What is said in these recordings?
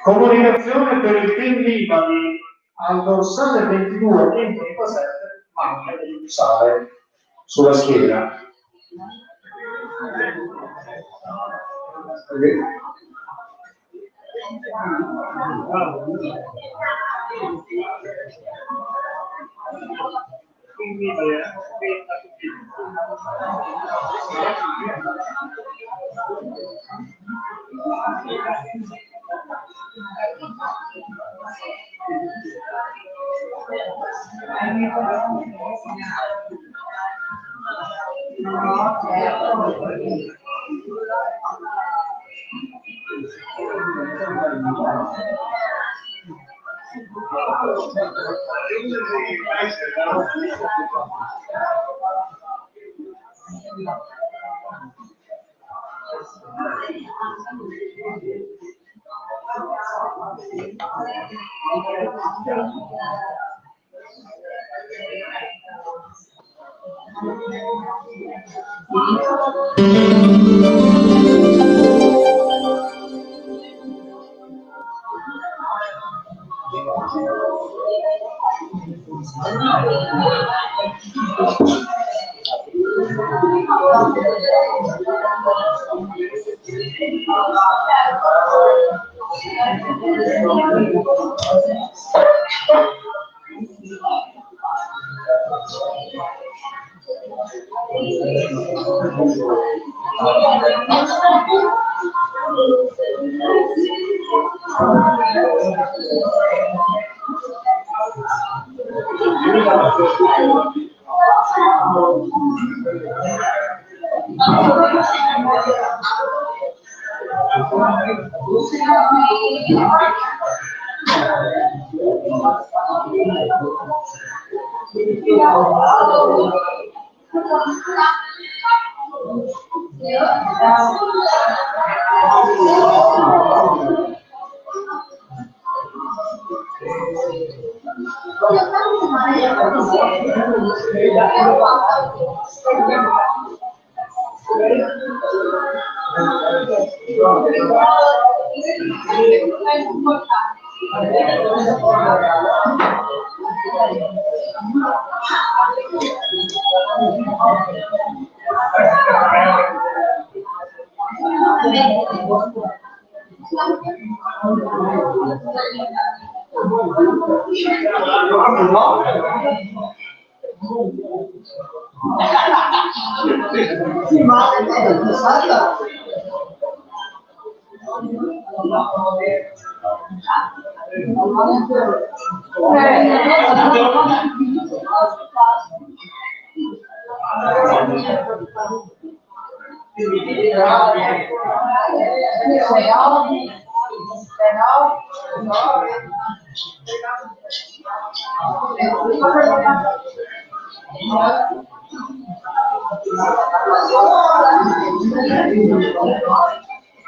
Comunicazione per il team Rimani al dorsale 22 137 manca di usare sulla schiena.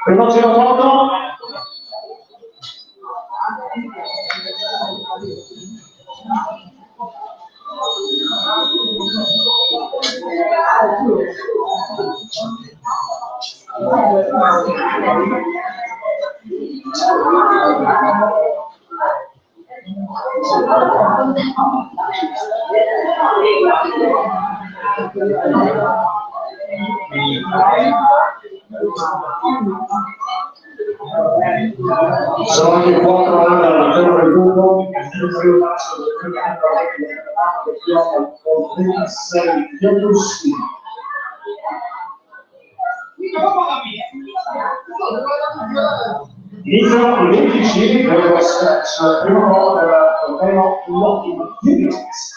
Per il prossimo foto. Sono anche 4 anni all'interno del gruppo, il passo del con 26 Piatussi. Inizio i 25 dello stesso, prima volta del torneo l'ottimo Unix.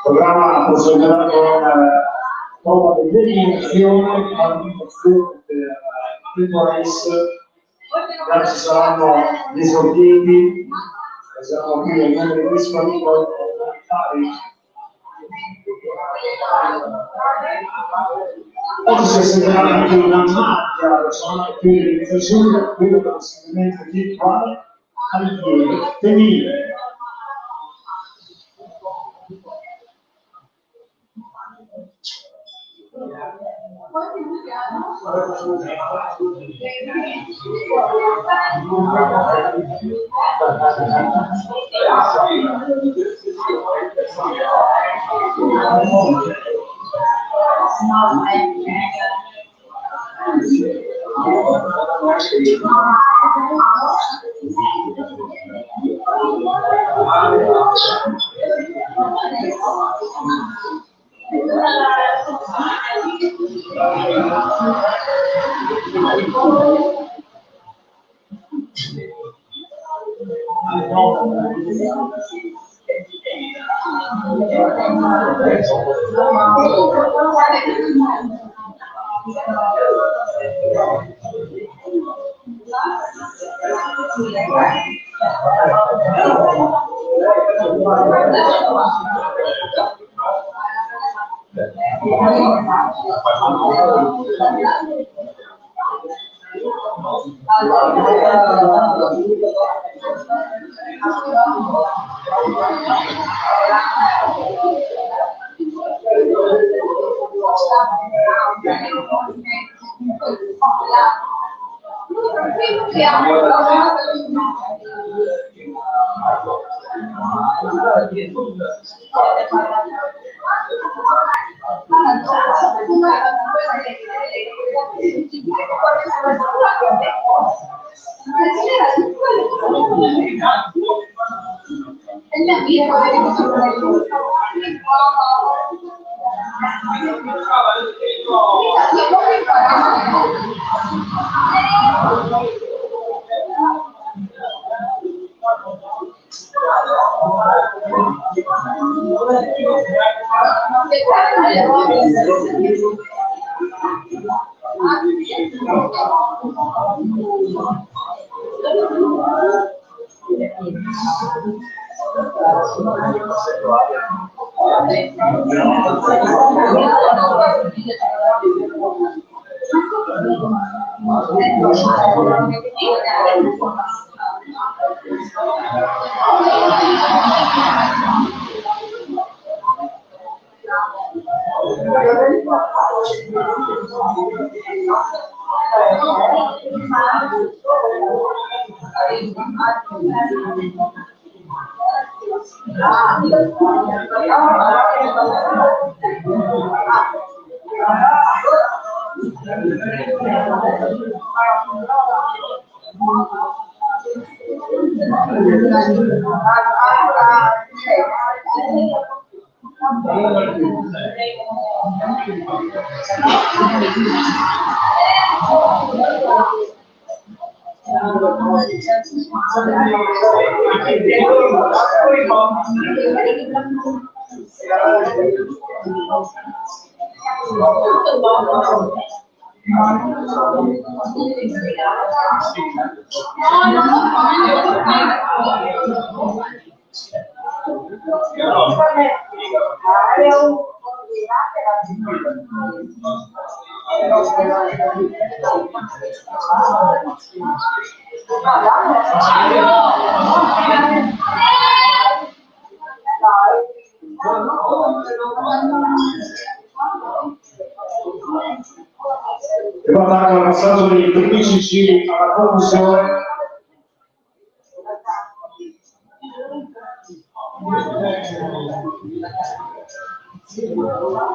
Programma proseguirà con delle definizioni per race, ci saranno gli esordienti, saremo qui nel numero di disponibili. Oggi si sentirà anche una maglia personale più di riflessione, quello che possibilmente virtuale al piede femminile. Riguardando il passaggio dei 15 alla conclusione,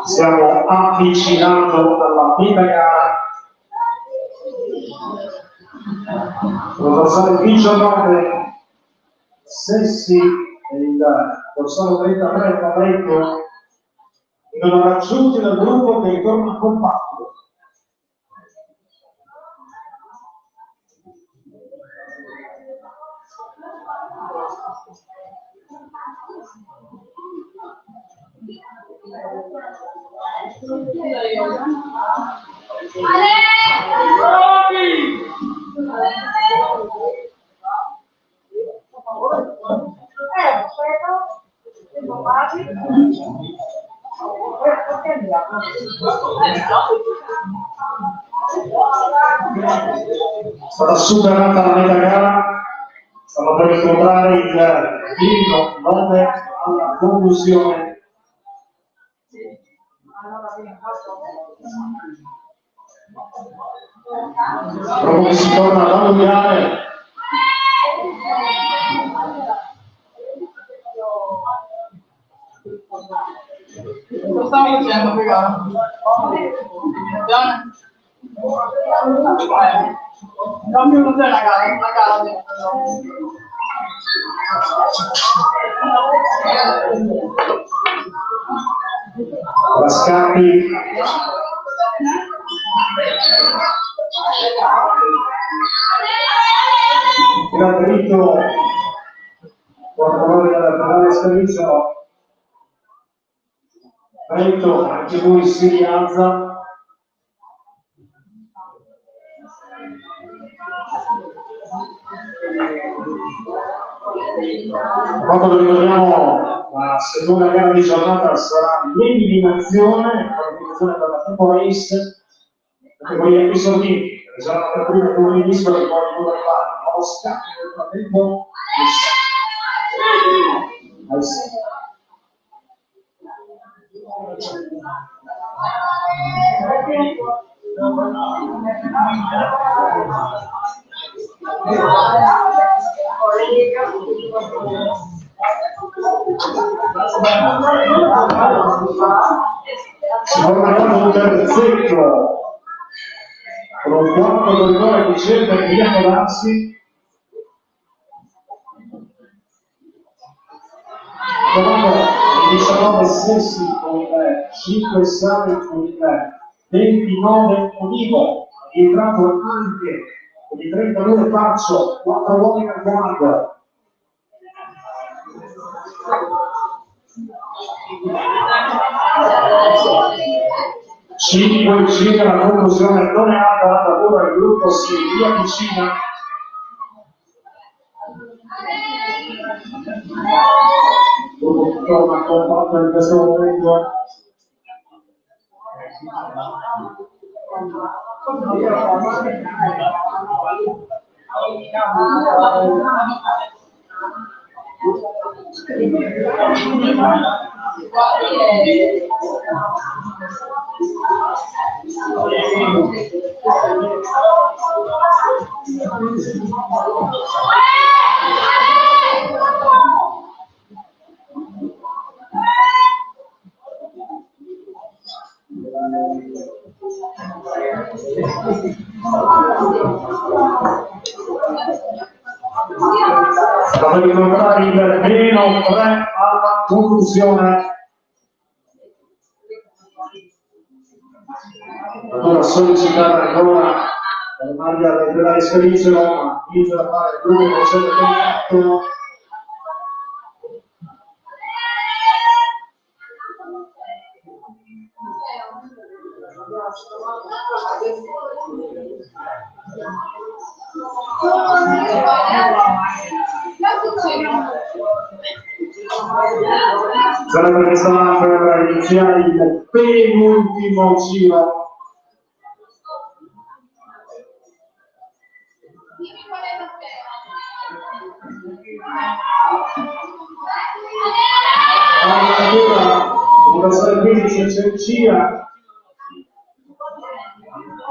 stiamo avvicinando alla prima gara. Sono passati 19, Sessi e il dorsale 33 Fabretto vengono raggiunti dal gruppo che ritorna compatto. Sarà superata la metà gara, stiamo per incontrare il primo 9 alla conclusione. Proprio che si torna ad allungare. Lo stavo dicendo prima. Non più cos'è la gara. La Scarpi il diritto portatore della finale servizio Brento, anche lui si rialza. Quando ricordiamo la seconda gara di giornata sarà l'eliminazione per la Tempo Race, categoria esordienti, che sarà per prima come ministro del nuovo fare, nuovo scambio del frattempo al 6. Si torna a un terzetto con un quarto corridore che cerca di accodarsi. Trovando il 19 Sessi con 5 Sari con il 29 Olivo, rientrato anche con il 32 Faccio, 4 volte nel comando. Cinque circa la conclusione non è alta, ora il gruppo si riavvicina. Torna compatto in questo momento. Stavo di incontrare il meno 3 alla conclusione. Allora sollecitata ancora per maglia della esperienza Roma, inizia a fare il 2% sarebbe questa per iniziare il penultimo giro. Allora, il 15 c'è Cia,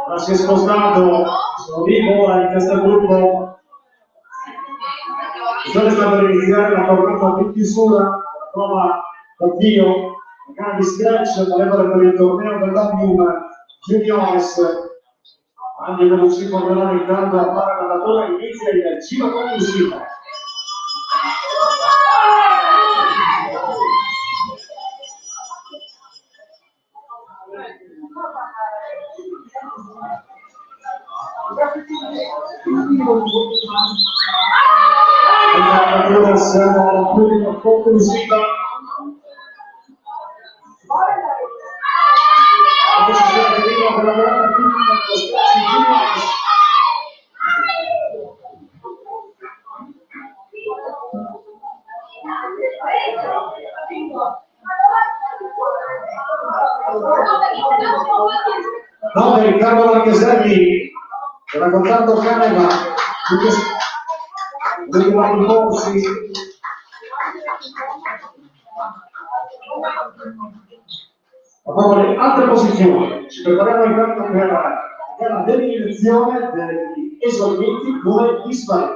ora si è spostato, sono vivo ora in questo gruppo. Bisogna sta per iniziare la tornata di chiusura, la prova d'avvio, grandi scratch, valevole per il torneo dell'Omnium Juniores. Anche per ci porterà intanto a fare la tora, inizia il giro conclusivo. Allora siamo qui in conclusiva. Adesso si arriva per la volta di no, Riccardo Marcheselli, raccontando Caneva, dei vari corsi. A favore, altre posizioni, ci prepariamo intanto per la definizione degli esordienti come dispari.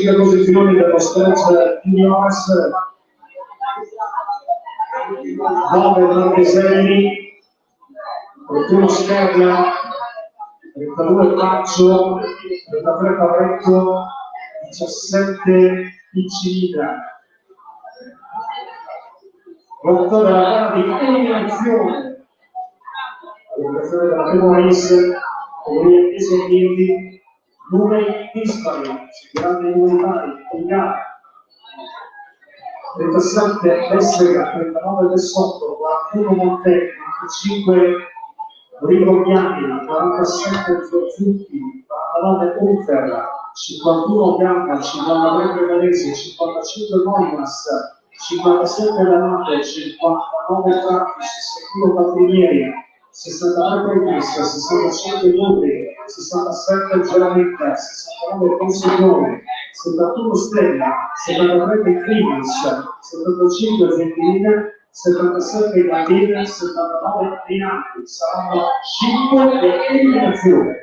Le posizioni dello stretch juniors, 9 Marcheselli, 31 Scherla, 32 Faccio, 33 Paretto, 17 Piccinita. Lotta della gara di eliminazione, all'eliminazione della prima race, categoria esordienti, numeri dispari, grandi numeri pari, in gara. 37 Essega, 39 Vessotto, 41 Montè, 45 Rico Bianchi, 47 Zozzucchi, 49 Unfer, 51 Bianca, 53 Prevalesi, 55 Moinas, 57 Lamato, 59 Tratti, 61 Patrinieri, 63 Pretis, 65 Nutri, 67 Gerametta, 69 Consiglione, 71 Stella, 73 Beclinas, 75 Zentina, 77 Gandina, 79 Rinaldi. Saranno 5 le eliminazioni.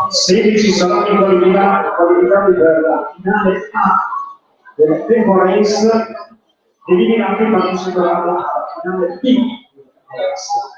Sedici saranno qualificati per la finale A del tempo race, eliminati parteciperanno alla finale B del race.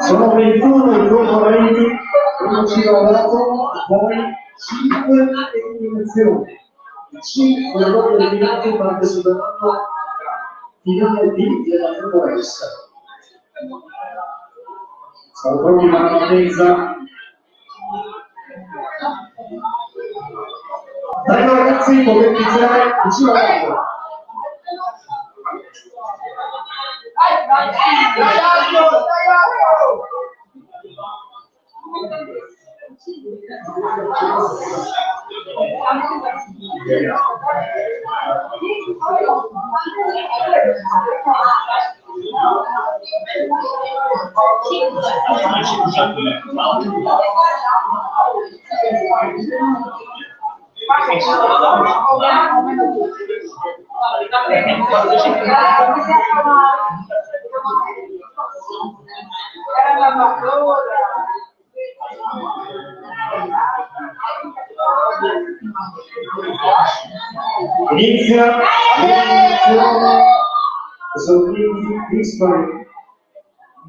Sono 21 i concorrenti, non ci dopo, poi 5 eliminazioni. 5 loro eliminati parteciperanno finale B della Conferenza. Sono proprio in partenza. Prego ragazzi, potete iniziare vicino all'altro. Inizia l'eliminazione, sono quindi dispari.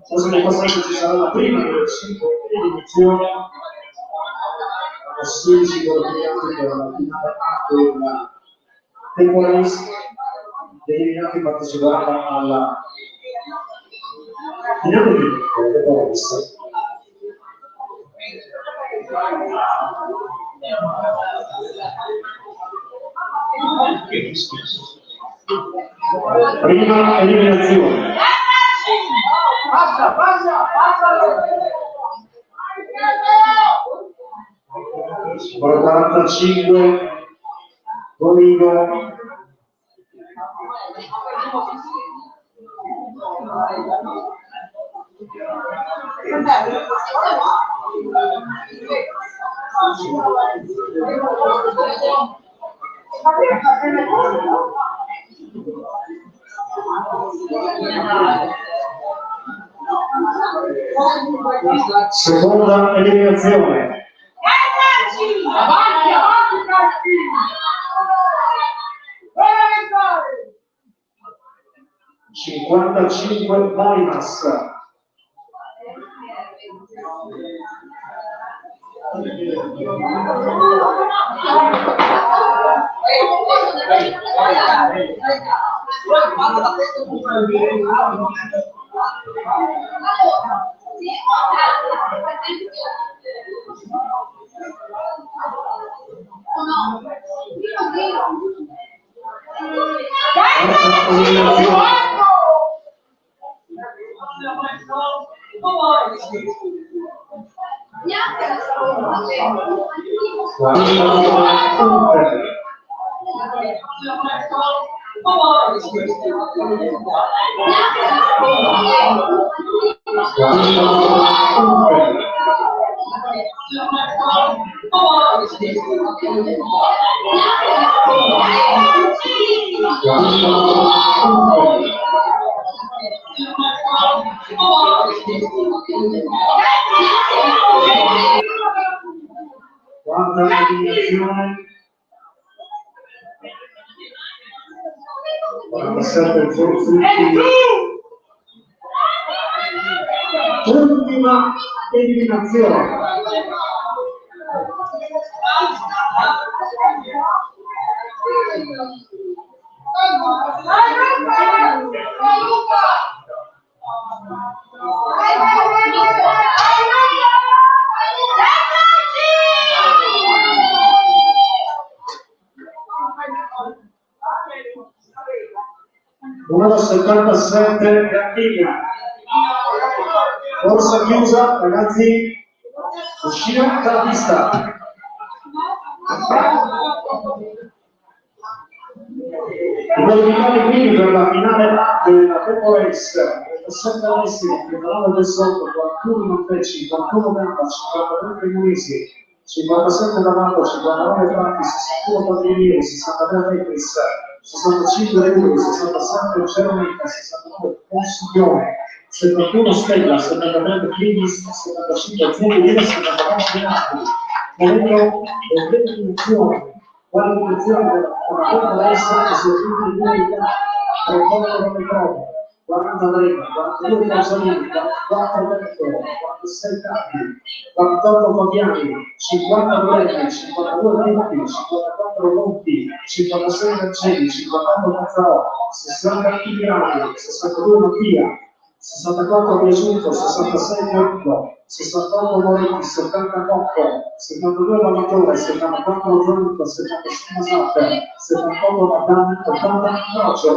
Cosa ne passato ci sarà la prima delle 5 eliminazioni, la 16 qualificati per la finale A della Temporis, gli eliminati parteciperanno alla finale B della Temporis. Prima eliminazione. Passa. 45 Donigo. Seconda eliminazione. Avanti, Cassini! 55 Vaimas. Quanta combinazione. 47 Zorzetti. Ultima eliminazione. Numero 77 Gardina. Corsa chiusa, ragazzi, uscire dalla pista. I qualificati quindi per la finale della Tempo Race, 37 Alessio, 39 del Sotto, 41 Montecci, 51 Gamba, 53 Cremonesi, 57 D'Amato, 59 Franchi, 61 Padrinieri, 63 Tetris, 65 Euro, 67 Ceramica, 69 Consiglione, 71 Stella, 73 Clinis, 75 Zubina, 79 Benassi. Momento dell'eliminazione. Qualificazione per la Coppa d'Est che si è finita in America, 38 come prove, 40 Brema, 42 Casalini, 44 Bertolo, 46 Carpi, 48 Fabiani, 50 Bremi, 52 Venti, 54 Monti, 56 Mercedi, 58 Mazzarò, 60 Immigrati, 62 Mattia, 64 Piaciuto, 66 Porto, 68 Moretti, 70 Cocco, 72 Vallatore, 74 Giornito, 76 Masatta, 78 Madame, 80 Croce.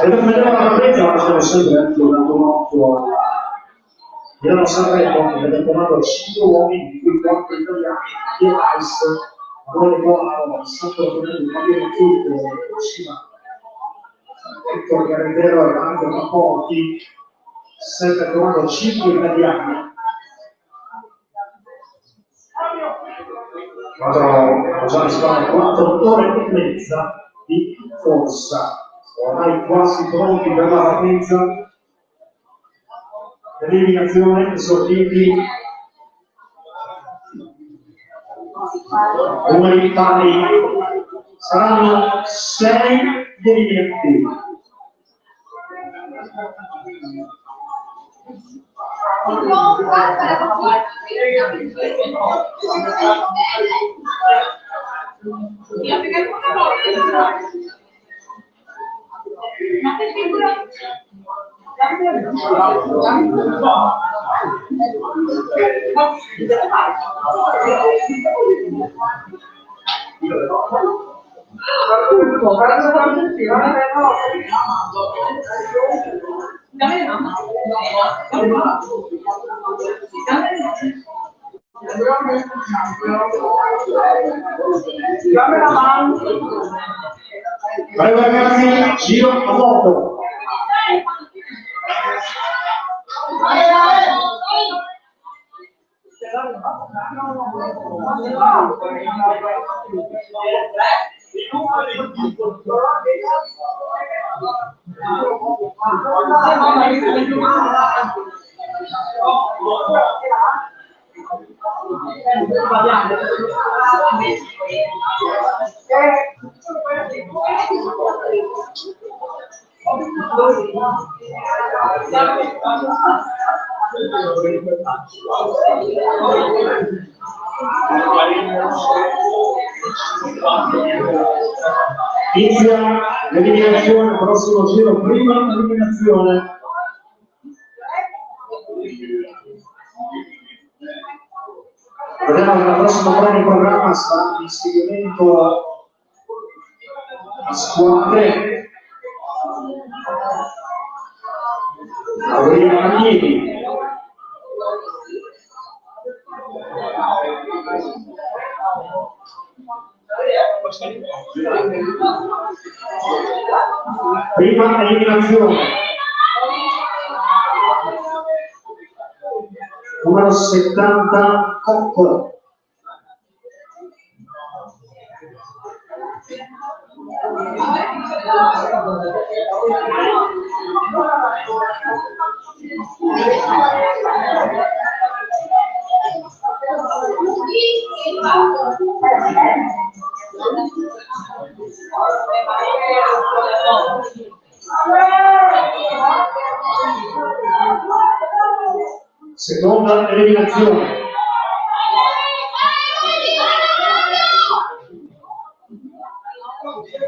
E per vedere la partenza facciamo sempre anche un occhio Milano Sanremo che aveva chiamato 5 uomini, di cui 4 italiani, e Weiss, dove con il Santo Domingo di Fabio Chiude, Cima, Ettore Carretero e anche Rapporti, sempre chiamato 5 italiani. Vado già in Spagna 4 ore e mezza di corsa, ormai quasi pronti per la partenza. L'eliminazione, esordienti, numeri pari, saranno 6 gli eliminati. Vai ragazzi, giro a moto. Inizia l'eliminazione, prossimo giro, prima eliminazione. Vediamo che la prossima prova in programma sarà l'inseguimento a squadre. Aurelio Magnini. Prima eliminazione. Numero 70 Cocco. Seconda eliminazione.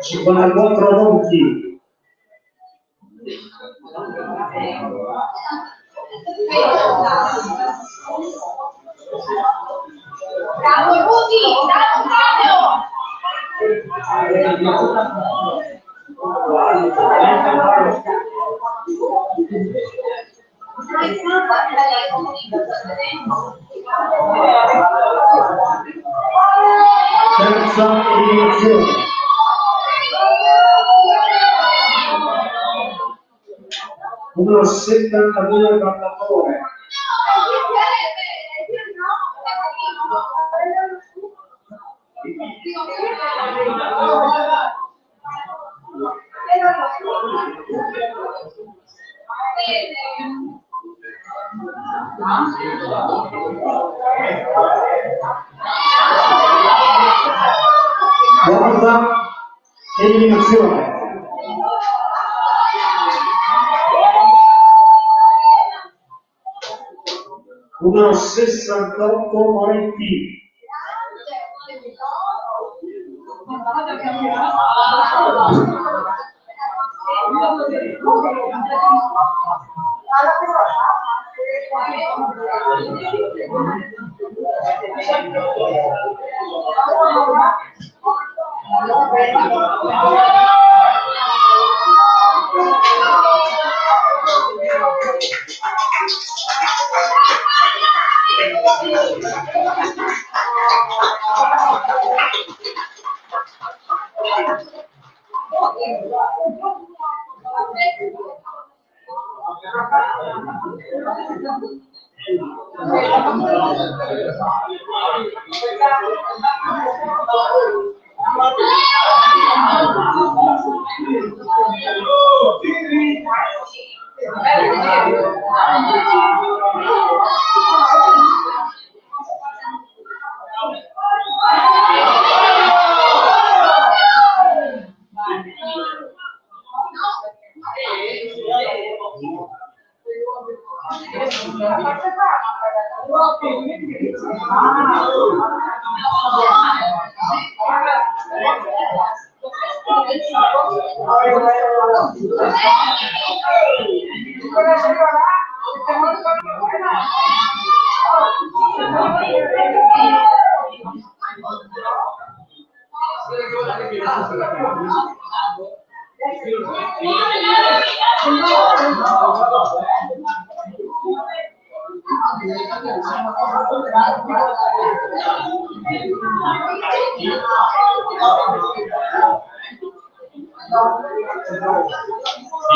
Cinquantaquattro Monti. Terza eliminazione. Numero 72 Parlatore. Quarta eliminazione. Numero 68 Moretti.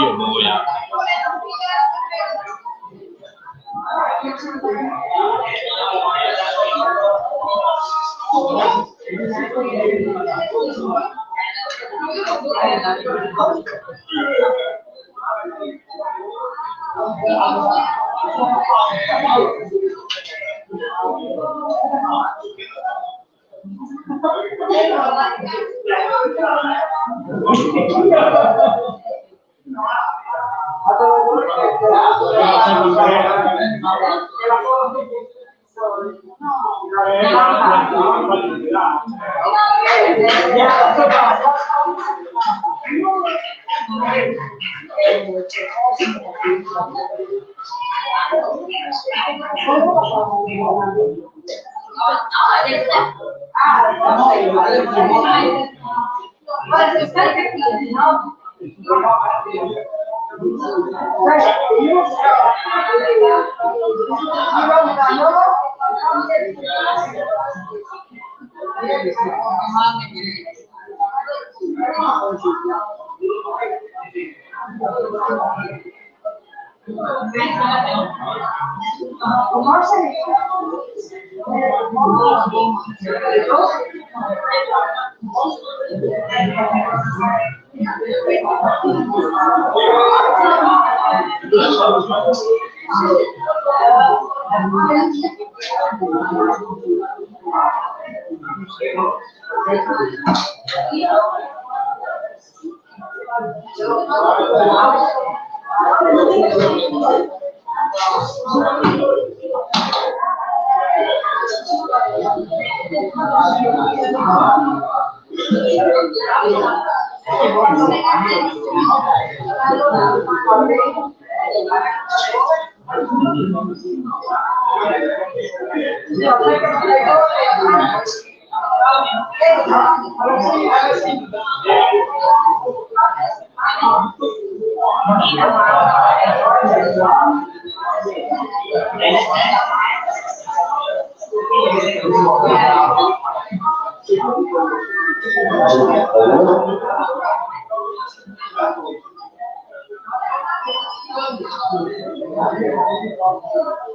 Io boia.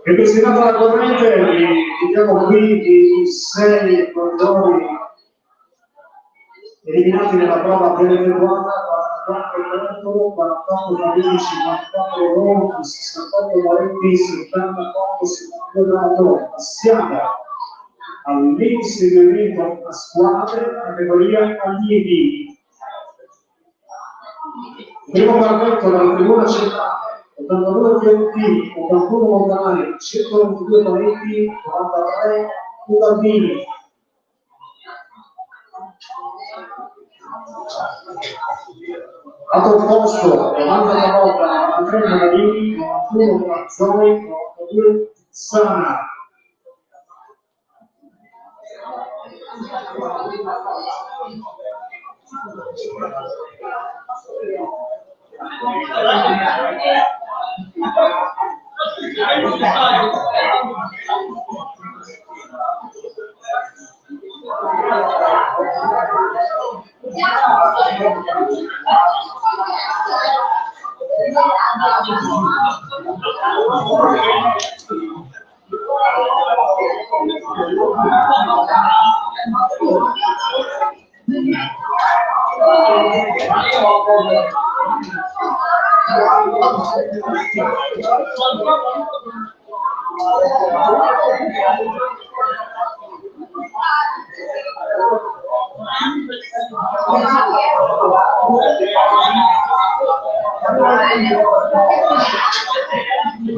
È destinata alla corrente, vediamo qui i 6 corridori eliminati nella prova pre-effettuata: 44 Trentolo, 48 Parigi, 54 Ronchi, 68 Moretti, 74 72 Donato. Passiamo all'inseguimento a squadre, categoria allievi. Primo quartetto dalla tribuna centrale: 82 Fiorentini, 81 Montanari, 122 Paretti, 93 Ubaldini. Lato opposto: 90 Travolta, 93 Monadini, 91 Mazzoni, 92 Sana.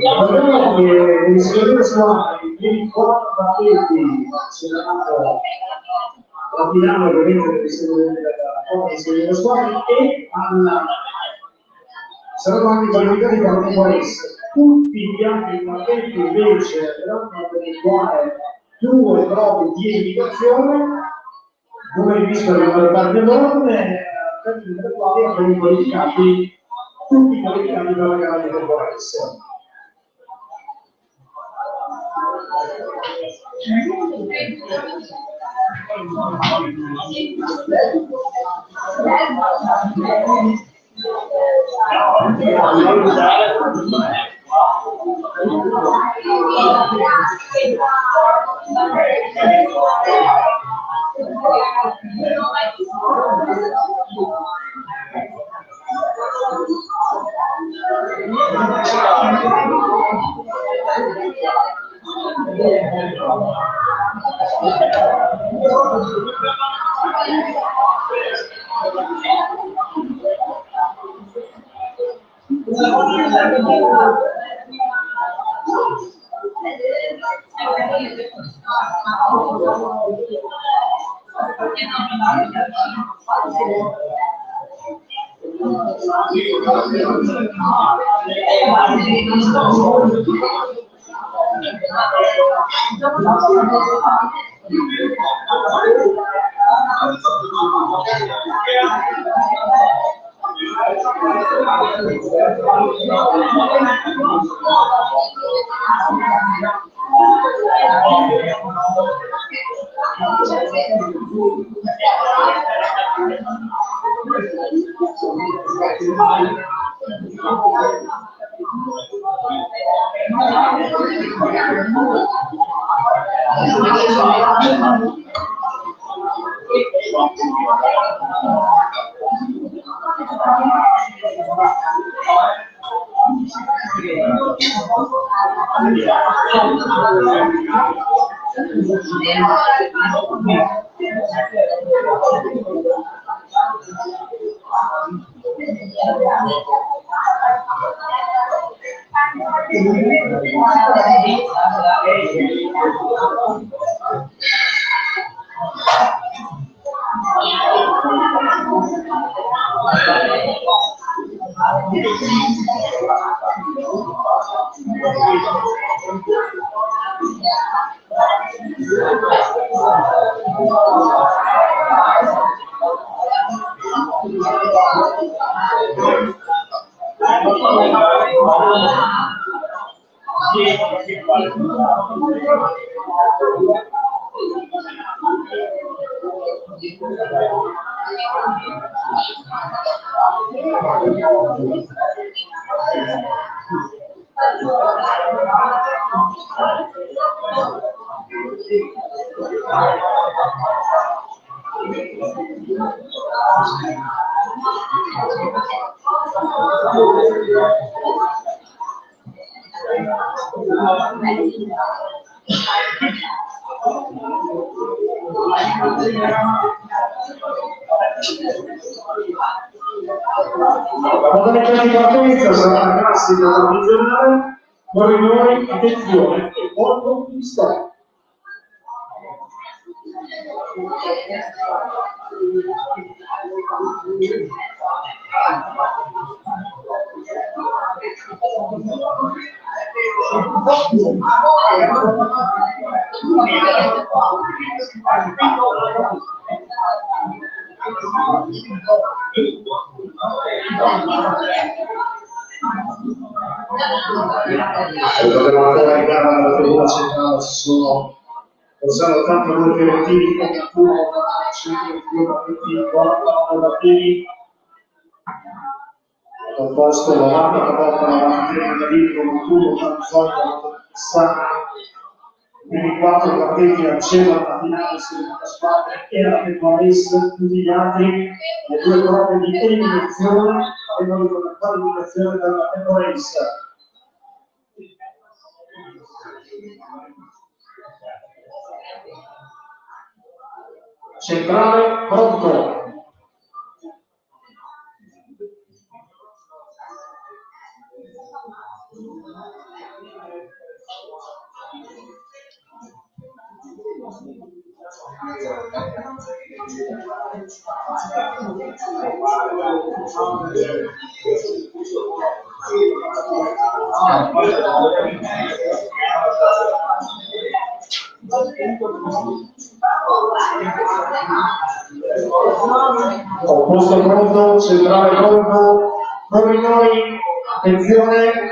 Vedremo che l'insegnamento sono i 4 partiti la finale ovviamente dell'insegnamento squadra e saranno anche qualificati per tutti gli altri partiti invece dovranno effettuare 2 prove di eliminazione, numeri dispari per le parti d'ordine, per quali abbiamo qualificati tutti qualificati per la gara di concorrenza. La modalità di partenza sarà la classica tradizionale, dove noi, attenzione, e molto di storia. Dobbiamo ancora arrivare alla tribuna centrale, sono tanto molti obiettivi come appunto composto 90-93 da Vico, 91, Franzoia, Sana, quindi 4 partiti accedono alla finale sulle squadre e la Pecoris, tutti gli altri, le 2 prove di eliminazione avevano la qualificazione della Pecoris. Centrale pronto. Opposto pronto, centrale pronto, come noi, attenzione.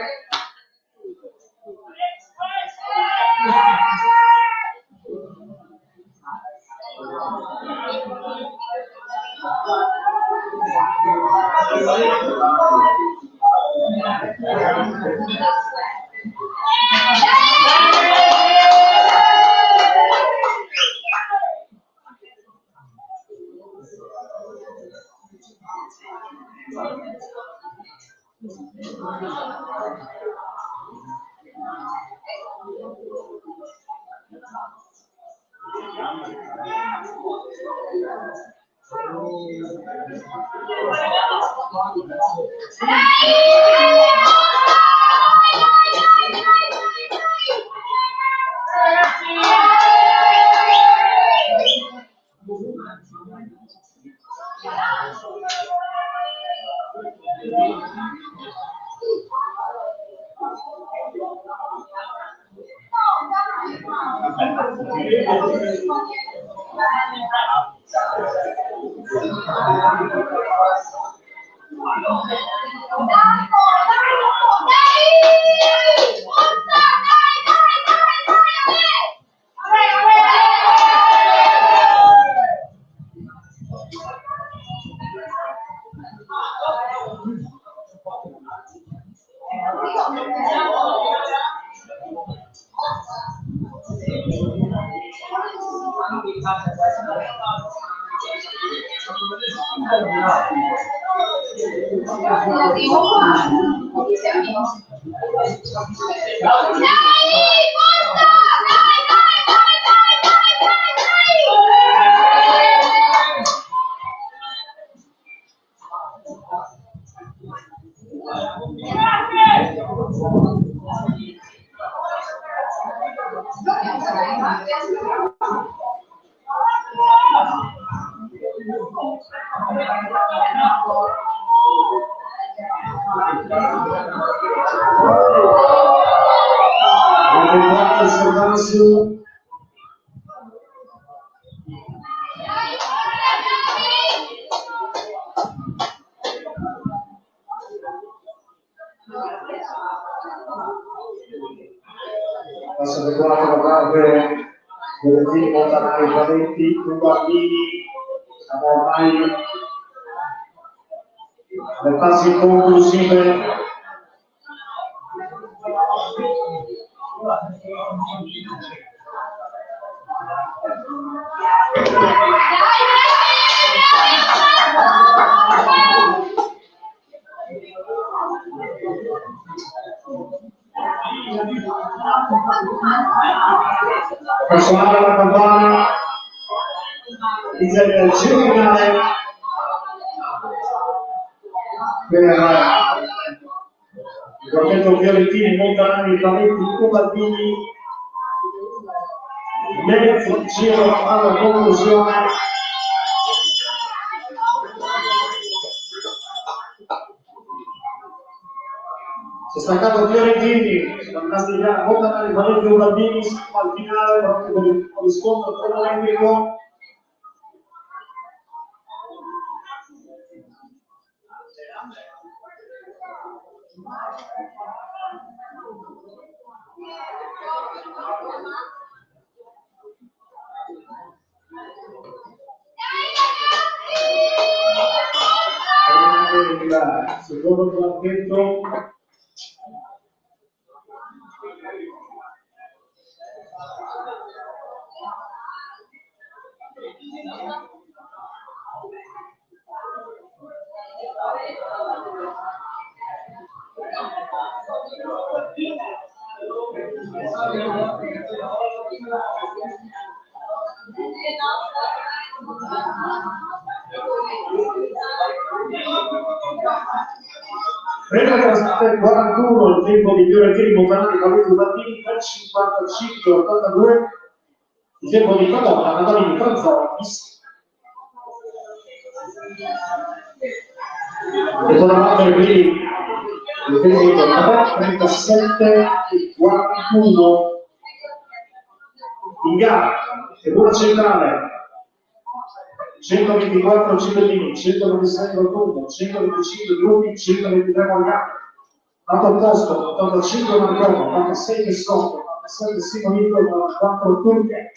La passo effettuato da parte delle team Montanari Paletti, Guardini, siamo ormai alle fasi conclusive. Personale alla campana, inizia il giro finale per il quartetto Fiorentini, Montanari, Paletti, Cubaldini, mezzo giro alla conclusione. Si è staccato Fiorentini, fantastica Montanari, Paletti, Cubaldini, al finale proprio per il riscontro cronometrico. Il secondo quartetto Prende 41 il tempo di Fiorentini, Montanari, Paletti, Cubaldini per 55-82 il tempo di Madonna, Natalini, Franzolis. E con la parte qui il tempo di 37-41 in gara, figura centrale 124 cittadini, 126 rotondo, 125 gruppi, 123 Morgano, lato opposto 85 Marconi, 86 Pesotto, 87 Simonito, 94 Turchet.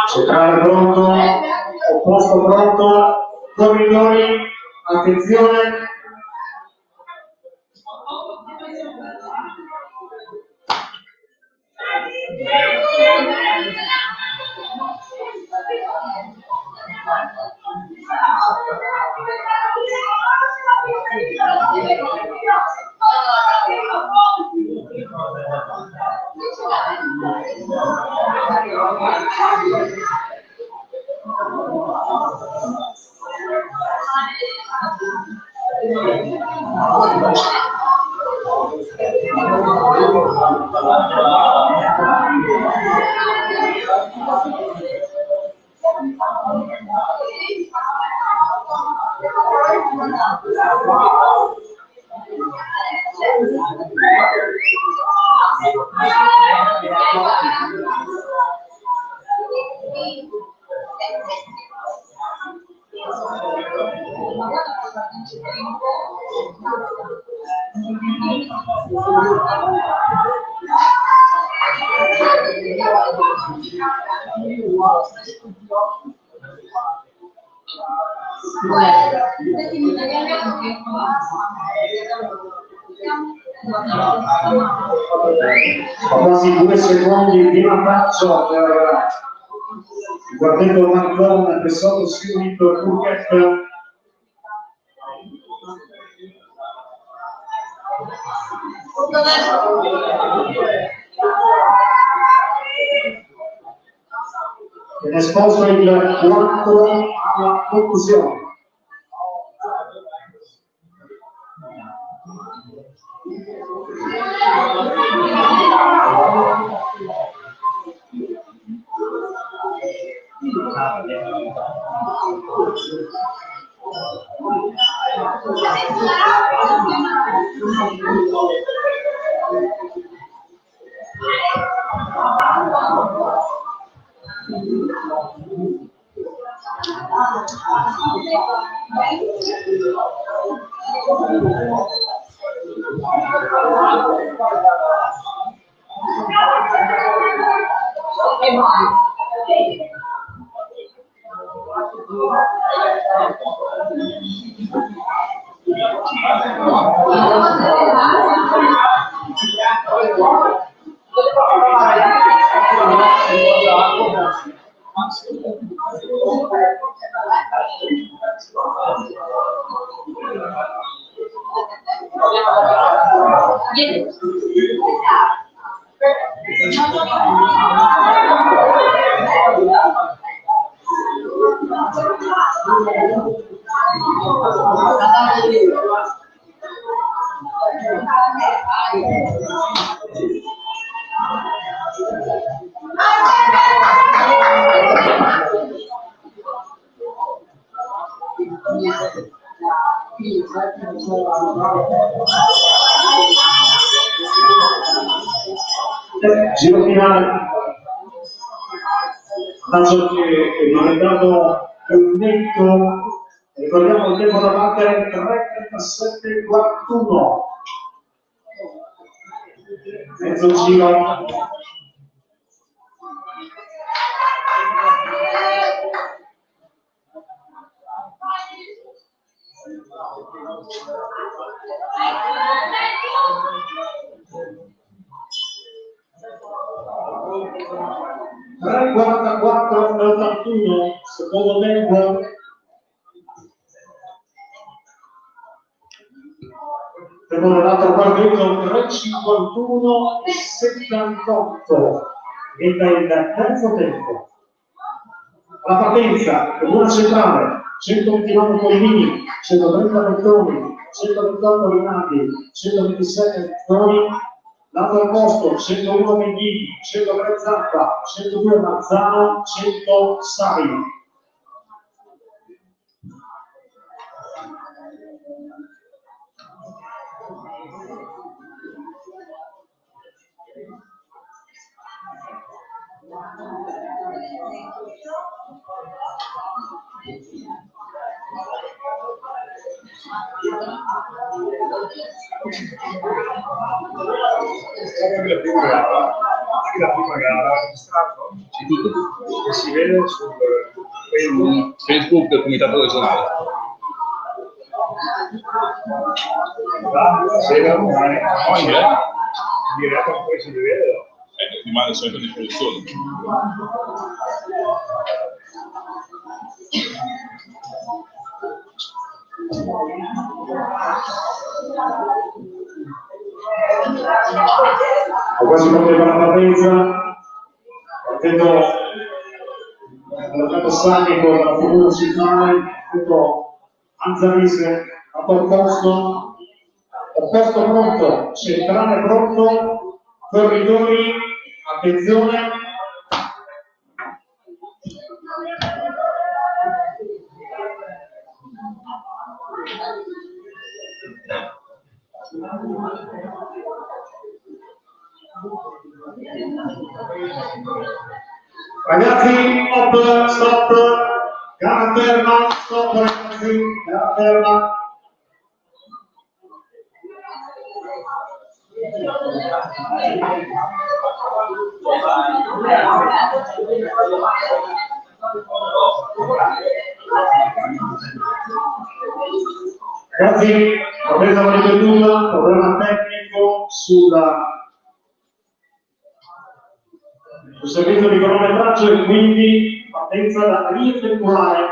Centrale pronto, opposto pronto, corridori, attenzione. Quasi 2 secondi di vantaggio per il quartetto Marcon, Pesotto, Simonito e Turchet. Viene esposto il 4 alla conclusione. Giro finale, calcio che è diventato più netto, ricordiamo il tempo da battere 3:37:41, mezzo giro. (3:44:81) secondo tempo. Tempo dato partito 3:51:78. Diventa il terzo tempo. La partenza, una centrale, 129 Pollini, 130 Bettoni, 128 Rinaldi, 127 Bettoni, lato opposto, 101 Menghini, 103 Zappa, 102 Marzano, 100 Savi. La prima gara si vede su Facebook del comitato regionale. Sera domani, diretta poi si vede. Rimane sempre di produzione. Quasi poteva la partenza, partendo dal Capostani con la futura centrale, appunto Anzarise, lato opposto pronto, centrale pronto, corridori, attenzione. Ragazzi, stop, gara ferma, stop ragazzi, gara ferma. Ragazzi, problema ripetuta, problema tecnico sul servizio di cronometraggio e quindi partenza da rieffettuare.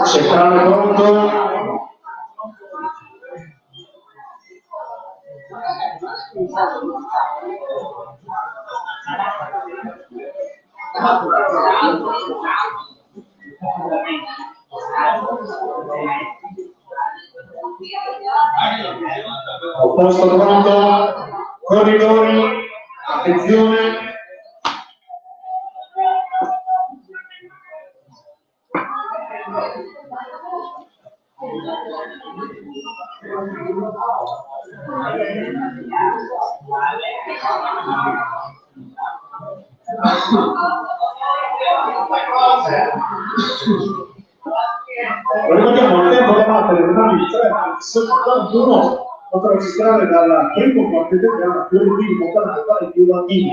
Centrale pronto. Opposto pronto. Corridori. Attenzione. Ricordiamo il tempo da battere per il 3 potrà registrare dal primo partito che ha più di montanata e più bambini.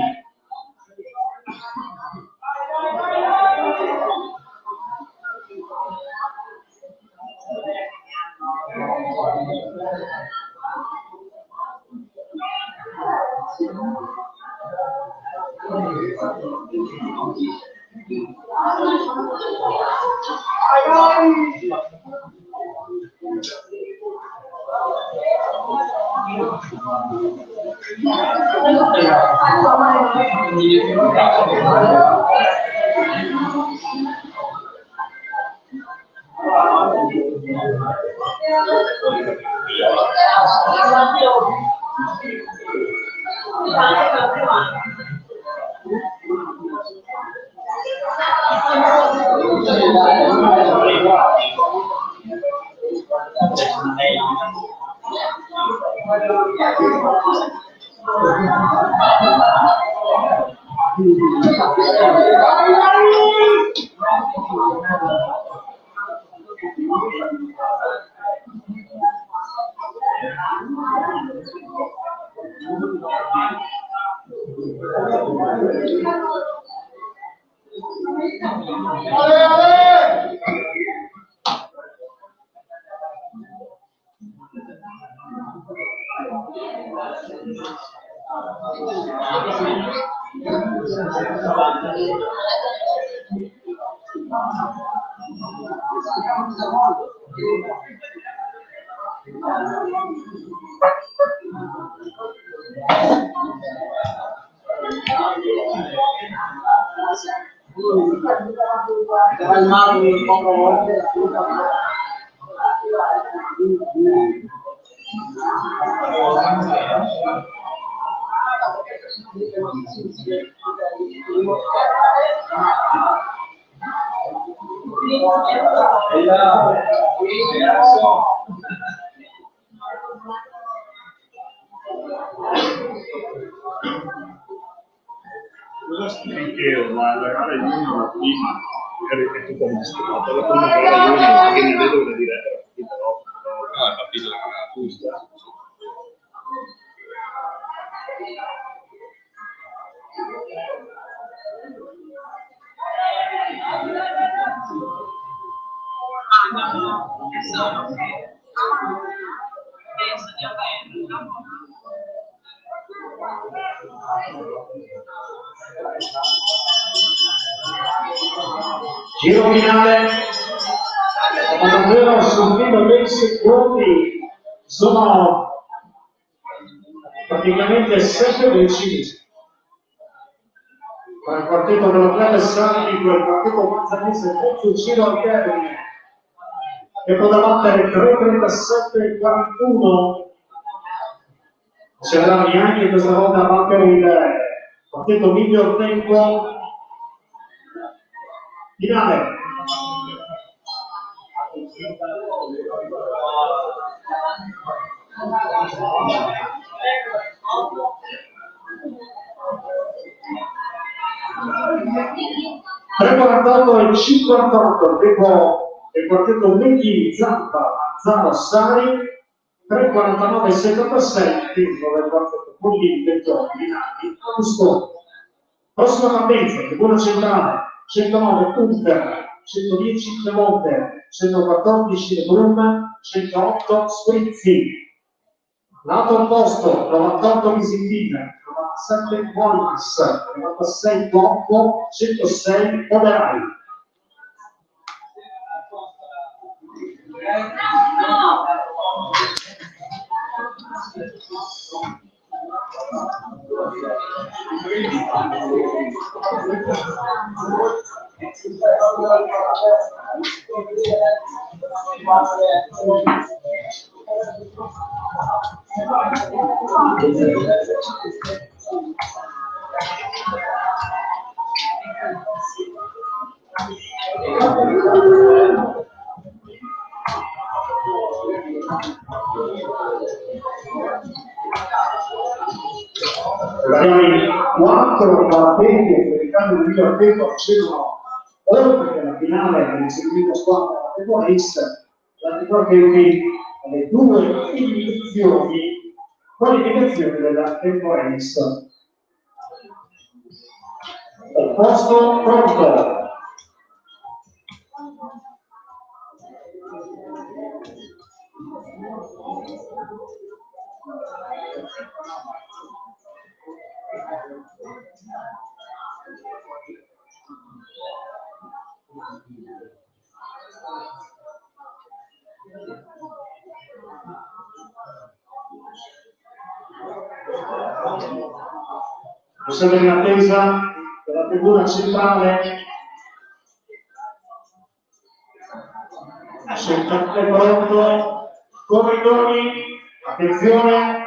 Cosa stilicheo, ma la gara di uno prima è tutta registrata, la prima gara di uno che mi vedo una diretta la partita dopo. No, la partita la gara giusta. Giro finale, ma davvero subito 20 secondi, sono praticamente 7 decimi. Tra il quartetto dello club Sanico e il quartetto manzanese molto giro al termine, che potrà battere 3:37 e 41. C'era neanche questa volta a battere il quartetto miglior tempo finale. (3:48 e 58) tempo del quartetto Meghi, Zampa, Mazzaro, Sari. 3:49 e 76 tempo del quartetto Puglini, Bettoni, Minardi, Augusto. Prossima partenza, tribuna centrale, 109 Unter, 110 Clemonte, 114 Brum, 108 Sprizzi. Lato opposto, 98 Visitina, 97 Volmas, 96 Blocco, 106 Oderai. I 4 battenti per il cambio di miglior tempo accedono oltre che la finale per il seguito squadra della Tempo Race, la quartetti alle 2 qualificazioni della Tempo Race. Posto pronto. Siamo in attesa della tribuna centrale. È pronto, corridori, attenzione.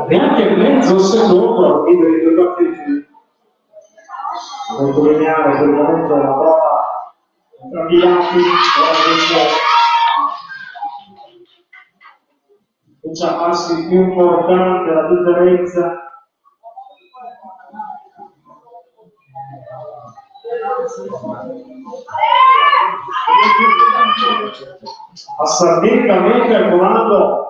E anche mezzo secondo i due partiti. Sottolineare per il momento la prova tra Pilati comincia a farsi più importante la differenza. Passa lentamente al comando.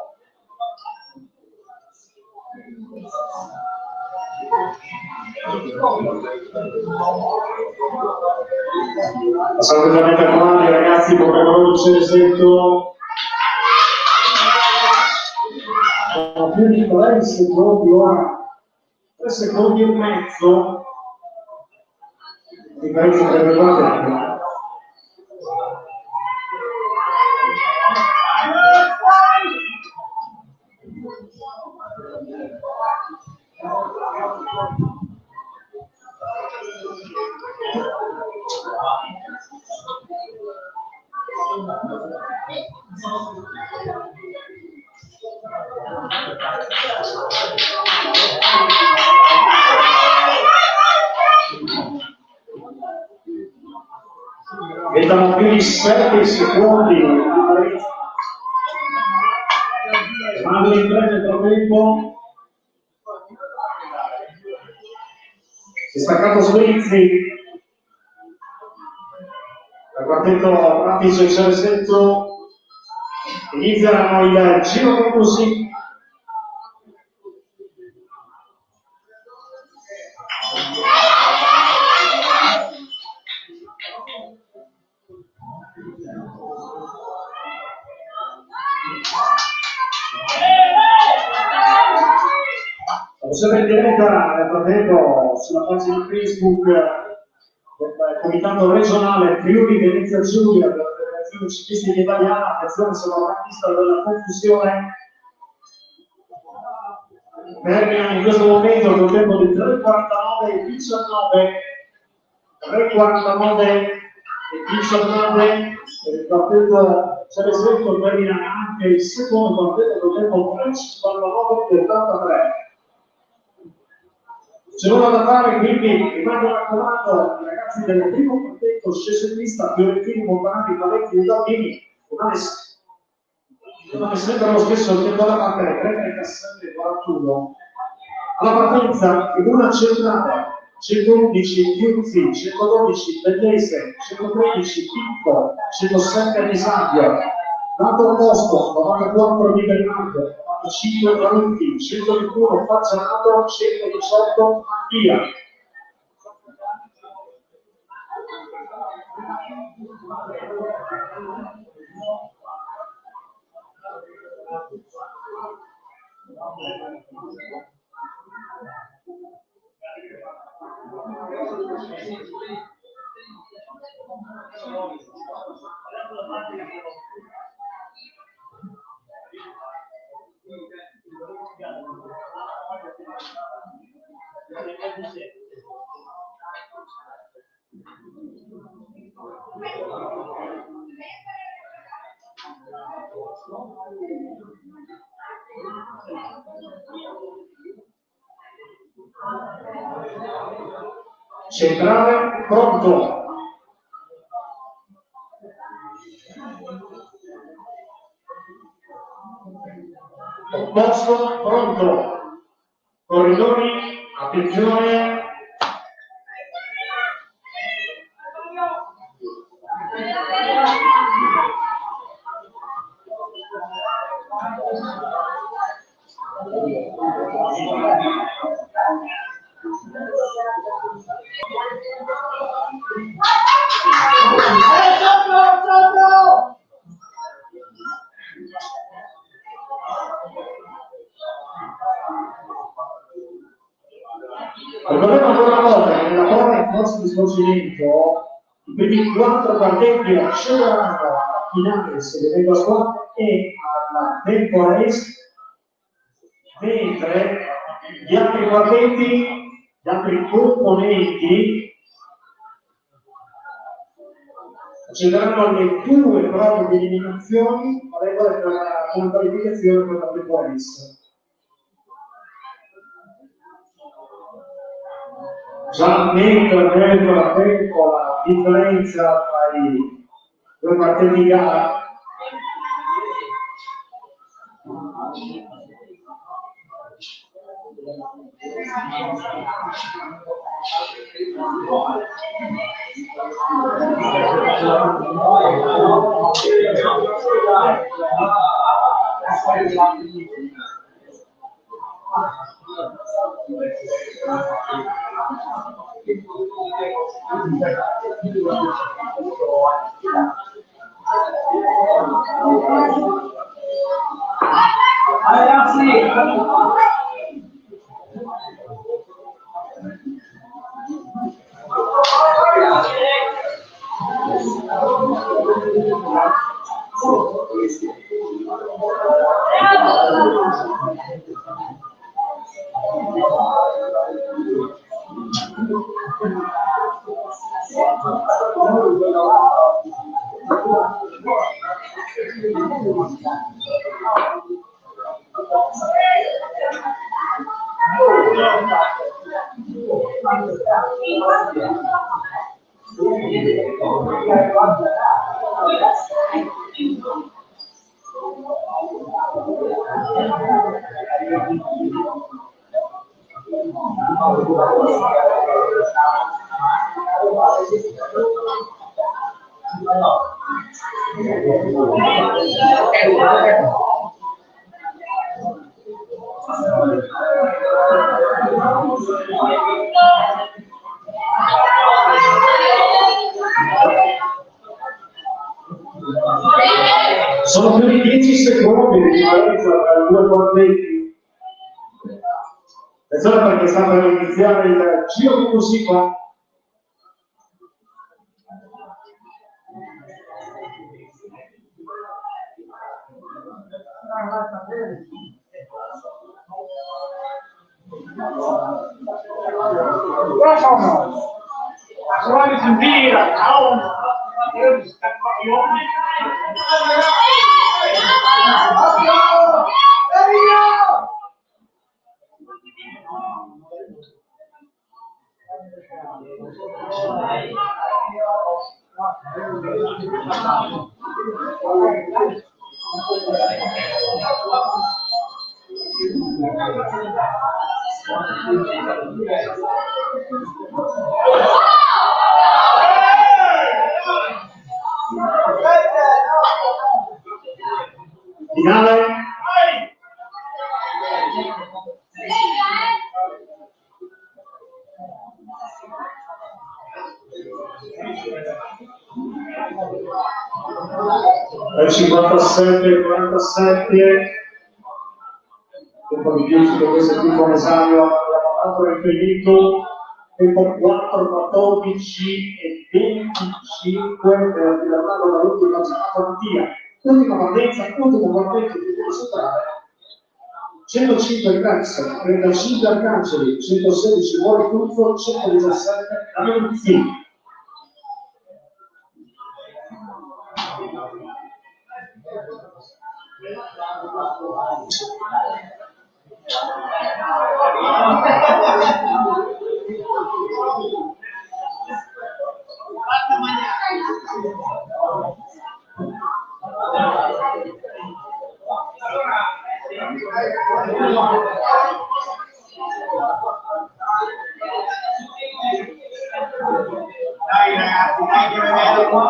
Passa lentamente al comando, i ragazzi potrebbero vincere l'esempio. Sono più di 3 secondi ora, 3 secondi e mezzo. Differenza prelevante. Vedono più di 7 secondi. Mando in 3 nel frattempo. Si è staccato Swizzi. Dal quartetto Pratice e Ceresetto. Inizieranno il giro conclusivo. Siamo in diretta nel frattempo sulla pagina Facebook del Comitato Regionale Friuli Venezia Giulia della Federazione Ciclistica Italiana. Attenzione, sono la pista della confusione. Termina in questo momento con tempo di 3:49 e 19. 3:49 e 19. Il quartetto Ceresetto termina anche il secondo quartetto con tempo 3:59 e 83. C'è nulla da fare, quindi rimane raccomando i ragazzi del primo quartetto sceso in lista, Fiorentini, Montanari, Paletti e Galdini, rimane sempre lo stesso tempo da battere, 3:37:41. Alla partenza, figura centrale, 111 Chiuzzi, 112 Bellese, 113 Picco, 107 Esaglia, lato opposto, 94 di Bernardo, 95 Valuti, 121 Faccianato, 118 Mattia. Centrale pronto. Opposto pronto. Corridori, attenzione. Ricordiamo ancora una volta che nella prova in corso di svolgimento i primi 4 quartetti accederanno alla finale se vedete a squadra e alla tempo race, mentre gli altri quartetti, gli altri componenti accederanno alle 2 prove di eliminazioni a regole per la qualificazione per la tempo race. Già dentro la tempo la differenza tra i 2 quartetti di gara. Sono più di 10 secondi di differenza tra i due quartetti. Attenzione perché sta per iniziare il giro di musica. Suoni sentire, ciao! Io scappo io. Finale. Per 57-47, tempo di chiuso che questo tipo Mesario ha dato riferito, tempo 4-14 e 25 per Leonardo dall'ultima partita. Ultima partenza, ultimo quartetto di deve superare. 105 Grazie, 35 Arcangeli, 116 Vuole Tuffo, 117 Amici. Dai ragazzi, dai che vedo qua.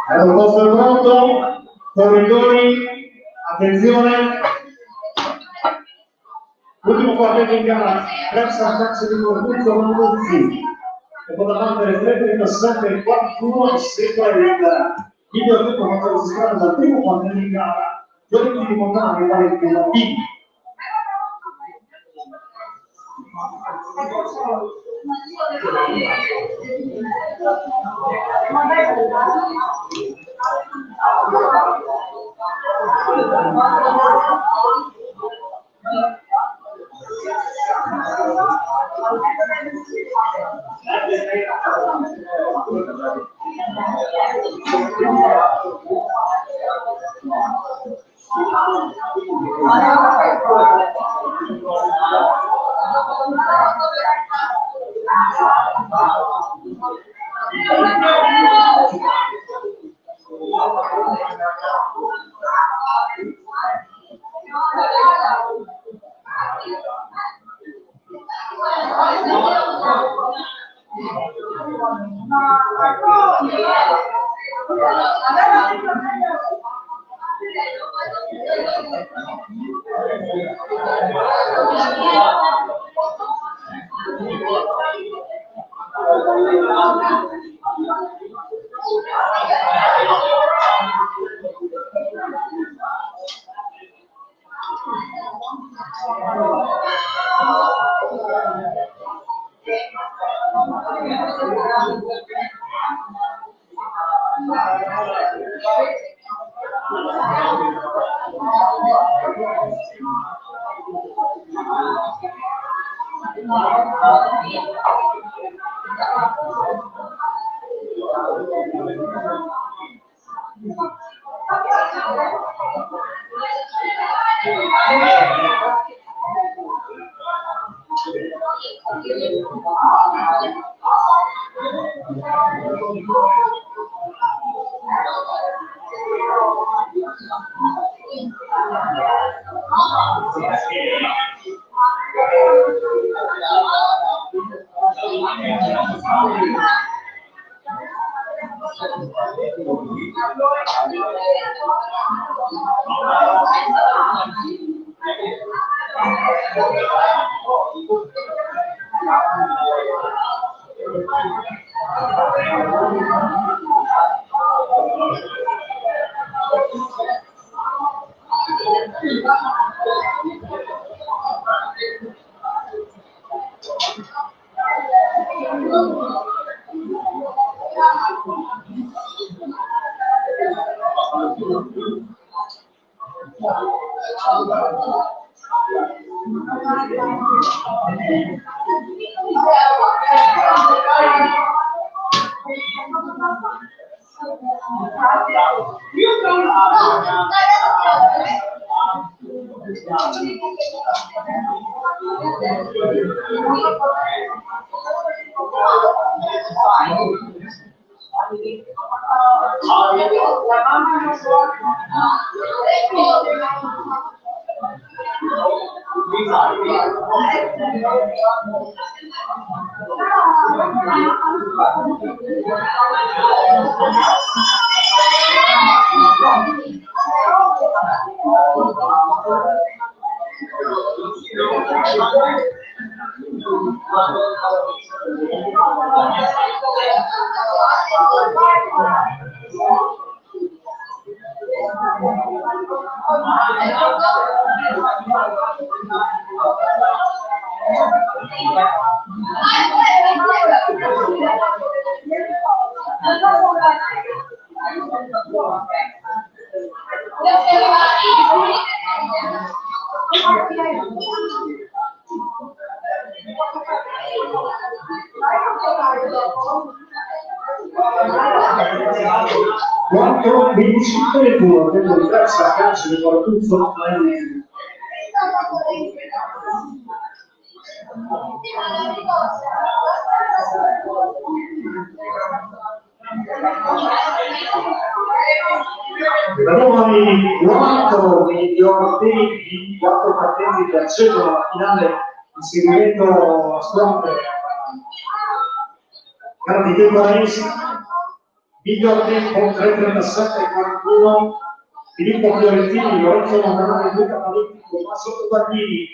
Al posto pronto, corridori, attenzione, ultimo quartetto in gara, terza stanza di Cortuzzo Manuzzi, dopo da parte del 3:37 e 41 sembra il video che fatto registrare dal primo quando in gara Giorgio di Montana che vale più la B. Quanto mi discute tu, che non prezza a calcio di qualcuno Abbiamo i 4 milioni, 4 partenti che accedono alla finale di seguimento a squadre gara di tempo Raisi, miglior tempo 3:37:41, Filippo Fiorentini, Lorenzo Montanari, Luca Paletti, Tommaso Guardini,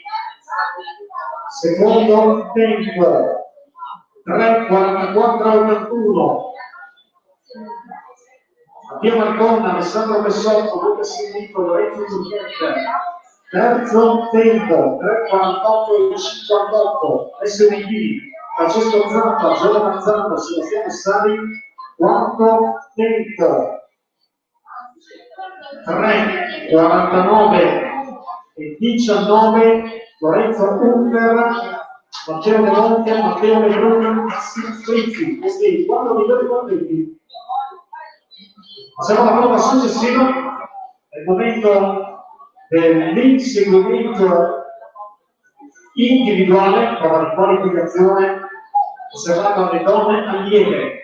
secondo tempo 3, 44 a 81. Mattia Marconna, Alessandro Pessotto, Lucas Silvito, Lorenzo Zucchetta. Terzo tempo, 3, 48 e 58. SVD, Francesco Zampa, Giovanni Mazzano, Sebastiano Sali. Quarto tempo, 3, 49 e 19. Lorenzo Under, Matteo De Monte, Matteo Meloni, Massimo Frizzi. Questi 4 migliori partiti. Passiamo alla prova successiva, è il momento dell'inseguimento individuale, prova di qualificazione osservata alle donne allieve.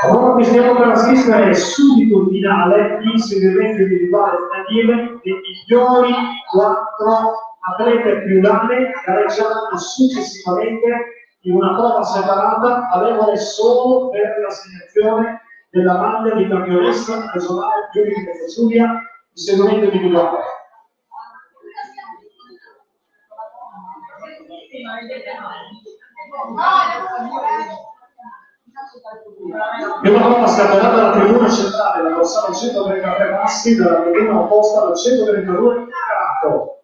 Allora qui stiamo per assistere subito il finale, l'inseguimento individuale allieve dei migliori 4 atlete più lane gareggeranno successivamente in una prova separata, avevole solo per l'assegnazione della maglia di campionessa regionale di Vesuria, inseguimento individuale. Prima prova scatenata dalla tribuna centrale, la dorsale 133 passi, dalla tribuna opposta alla 132 caratto.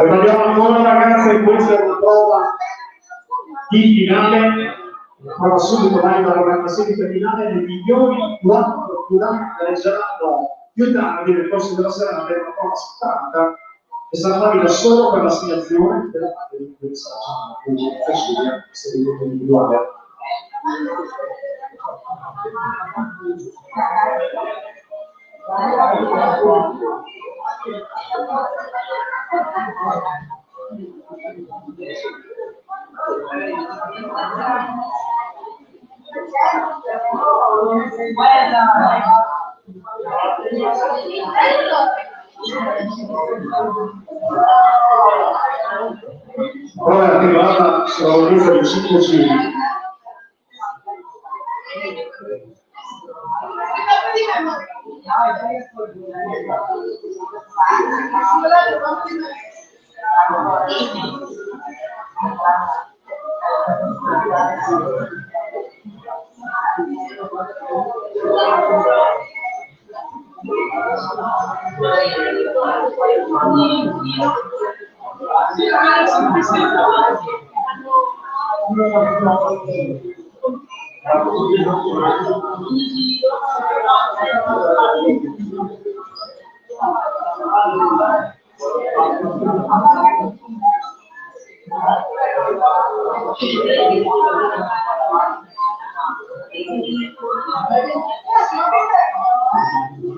Ribadiamo ancora ragazzi, questa è una prova di finale, una prova subito vai dalla classifica finale, le migliori 4 finali gareggeranno più tardi nel corso della serata per una prova separata che sarà valida solo per l'assegnazione della parte di messaggio, quindi facile seguito individuale. Ora è arrivata sulla lunghezza di 5 giri.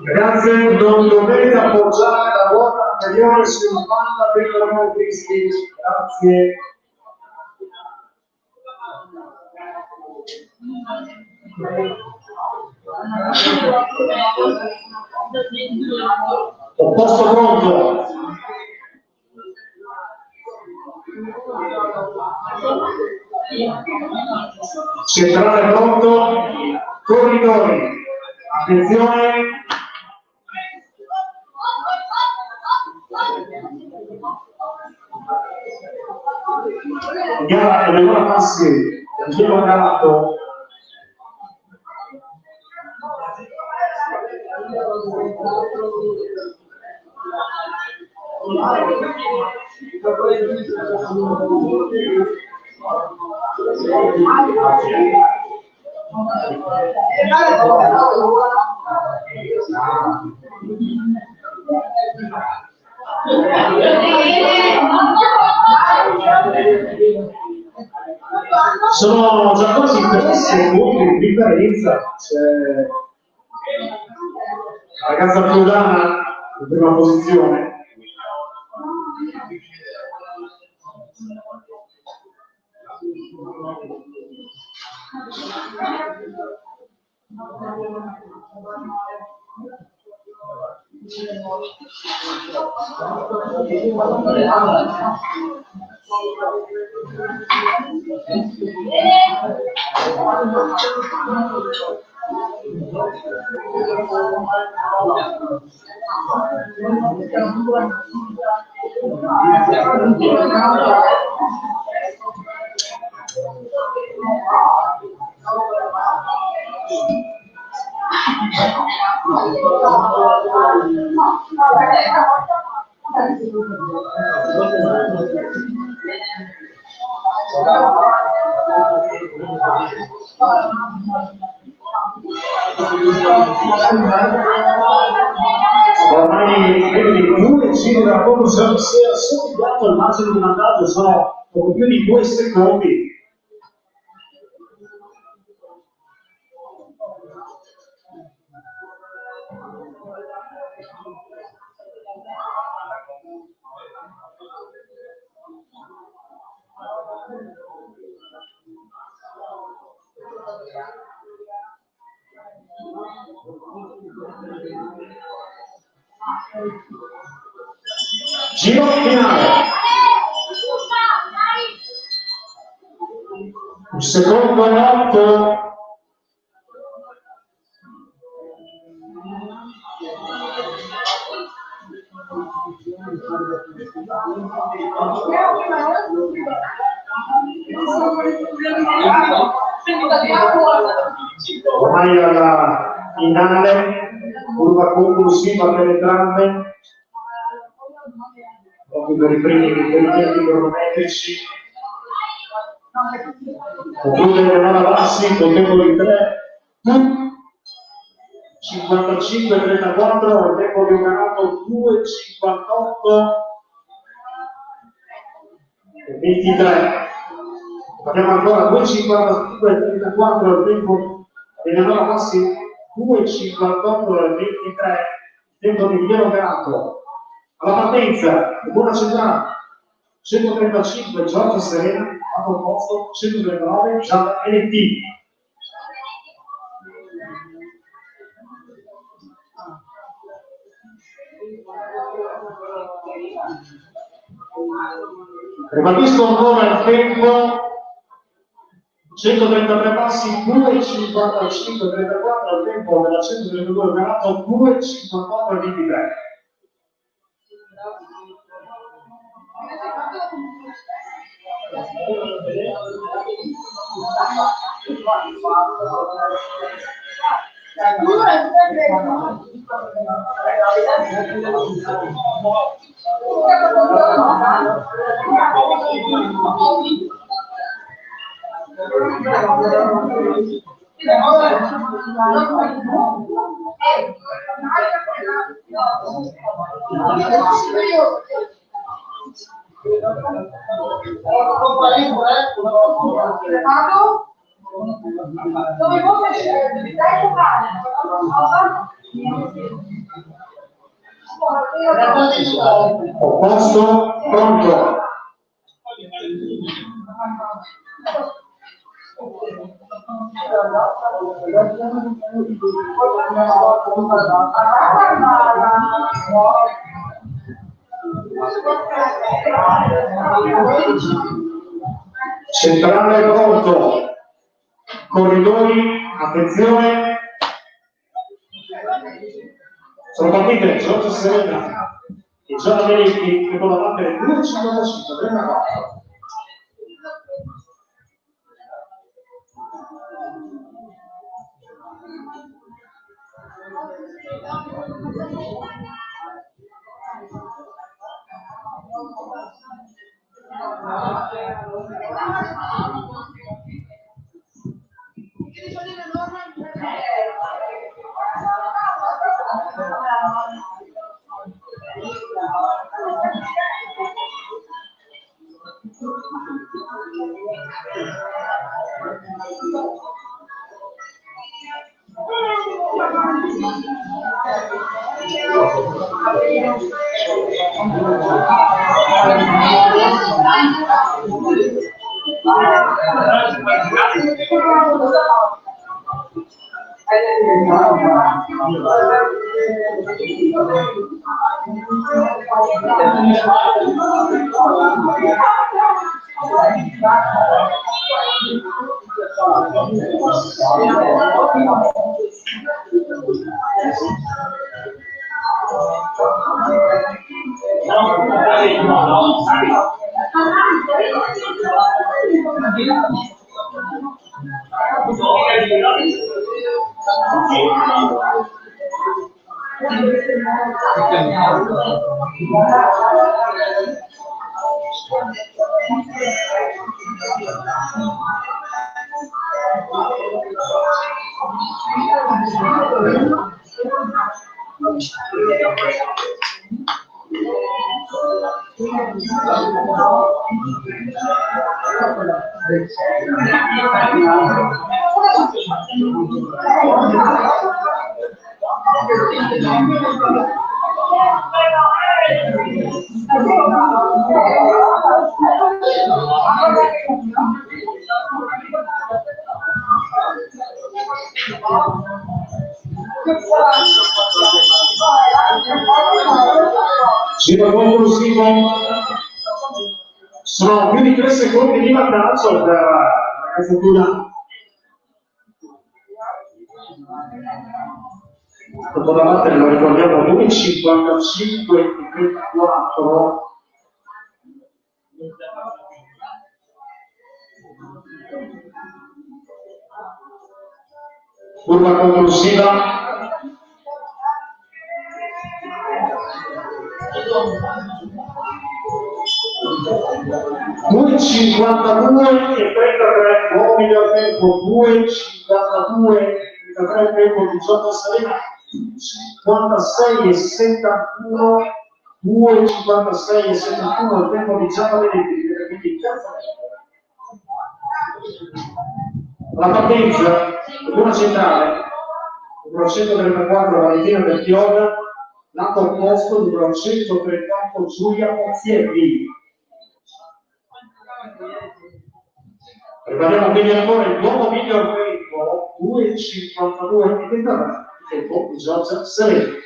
Ragazzi, non dovete appoggiare la ruota anteriore sulla palla per la Cristi. Grazie. Opposto pronto. Centrale pronto. Corridori. Attenzione. Gara Eleonora Massi, Angelo Galato. Sono già quasi 3 secondi di differenza. C'è la ragazza friulana in prima posizione. Ormai vedi 2 giri da poco si è associato al margine di vantaggio, sono poco più di 2 secondi. Giro finale. Il secondo lotto. Ormai alla finale, curva conclusiva per entrambe. Proprio per i primi tempi cronometrici. Conclude Eleonora Bassi con tempo di 3 55-34, il tempo di un ganato 2-58 e 23. Abbiamo ancora 2-55-34, il tempo di Eleonora Bassi 2-58 e 23, il tempo di Piero Ganato. Alla partenza, buona centrale, 135 Giorgio Serena, al posto 139 Giada NT. Ribatisco ancora il tempo, 133 passi, 2,55-34, il tempo della 132 Ganato 2,54-23. Dove voi dai giocare? Posto, pronto. Centrale pronto. Corridori, attenzione. Sono partite Giorgio Serena e Gianna Melecchi che devono battere 2,55, 34. Giro conclusivo, sono più di 3 secondi di vantaggio per la Casatura. Dopo da battere lo ricordiamo 2,55 e 34. Curva conclusiva. Due 52 e 33, nuovo miglior tempo, 2,52 e 33 tempo di Giorgio Serena, 56 e 71, 2,56 e 71 il tempo di Gianna Melecchi, quindi terza la partenza, una centrale, numero 134 Valentina del Chiora, lato opposto numero 138 Giulia Pozzielli. Prepariamo quindi ancora il nuovo miglior tempo, 2,52 e 33, tempo di Giorgio Serena.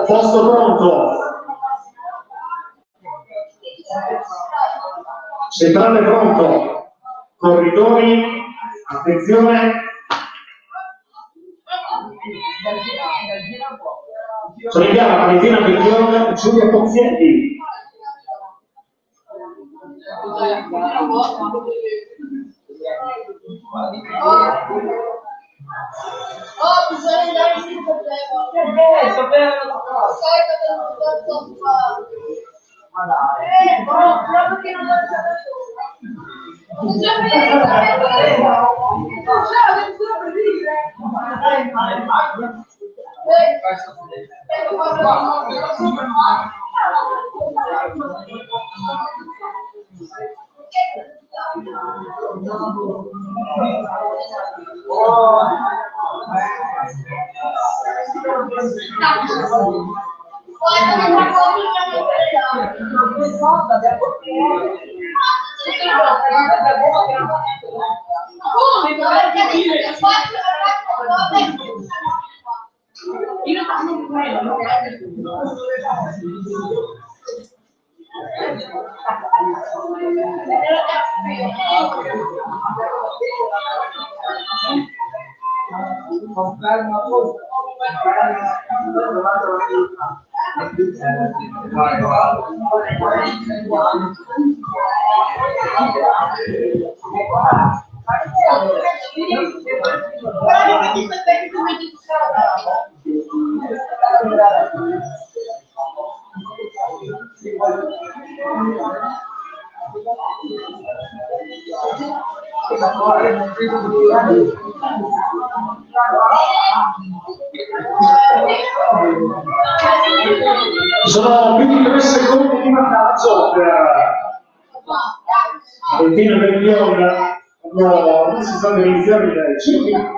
Posto pronto. Centrale pronto. Corridori, attenzione. Solitiana, Valentina Bellione, Giulia Pozzetti. Bisogna andare sul proprio che non lo Sono più di 3 secondi di vantaggio per Valentina Bellione. Non si sta per iniziare il circuito.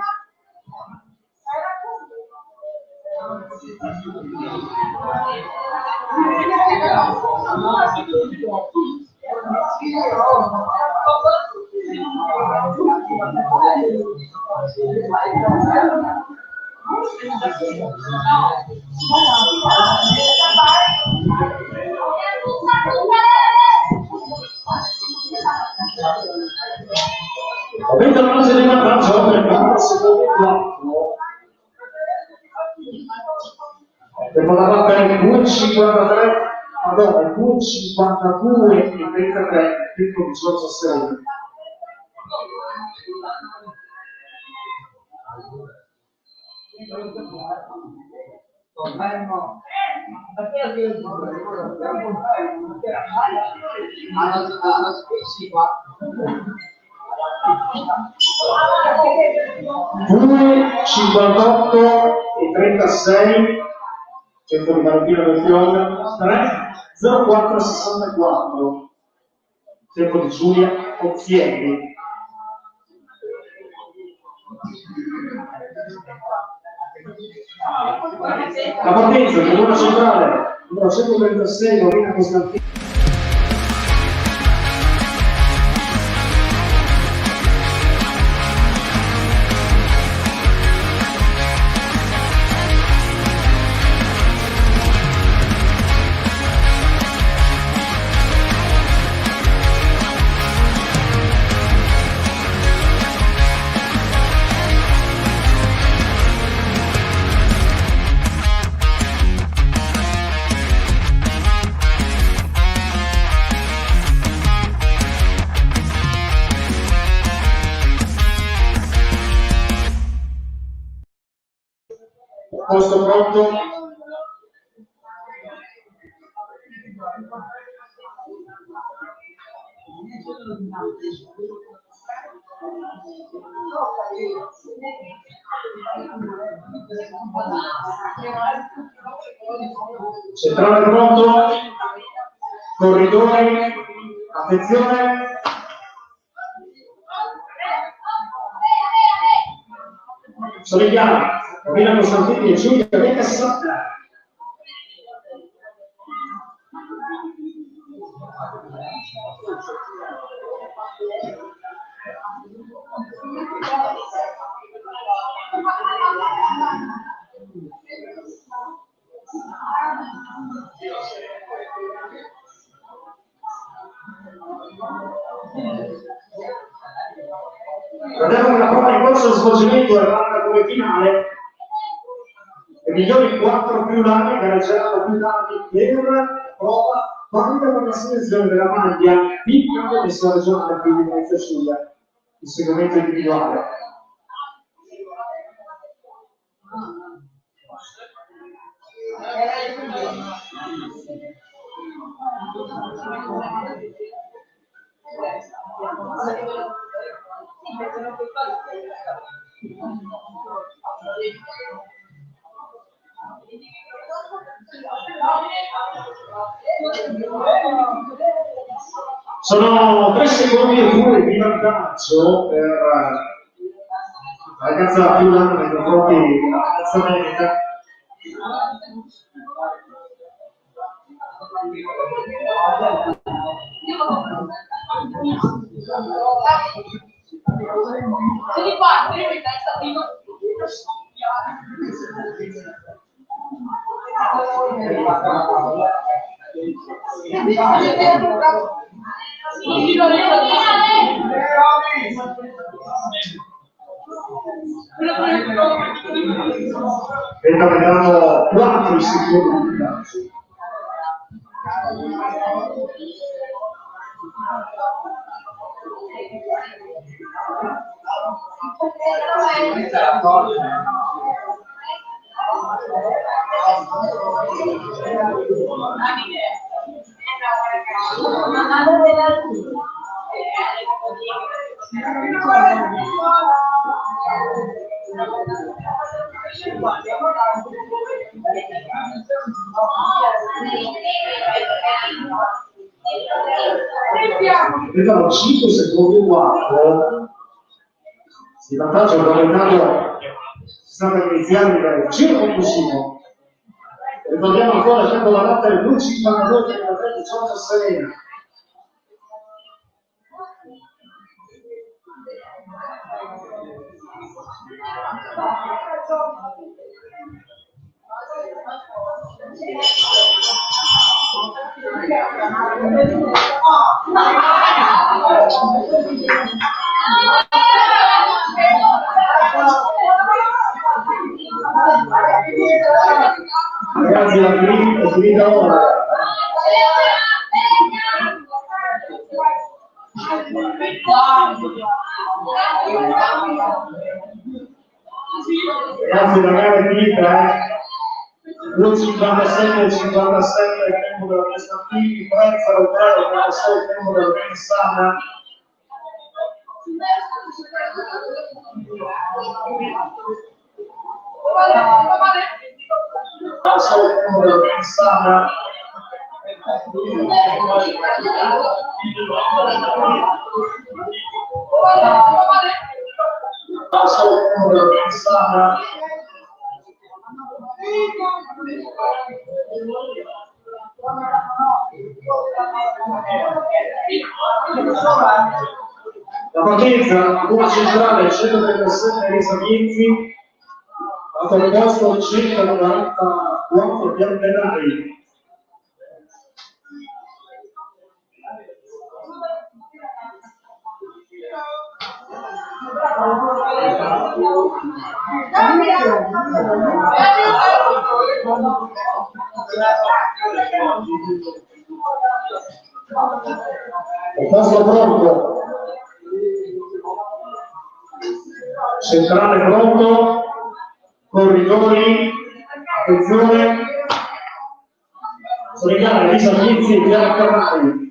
Mentre non si deve vantaggio per 4 secondi 4. Tempo da battere 2,53, pardon, 2,52 e 33, tempo di Giorgio Serra. Due 58 e 36, tempo di Valentina Bellione, 3 04 64, tempo di Giulia Pozzetti. La partenza di una centrale numero 136, Marina Costantini. Posto pronto? Centrale pronto? Corridori? Attenzione! Solitiana, Marina Costantini e Giulia Bezza. Guardiamo che la prova in corso di svolgimento è fatta come finale. I migliori 4 più lane gareggeranno più tardi per prova valida per la selezione della maglia piccola commessa regionale quindi Venezia Giulia, il segmento individuale. Sono 3 secondi e 2 di vantaggio per la ragazza più grande nei confronti della ragazza medica. Vedo che danno 4 secondi di vantaggio. Vedono 5 secondi 4 il vantaggio è aumentato, si sta per iniziare dal giro conclusivo. Ricordiamo ancora il tempo da battere 2,52 per la 3 di Giorgio Serena. Ragazzi, la finita ora. Ragazzi, la gara è finita, 2,57 e 57 il tempo della Costantini, 3,03 il tempo della Pensana. Il tempo della Pensana. La partenza, una centrale 137 Elisa Miezzi, al posto 144 Piantenari. Il posto pronto, centrale pronto, corridori, attenzione, sono in gara Elisa Miezzi e Piera Ferrari.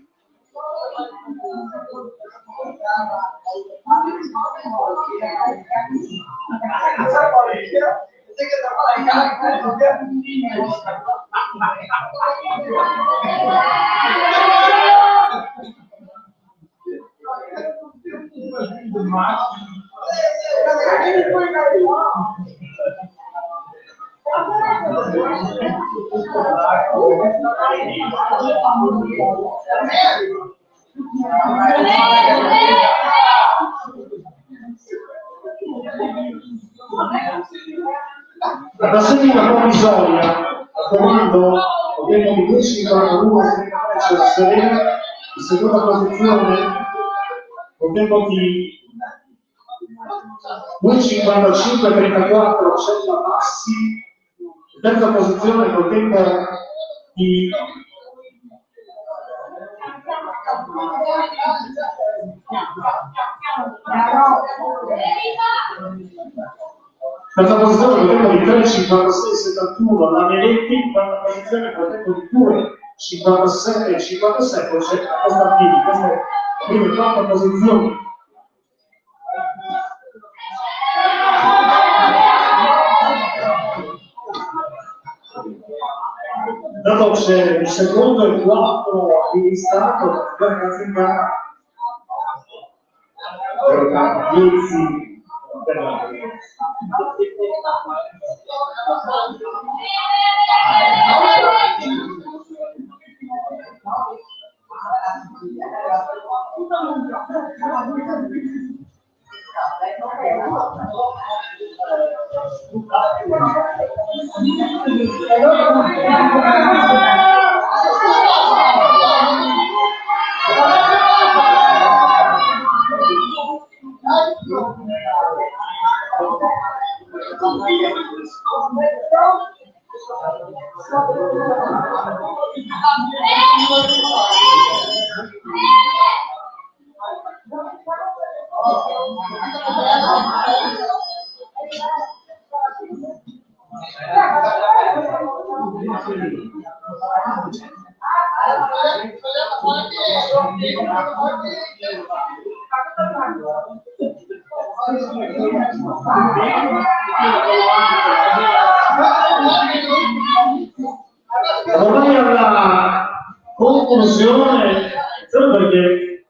La classifica provvisoria al comando al tempo di 10,41 Serena, in seconda posizione con tempo di 1.55-34 Cella Passi, terza posizione col tempo di terza posizione col tempo di 3.56-71 la Meletti, quarta posizione col tempo di 2.57-57 c'è la Costantini, queste prime 4 posizioni. Dopo c'è il secondo e il 4 di distacco per ragazzi in gara. Ormai alla conclusione, solo perché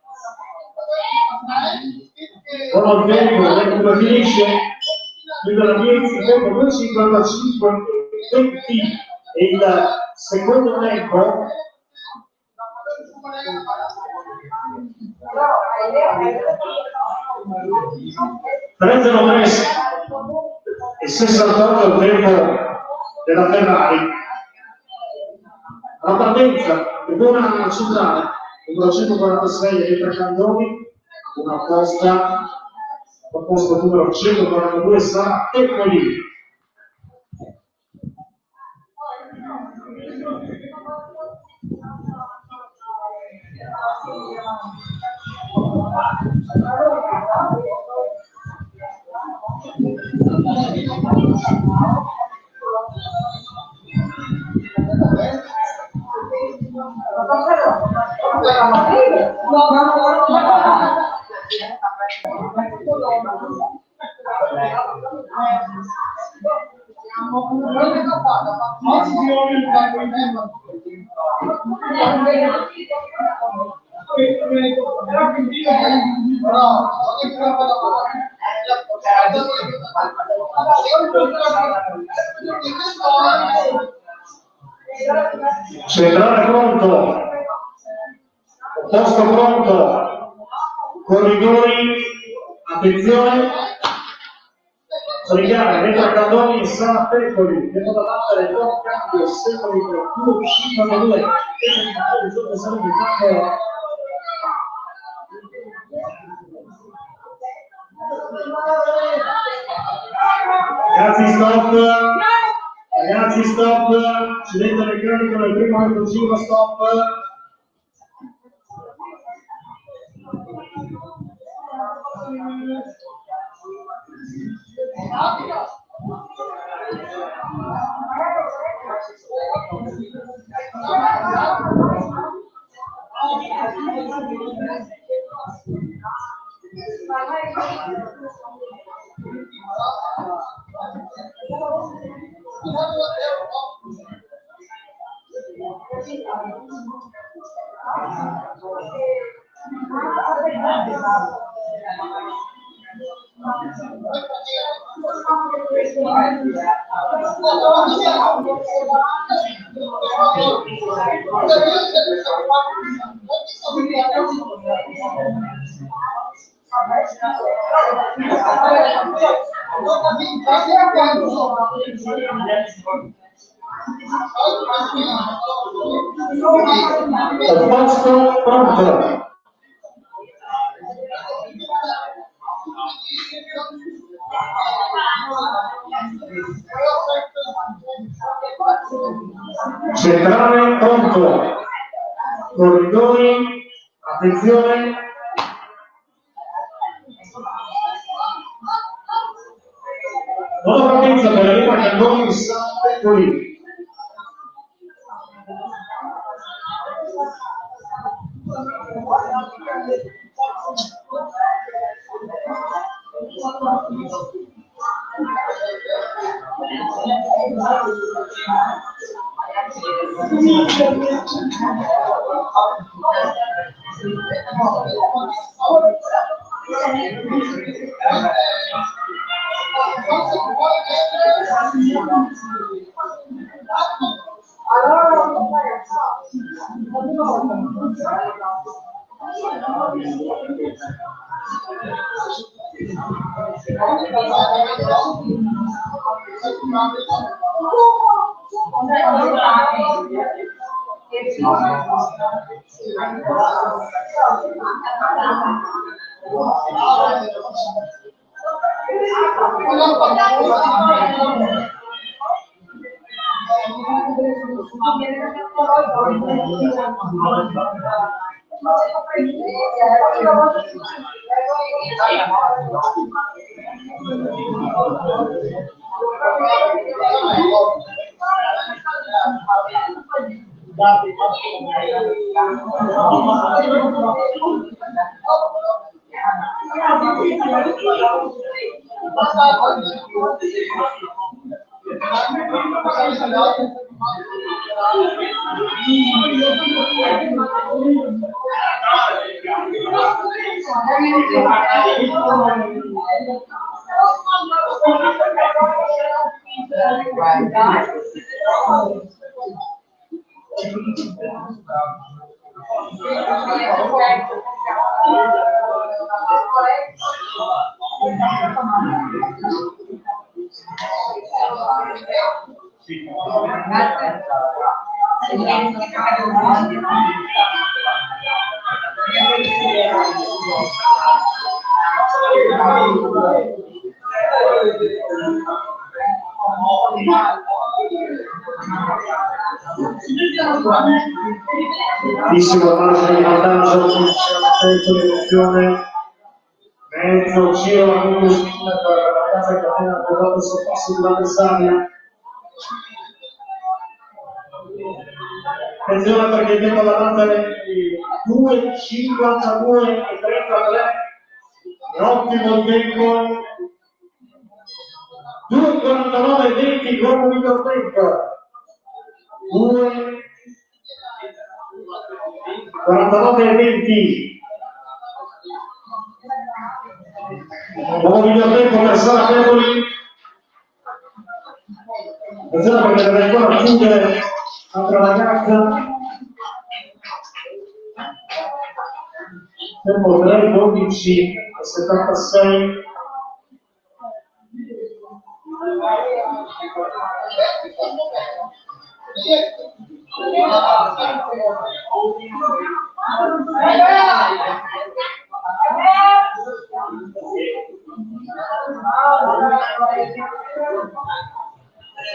con il tempo finisce la 10, tempo 2.55 20 e il secondo tempo e 68 il tempo della Ferrari. La partenza per una centrale numero 146 Eletta Candoni, una posta al posto numero 142 Sara Teccoli. Centrale pronto, posto pronto, corridori, attenzione, Sorigare, Eletta Candoni e Sara Teccoli, devo da battere il nuovo cambio, secoli per 2.52, ragazzi stop, silenzio meccanico nel primo metro giro, stop. Posto pronto. Centrale pronto, corridori, attenzione, non partenza per la prima Cannoni San Peppoli. Bellissimo margine di vantaggio, senso di emozione, mezzo giro la conclusione per la ragazza che ha appena portato il sorpasso dell'avversaria. Attenzione perché il tempo da battere 2:52 e 33, è ottimo il tempo, 2:49 e 20 come miglior tempo, 2:49 e 20. Nuovo miglior tempo per Sara Peppoli. Attenzione perché deve ancora chiudere l'altra ragazza. Tempo 3:12 e 76.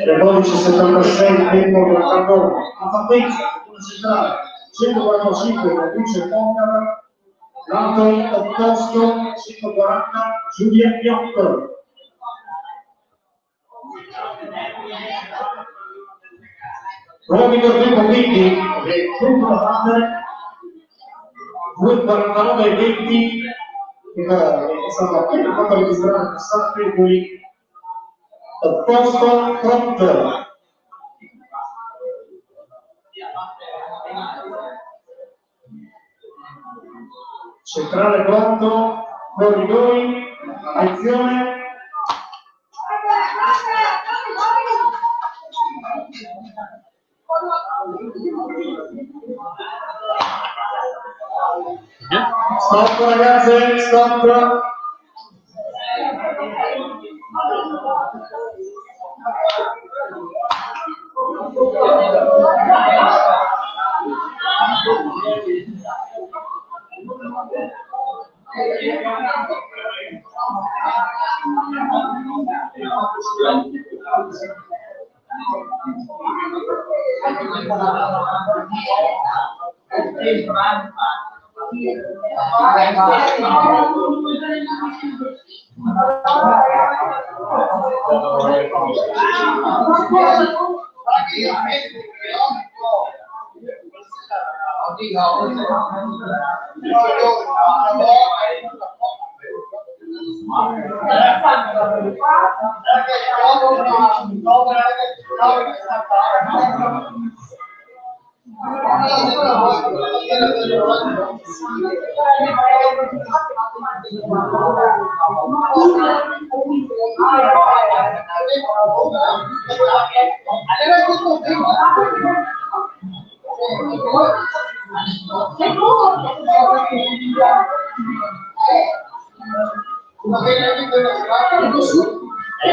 Le 12:76 il tempo del Cannoni, la partenza una centrale 145 conduce Concar, l'altro opposto 140 Giulia Piotto. Nuovo miglior tempo quindi è tutto da battere 2:49 e 20 che è stato appena fatto registrare da Sara Peppoli. Opposto pronto. Centrale pronto, corridoi, attenzione. Stop ragazze, stop.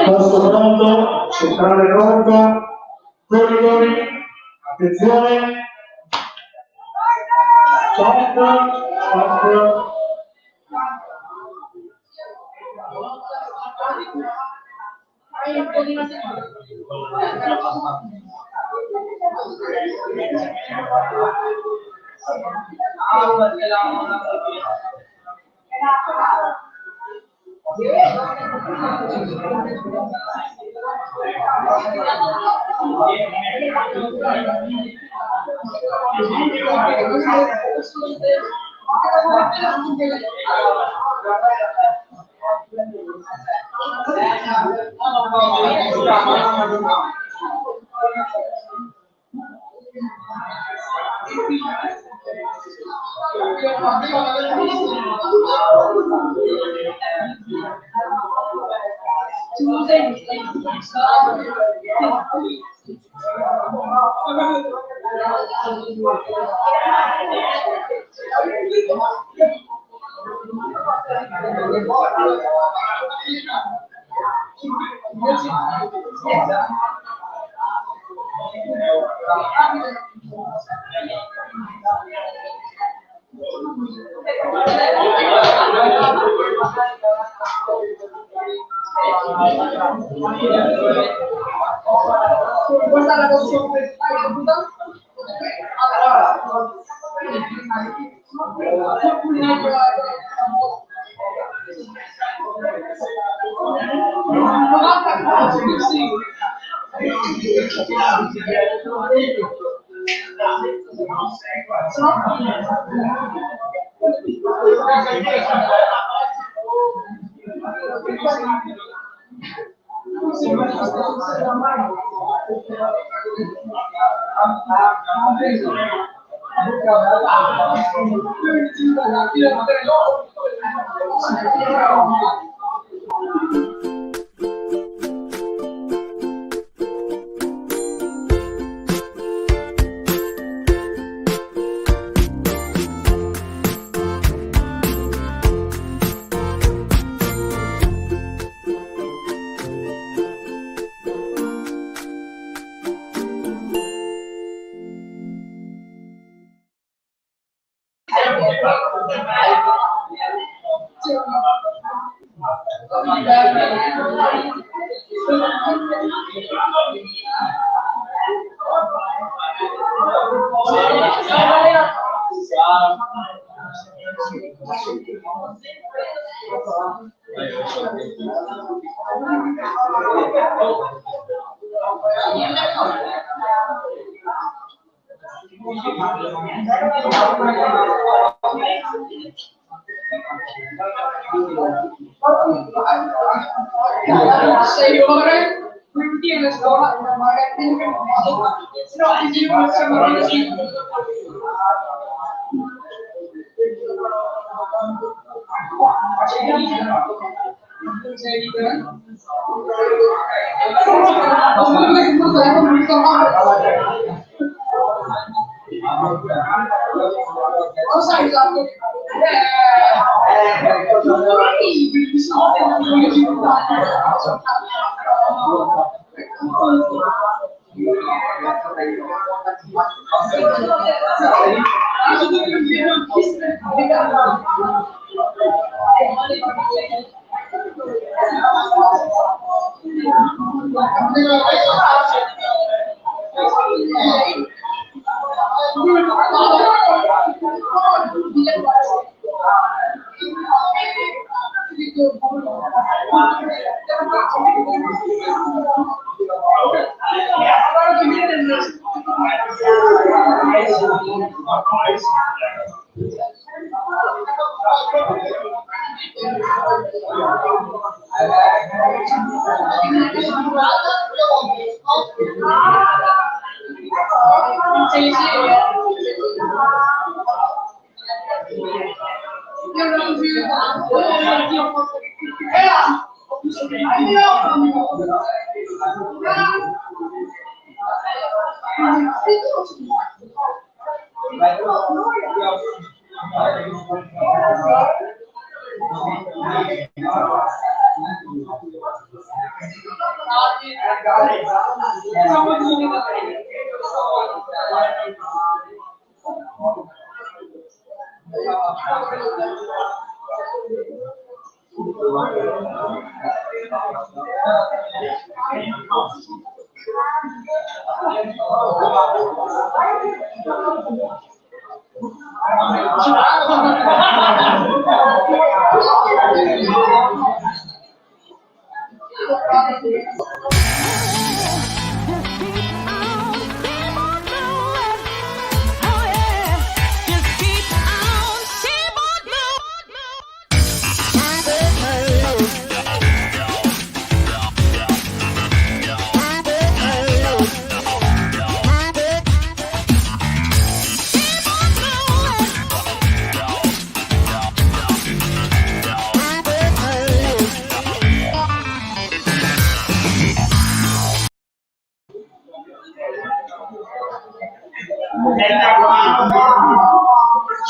Posto pronto, centrale pronto, corridori, attenzione, stop, stop.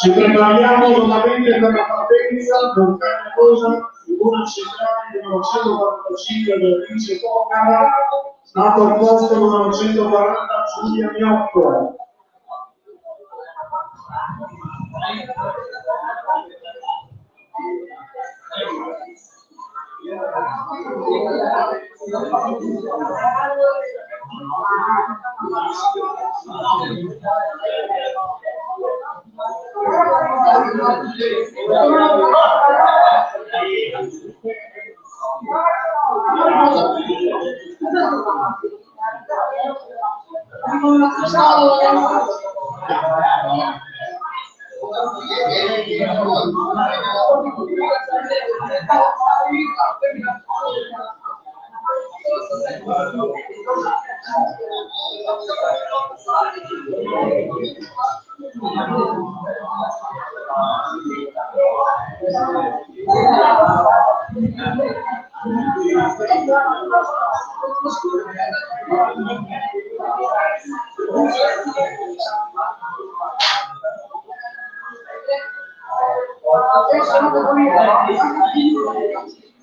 Ci prepariamo nuovamente per la partenza con carne rosa, figura centrale numero 145 del Vince Toccara, nato al posto numero 140 Giulia Miotto.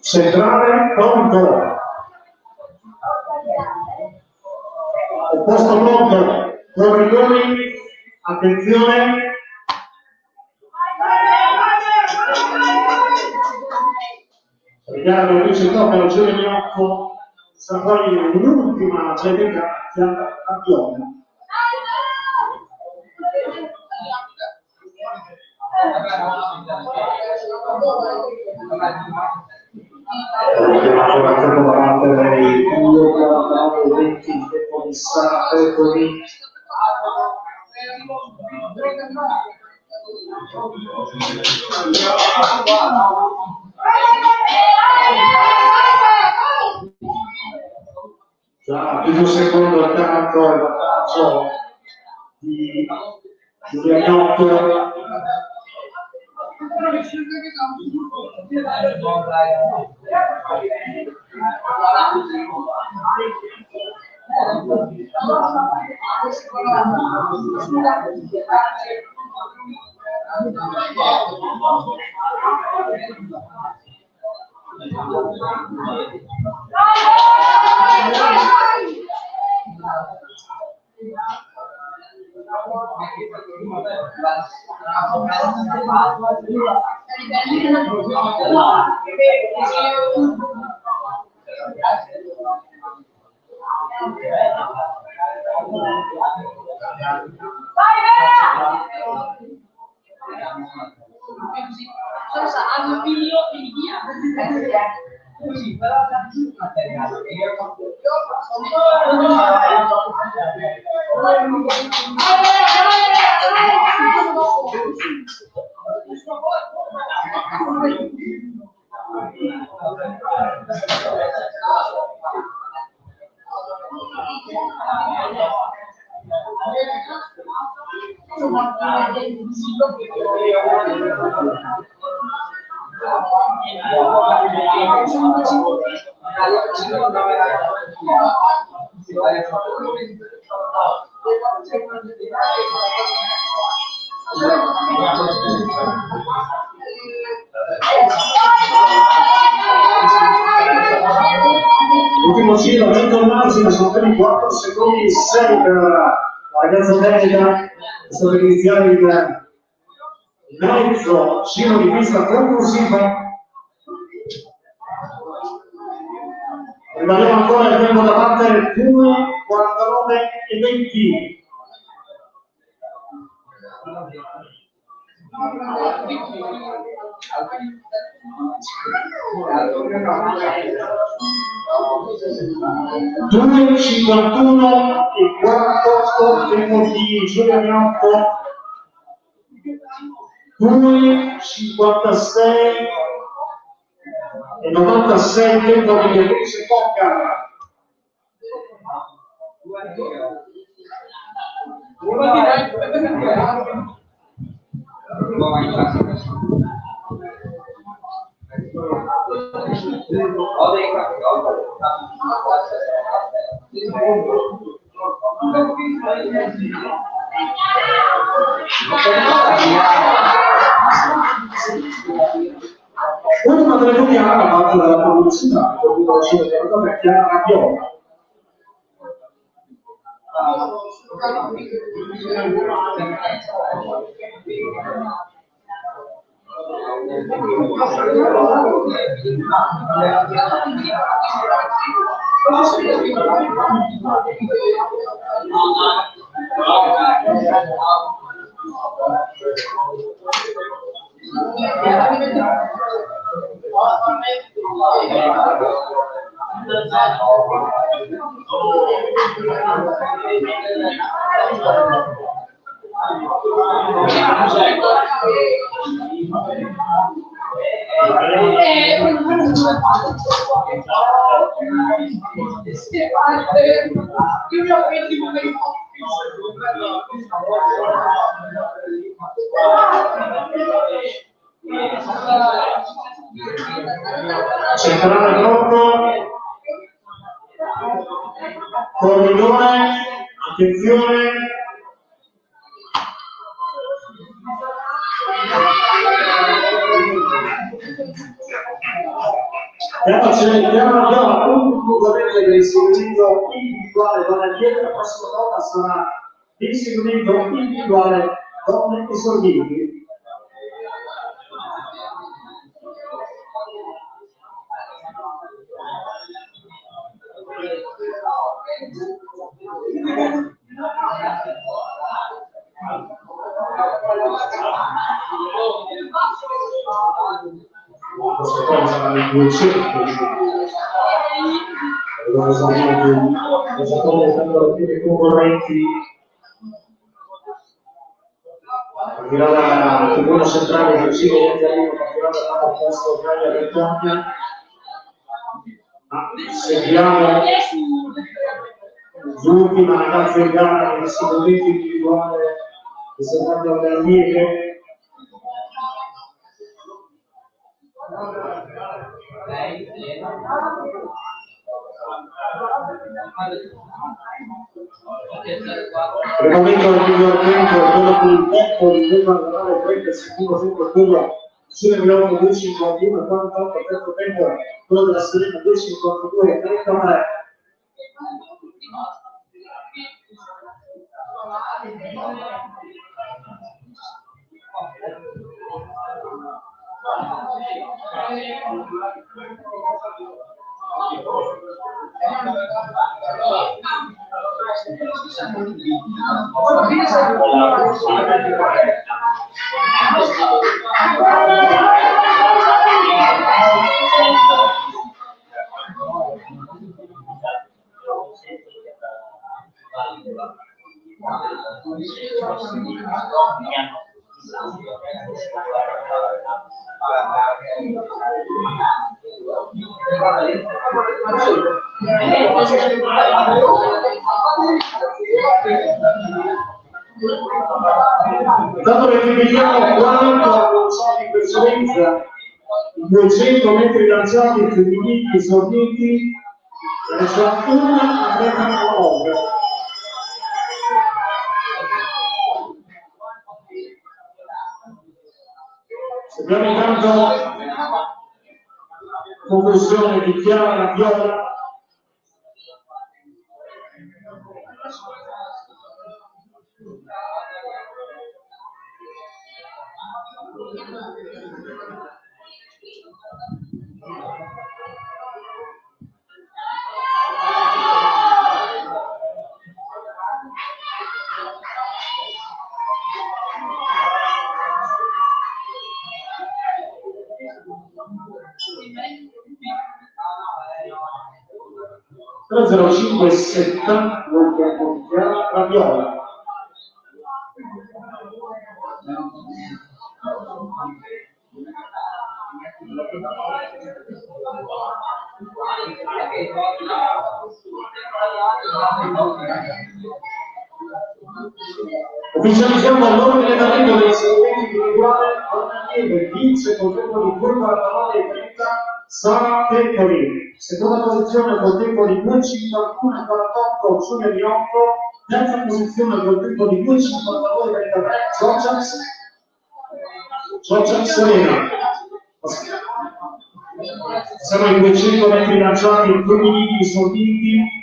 Centrale pronto. Posto pronto. Corridori, attenzione. Riccardo, qui ci tocca la Giulia Miotto, sta poi un'ultima gioia a Pione. Abbiamo fatto lei 2:49:20 il tempo di start così. Già primo secondo accanto al vantaggio di Giulia Miotto. Ultimo giro, 100 margine, sono stati 4 secondi 6 per la ragazza belga, è stato iniziare il mezzo giro di pista conclusiva. Rimaniamo ancora il tempo da battere 2, 49 e 20. Due 51 e 48 tempo di Giulia Miotto, 2 56 e 96 tempo di Beatrice Cocca. Ultima delle italiane da parte della pubblicità, che ho avuto la scelta per Chiara Rabbiola. Centrale pronto, corridore, attenzione, Chiara Rabbiola, puntualmente l'inseguimento individuale donne dietro, la prossima volta sarà l'inseguimento individuale donne esorditi. Queste cose saranno i 200 dove saranno i giocatori saranno più concorrenti al di là della tribuna centrale che ci viene da arrivo campionato al posto Gaia Bertogna, ma seguiamo l'ultima ragazza in gara nel secondo individuale che secondo le amiche. Per il momento il miglior tempo è quello con il tempo di guardare 30 secondi sempre quello sulle Milano 251 e 48 il terzo tempo quello della Serena 252 e 33. Tanto che vediamo quanto sono in precedenza i 200 metri lanciati femminili esorditi, ce ne sono una a 39. Abbiamo intanto conclusione di Chiara Viola. Però 0570 non tempo Chiara Raviola. Ufficializziamo l'ordine d'arrivo dei seguenti individuali. Donna Nieve vince col tempo di 2:49:30 Sara Peccoli. Seconda posizione col tempo di 2:51:48 Giulia Riotto. Terza posizione col tempo di 2:52:33 Giorgia Serena. Siamo ai 200 metri lanciati femminili esorditi.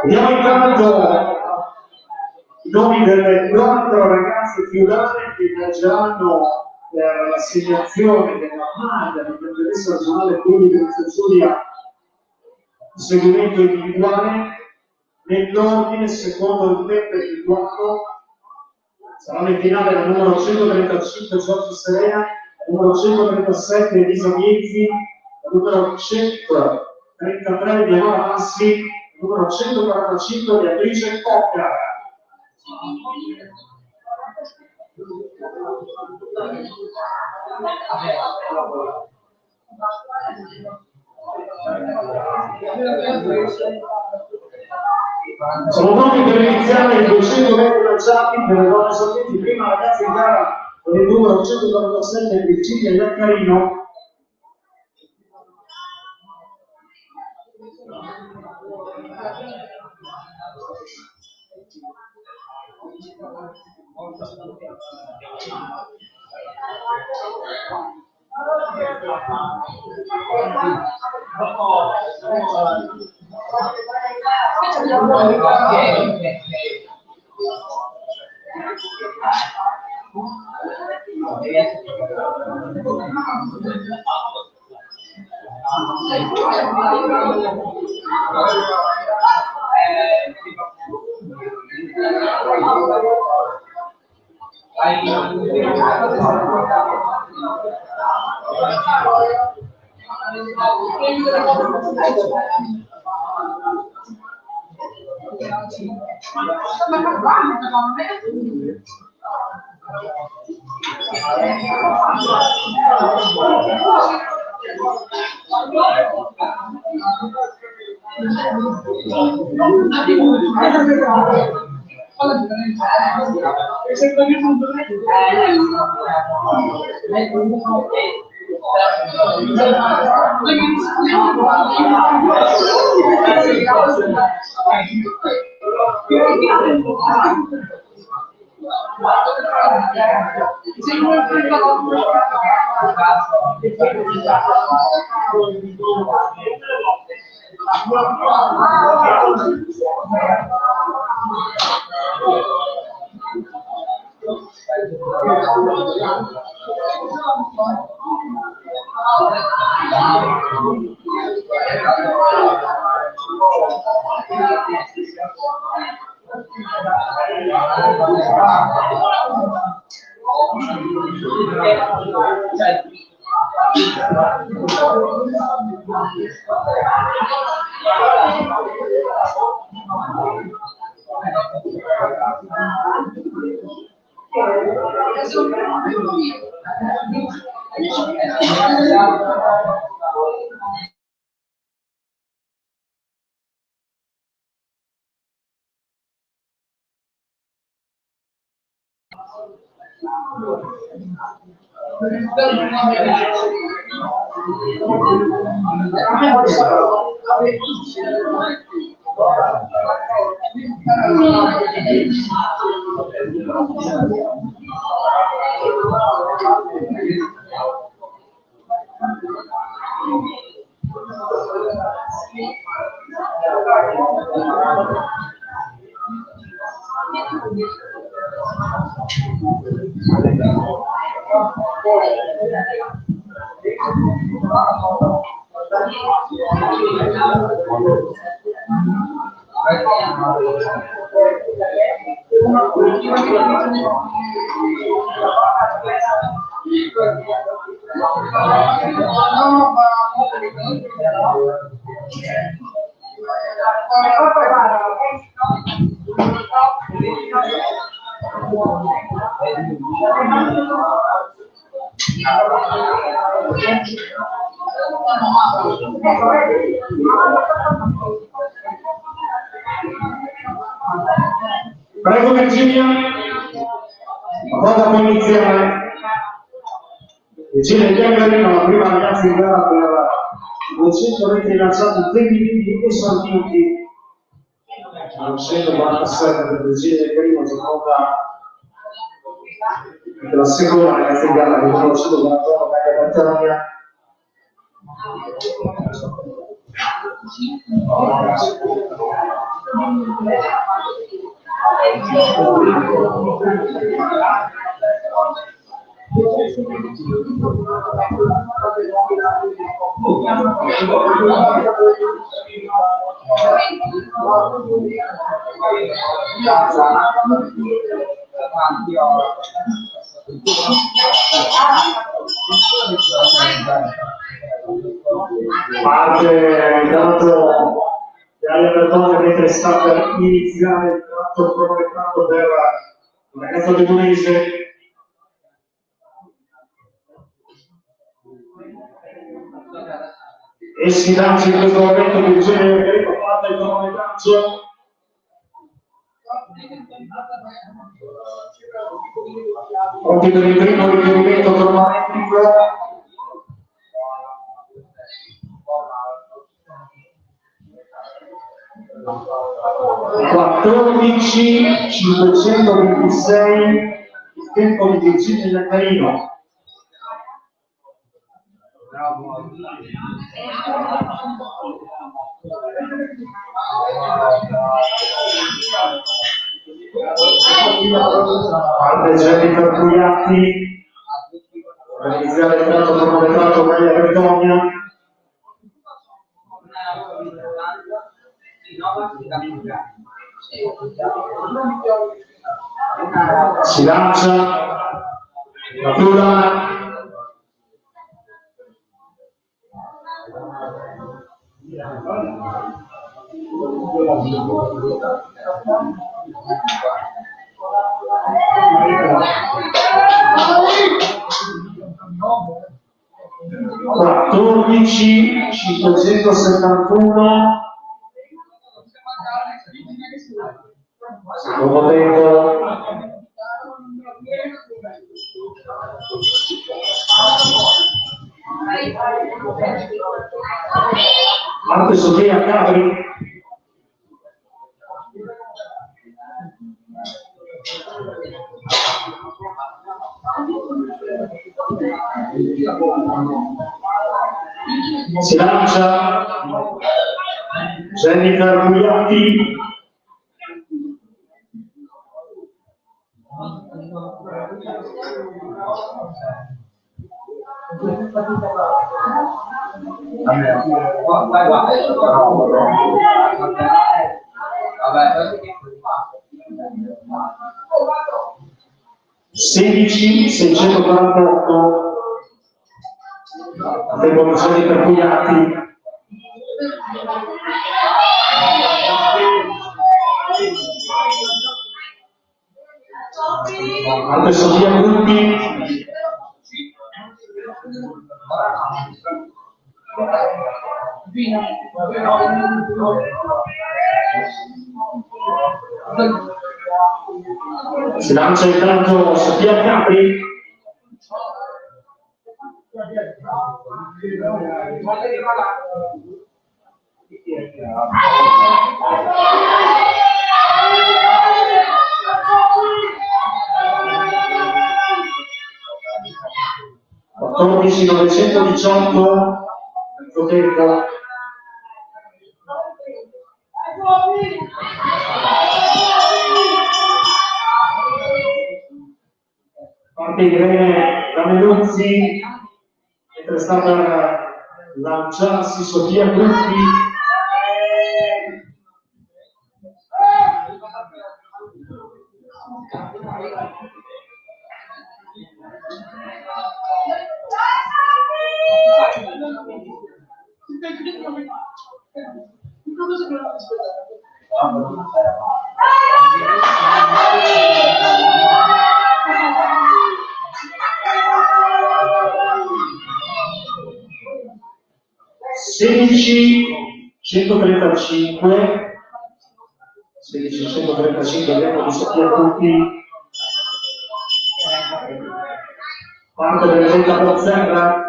Diamo intanto i nomi delle 4 ragazze più giovani che viaggeranno per l'assegnazione della maglia di campionato regionale pubblico di Giulia, seguimento individuale nell'ordine secondo il tempo effettuato. Saranno in finale la numero 135 Giorgio Serena, la numero 137 Elisa Miezzi, la numero 133 Diana Massi, la numero 145 Beatrice Cocca. Sono nomi per iniziare i 200 metri lanciati per le donne sorgenti, prima ragazza in gara con il numero 147 Virginia Iaccarino. Prego Virginia, può iniziare. Virginia Chiamarino, la prima ragazza in gara per 200 metri lanciati femminili esordienti. 147 per Virginia Chiamarino, seconda la seconda ragazza in gara, che è 148 Gaia Battaglia. Parte intanto Gaia Bertone mentre sta per iniziare il tratto cronometrato per il ragazzo vedonese. E si lancia in questo momento di genere che parte il cronometraggio. Pronti per il primo riferimento cronometrico. 14.526 tempo di Virginia Iaccarino. Parte Jennifer Pugliatti, per iniziare il tratto cronometrato Maria Bertogna. Si lancia la Tula. Quattordici 571. Secondo tempo. Parte Sofia Capri. Si lancia Jennifer Pugliatti. Sedici 648 devoluzioni per Pugliatti. Altre Sofia Gruppi. Si lancia intanto Sofia Capri. Quattordici 918 tempo. Parte Irene Cameluzzi, mentre sta per lanciarsi Sofia Gruppi. Sedici 135 tempo di Sofia Gruppi. Parte per Rita Pozzerra.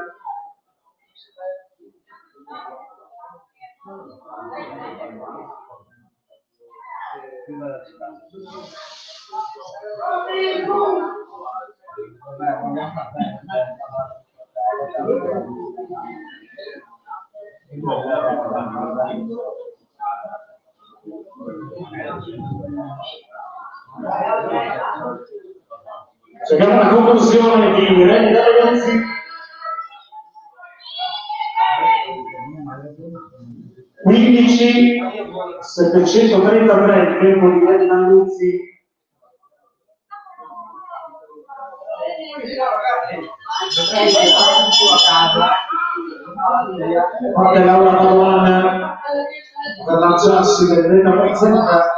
Cerchiamo la conclusione di Irene Cameluzzi. Quindici 733 il tempo di Irene Cameluzzi. Parte Laura Padoan per lanciarsi per Rita Pozzerra.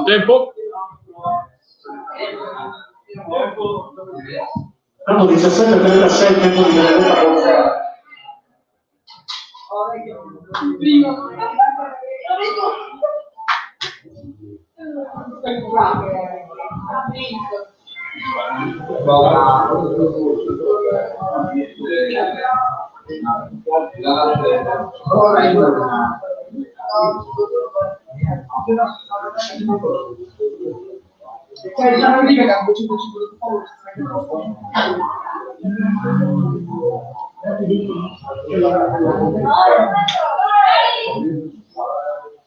Tempo. Tanto 17:36 tempo di Benedetta Bolzano.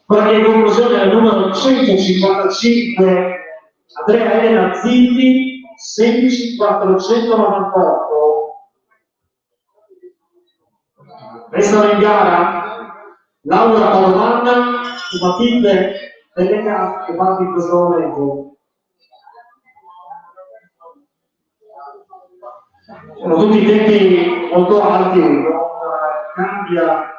Qualche conclusione al numero 155, Andrea Elena Zilli, 16.498. Restano in gara Laura Padovana e Matilde Pelleca che parte in questo momento. Sono tutti tempi molto alti, non cambia.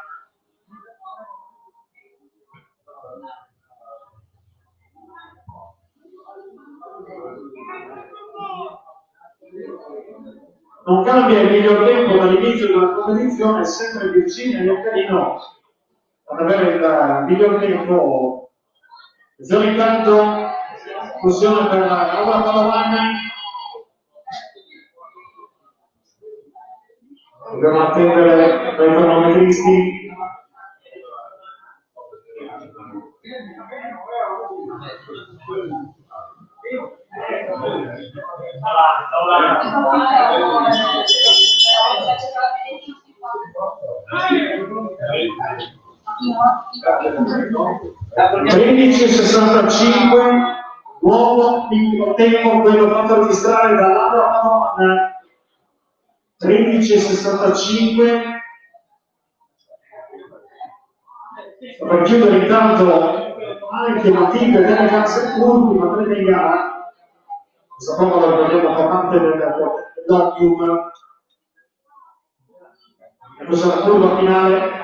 Non cambia il miglior tempo dall'inizio della competizione, è sempre Virginia Ioccarino ad avere il miglior tempo. Zero intanto, conclusione per Laura Padovana. Dobbiamo attendere dai cronometristi. Tredici e 65, nuovo ultimo tempo, quello fatto registrare da Laura Padovana. 13,65. Per chiudere intanto anche Matilde delle Case, ultima atleta in gara. Questa prova la ricordiamo fa parte dell'Occhium. E questa è la curva finale.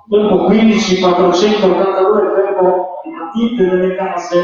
Tempo 15.482, tempo di Matilde delle Case.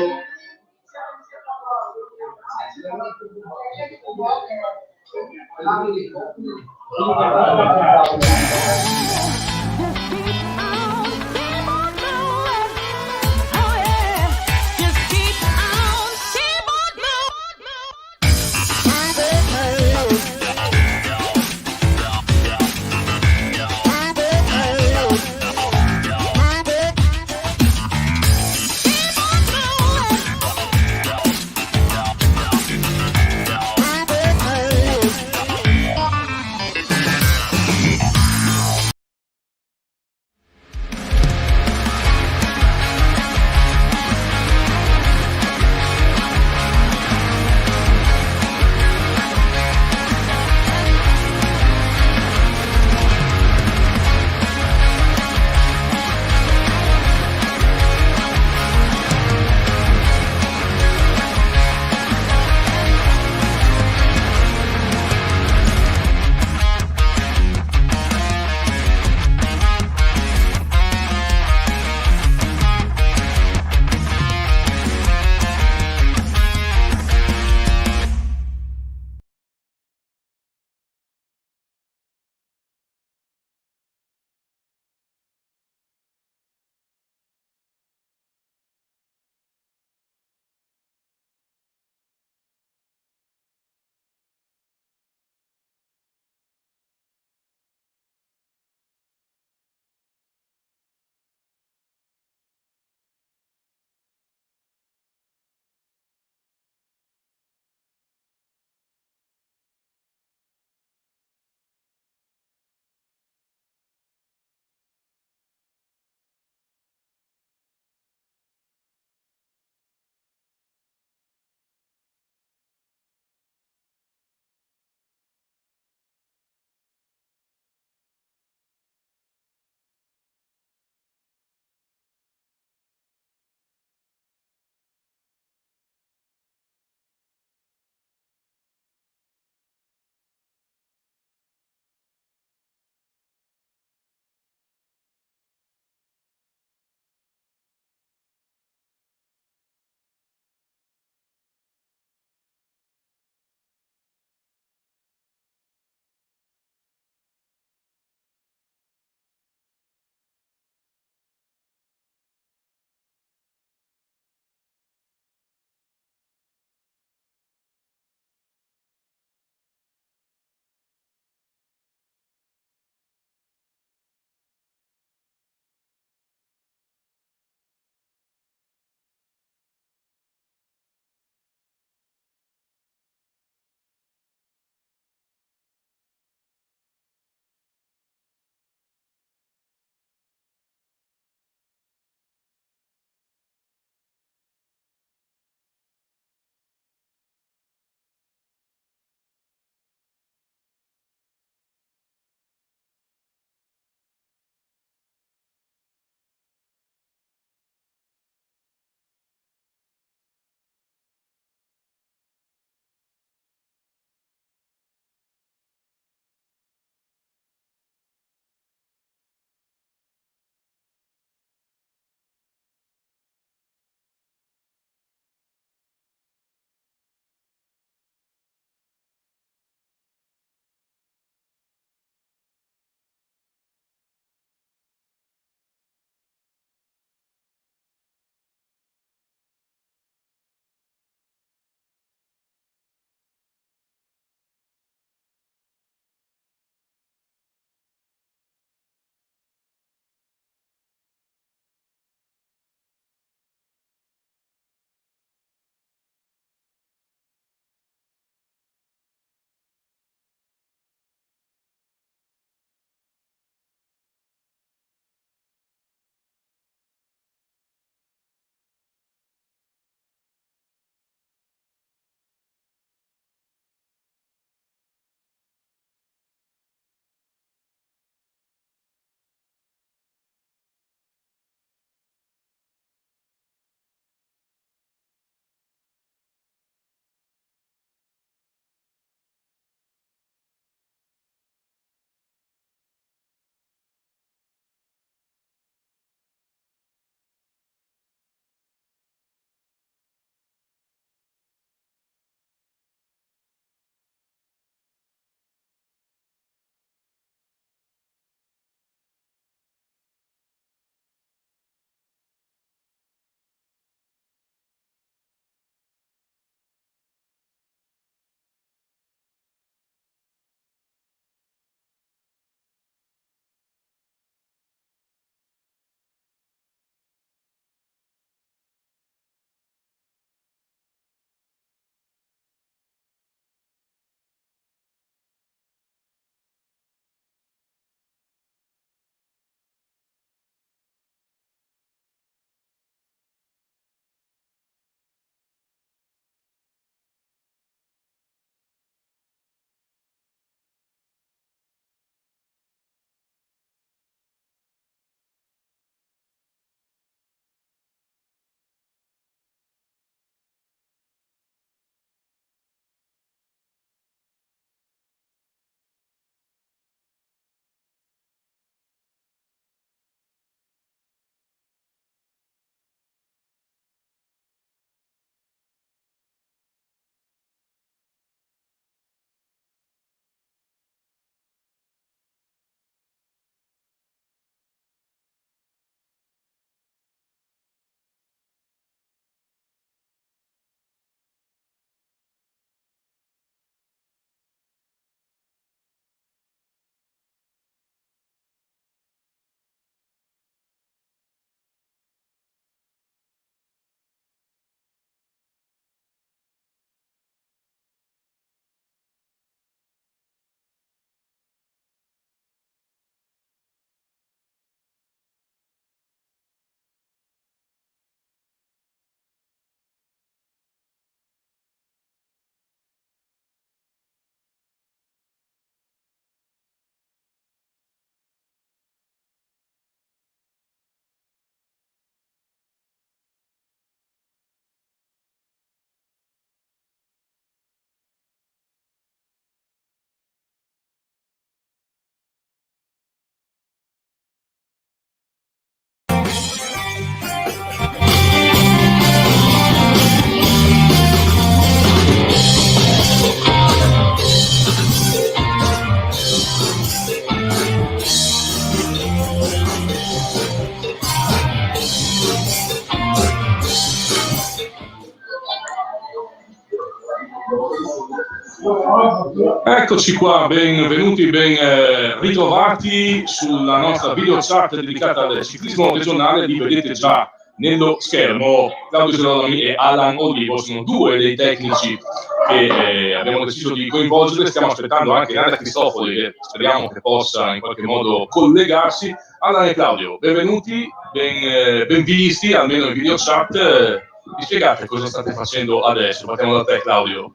Eccoci qua, benvenuti, ben ritrovati sulla nostra video chat dedicata al ciclismo regionale. Li vedete già nello schermo. Claudio Gerolami e Alan Olivo sono due dei tecnici che abbiamo deciso di coinvolgere. Stiamo aspettando anche Andrea Cristofori, che speriamo che possa in qualche modo collegarsi. Alan e Claudio, benvenuti, ben visti, almeno in video chat. Mi spiegate cosa state facendo adesso? Partiamo da te, Claudio.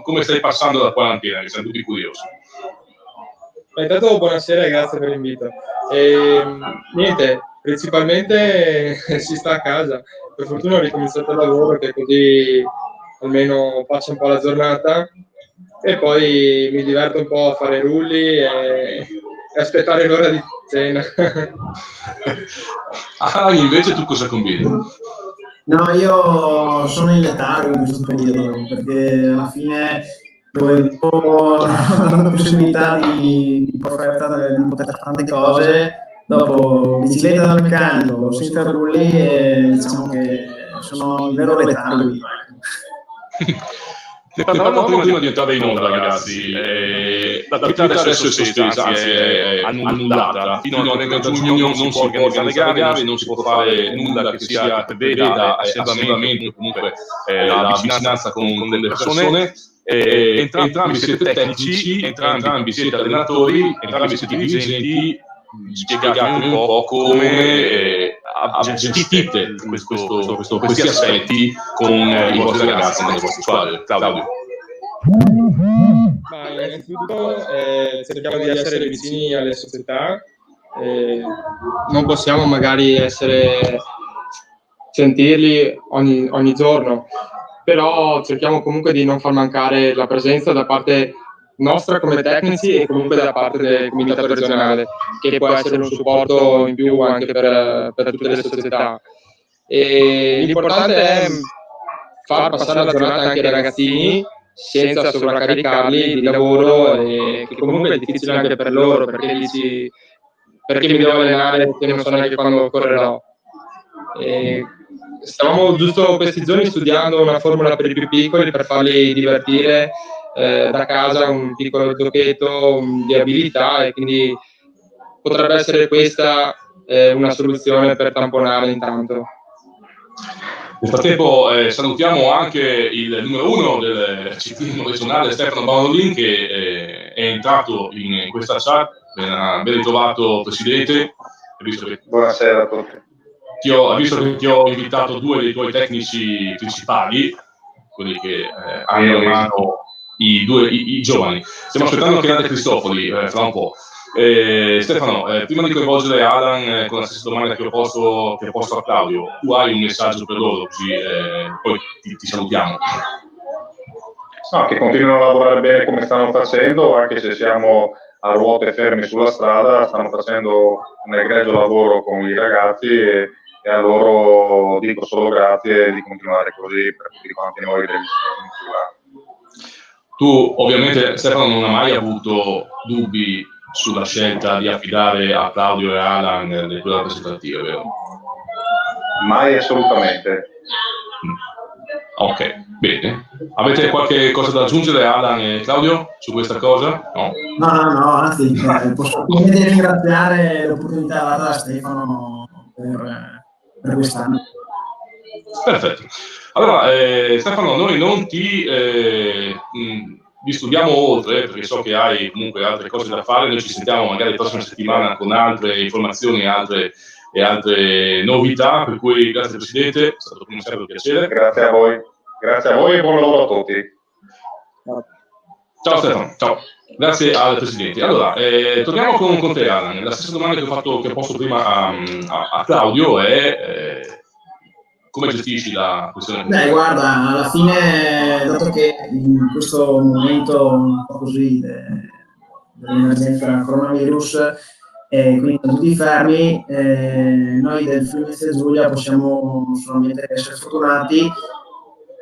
Come stai passando la quarantena? Che siamo tutti curiosi. Intanto buonasera e grazie per l'invito. Niente, principalmente si sta a casa. Per fortuna ho ricominciato il lavoro, che così almeno faccio un po' la giornata e poi mi diverto un po' a fare rulli e aspettare l'ora di cena. Ah, invece tu cosa combini? No, io sono in letargo in questo periodo perché alla fine avevo la possibilità di poter fare tante cose. Dopo bicicletta dal meccanico, senza rulli, e diciamo che sono in vero letargo. Ne parlavamo prima di entrare in onda, ragazzi. L'attività adesso è sospesa, anzi è annullata. Fino al 30 giugno non si può organizzare gare, non si può fare nulla che preveda assembramento, comunque la vicinanza con le persone. Entrambi siete tecnici, entrambi siete allenatori, entrambi siete dirigenti. Spiegatemi un po' come gestite questi aspetti con i vostri ragazzi nelle vostre squadre. Claudio. Ma innanzitutto cerchiamo di essere vicini alle società. Non possiamo magari sentirli ogni giorno, però cerchiamo comunque di non far mancare la presenza da parte nostra come tecnici e comunque da parte del comitato regionale, che può essere un supporto in più anche per tutte le società. E l'importante è far passare la giornata anche ai ragazzini senza sovraccaricarli di lavoro, e che comunque è difficile anche per loro, perché dici perché mi devo allenare che non so neanche quando correrò. Stavamo giusto questi giorni studiando una formula per i più piccoli per farli divertire da casa, un piccolo giochetto di abilità, e quindi potrebbe essere questa una soluzione per tamponare intanto. Nel frattempo salutiamo anche il numero uno del ciclismo regionale, Stefano Barolin, che è entrato in questa chat. Ben ritrovato, Presidente. Buonasera a tutti. Visto che ti ho invitato due dei tuoi tecnici principali, quelli che hanno in mano i giovani. Stiamo aspettando anche Andrea Cristofori fra un po'. Stefano, prima di coinvolgere Alan con la stessa domanda che ho posto a Claudio, tu hai un messaggio per loro, così poi ti salutiamo. No, che continuino a lavorare bene come stanno facendo, anche se siamo a ruote ferme sulla strada, stanno facendo un egregio lavoro con i ragazzi, e a loro dico solo grazie di continuare così per tutti quanti noi del Tu ovviamente, Stefano, non hai mai avuto dubbi sulla scelta di affidare a Claudio e Alan le tue rappresentative, vero? Mai, assolutamente. Ok, bene. Avete qualche cosa da aggiungere, Alan e Claudio, su questa cosa? No? No, anzi, posso ringraziare l'opportunità data da Stefano per quest'anno. Perfetto. Allora, Stefano, noi non ti disturbiamo oltre, perché so che hai comunque altre cose da fare. Noi ci sentiamo magari la prossima settimana con altre informazioni e altre novità, per cui grazie Presidente, è stato come sempre un piacere. Grazie a voi e buon lavoro a tutti. Ciao Stefano, ciao. Grazie al Presidente. Allora, torniamo con te, Alan. La stessa domanda che ho posto prima a Claudio è come gestisci la questione? Guarda, alla fine, dato che in questo momento un po' così dell'emergenza coronavirus, quindi tutti fermi, noi del Friuli Giulia possiamo solamente essere fortunati,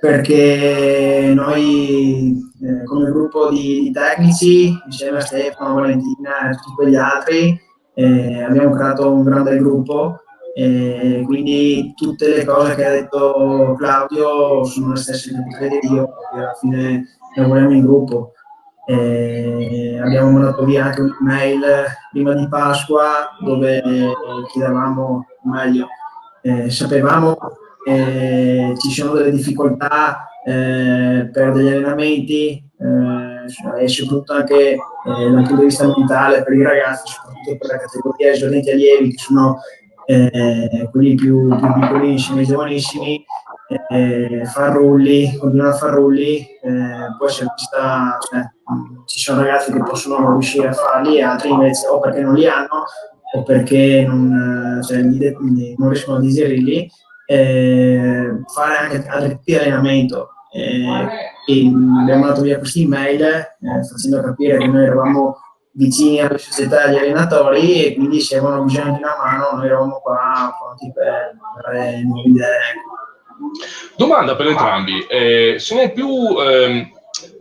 perché noi come gruppo di tecnici, insieme a Stefano, Valentina e tutti quegli altri, abbiamo creato un grande gruppo, e quindi tutte le cose che ha detto Claudio sono le stesse che potrei dire io, perché alla fine lavoriamo in gruppo. Abbiamo mandato via anche un'email prima di Pasqua dove chiedevamo, meglio, sapevamo che ci sono delle difficoltà per degli allenamenti e soprattutto anche dal punto di vista mentale per i ragazzi, soprattutto per la categoria esordenti allievi, che sono quelli più piccolissimi, giovanissimi. Farrulli, continuano a farrulli, può essere vista, cioè, ci sono ragazzi che possono riuscire a farli e altri invece o perché non li hanno o perché non riescono a digerirli, fare anche altri tipi di allenamento. E abbiamo dato via questa email facendo capire che noi eravamo vicini alle società e agli allenatori e quindi se avevano bisogno di una mano noi eravamo qua pronti per dare nuove idee. Domanda per entrambi, sono più,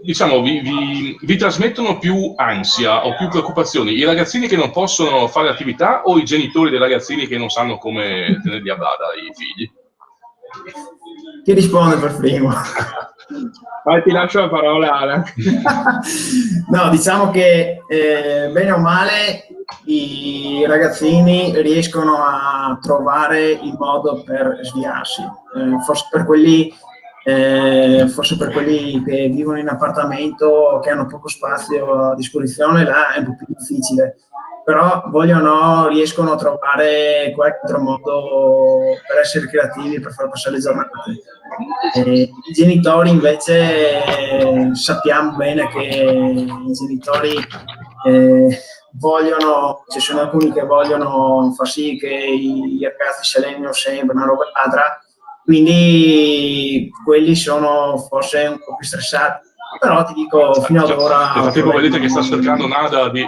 diciamo, vi trasmettono più ansia o più preoccupazioni i ragazzini che non possono fare attività o i genitori dei ragazzini che non sanno come tenerli a bada i figli? Chi risponde per primo? Vai, ti lascio la parola, Alan. No, diciamo che bene o male i ragazzini riescono a trovare il modo per sviarsi. Forse per quelli che vivono in appartamento, che hanno poco spazio a disposizione, là è un po' più difficile. Però riescono a trovare qualche altro modo per essere creativi, per far passare le giornate. I genitori invece sappiamo bene che i genitori ci sono alcuni che vogliono far sì che i ragazzi si allenino sempre, una roba e l'altra, quindi quelli sono forse un po' più stressati. Però ti dico, fino ad ora... Nel frattempo vedete che sta cercando Nada di...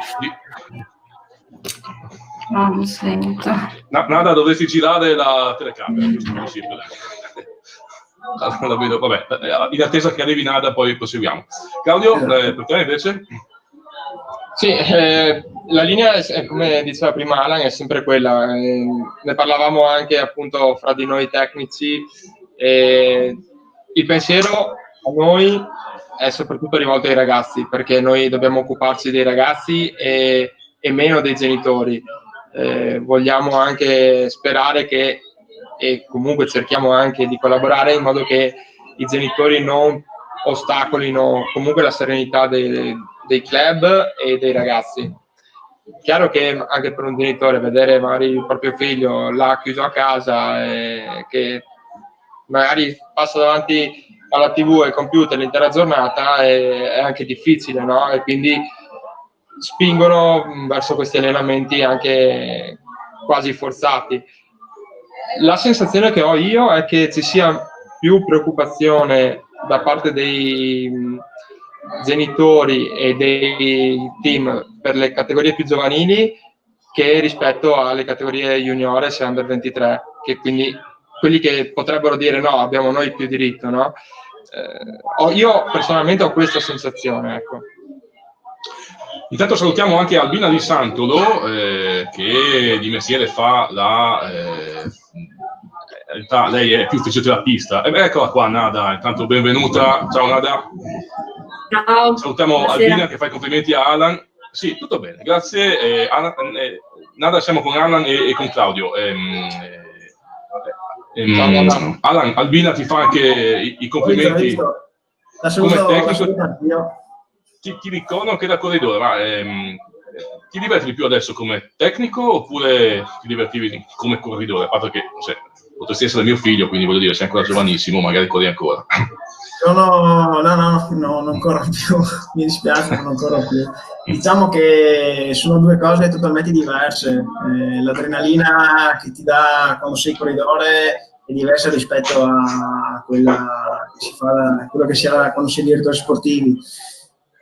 No, non sento. Nada, dovresti girare la telecamera, giusto? La vedo, vabbè, in attesa che arrivi Nada, poi proseguiamo. Claudio, per te invece? Sì, la linea, come diceva prima Alan, è sempre quella. Ne parlavamo anche appunto fra di noi tecnici. Il pensiero a noi è soprattutto rivolto ai ragazzi, perché noi dobbiamo occuparci dei ragazzi e meno dei genitori. Vogliamo anche sperare che, e comunque cerchiamo anche di collaborare in modo che i genitori non ostacolino comunque la serenità dei club e dei ragazzi. Chiaro che anche per un genitore vedere magari il proprio figlio là chiuso a casa che magari passa davanti alla TV e al computer l'intera giornata è anche difficile, no? E quindi spingono verso questi allenamenti anche quasi forzati. La sensazione che ho io è che ci sia più preoccupazione da parte dei genitori e dei team per le categorie più giovanili che rispetto alle categorie juniores e under 23, che quindi quelli che potrebbero dire no, abbiamo noi più diritto, no? Io personalmente ho questa sensazione, ecco. Intanto salutiamo anche Albina Di Santolo, che di mestiere fa in realtà lei è più fisioterapista. Eccola qua, Nada, intanto benvenuta. Ciao Nada. Ciao. Salutiamo Buonasera. Albina che fa i complimenti a Alan. Sì, tutto bene, grazie. Nada, siamo con Alan e con Claudio. Alan, Albina ti fa anche i complimenti come tecnico. Ti ricordo anche da corridore, ma ti diverti di più adesso come tecnico oppure ti divertivi come corridore? A parte che potresti essere mio figlio, quindi voglio dire, sei ancora giovanissimo, magari corri ancora. No, non corro più, mi dispiace, ma non corro più. Diciamo che sono due cose totalmente diverse. L'adrenalina che ti dà quando sei corridore è diversa rispetto a quella che si fa, quello che si ha quando sei direttore sportivi.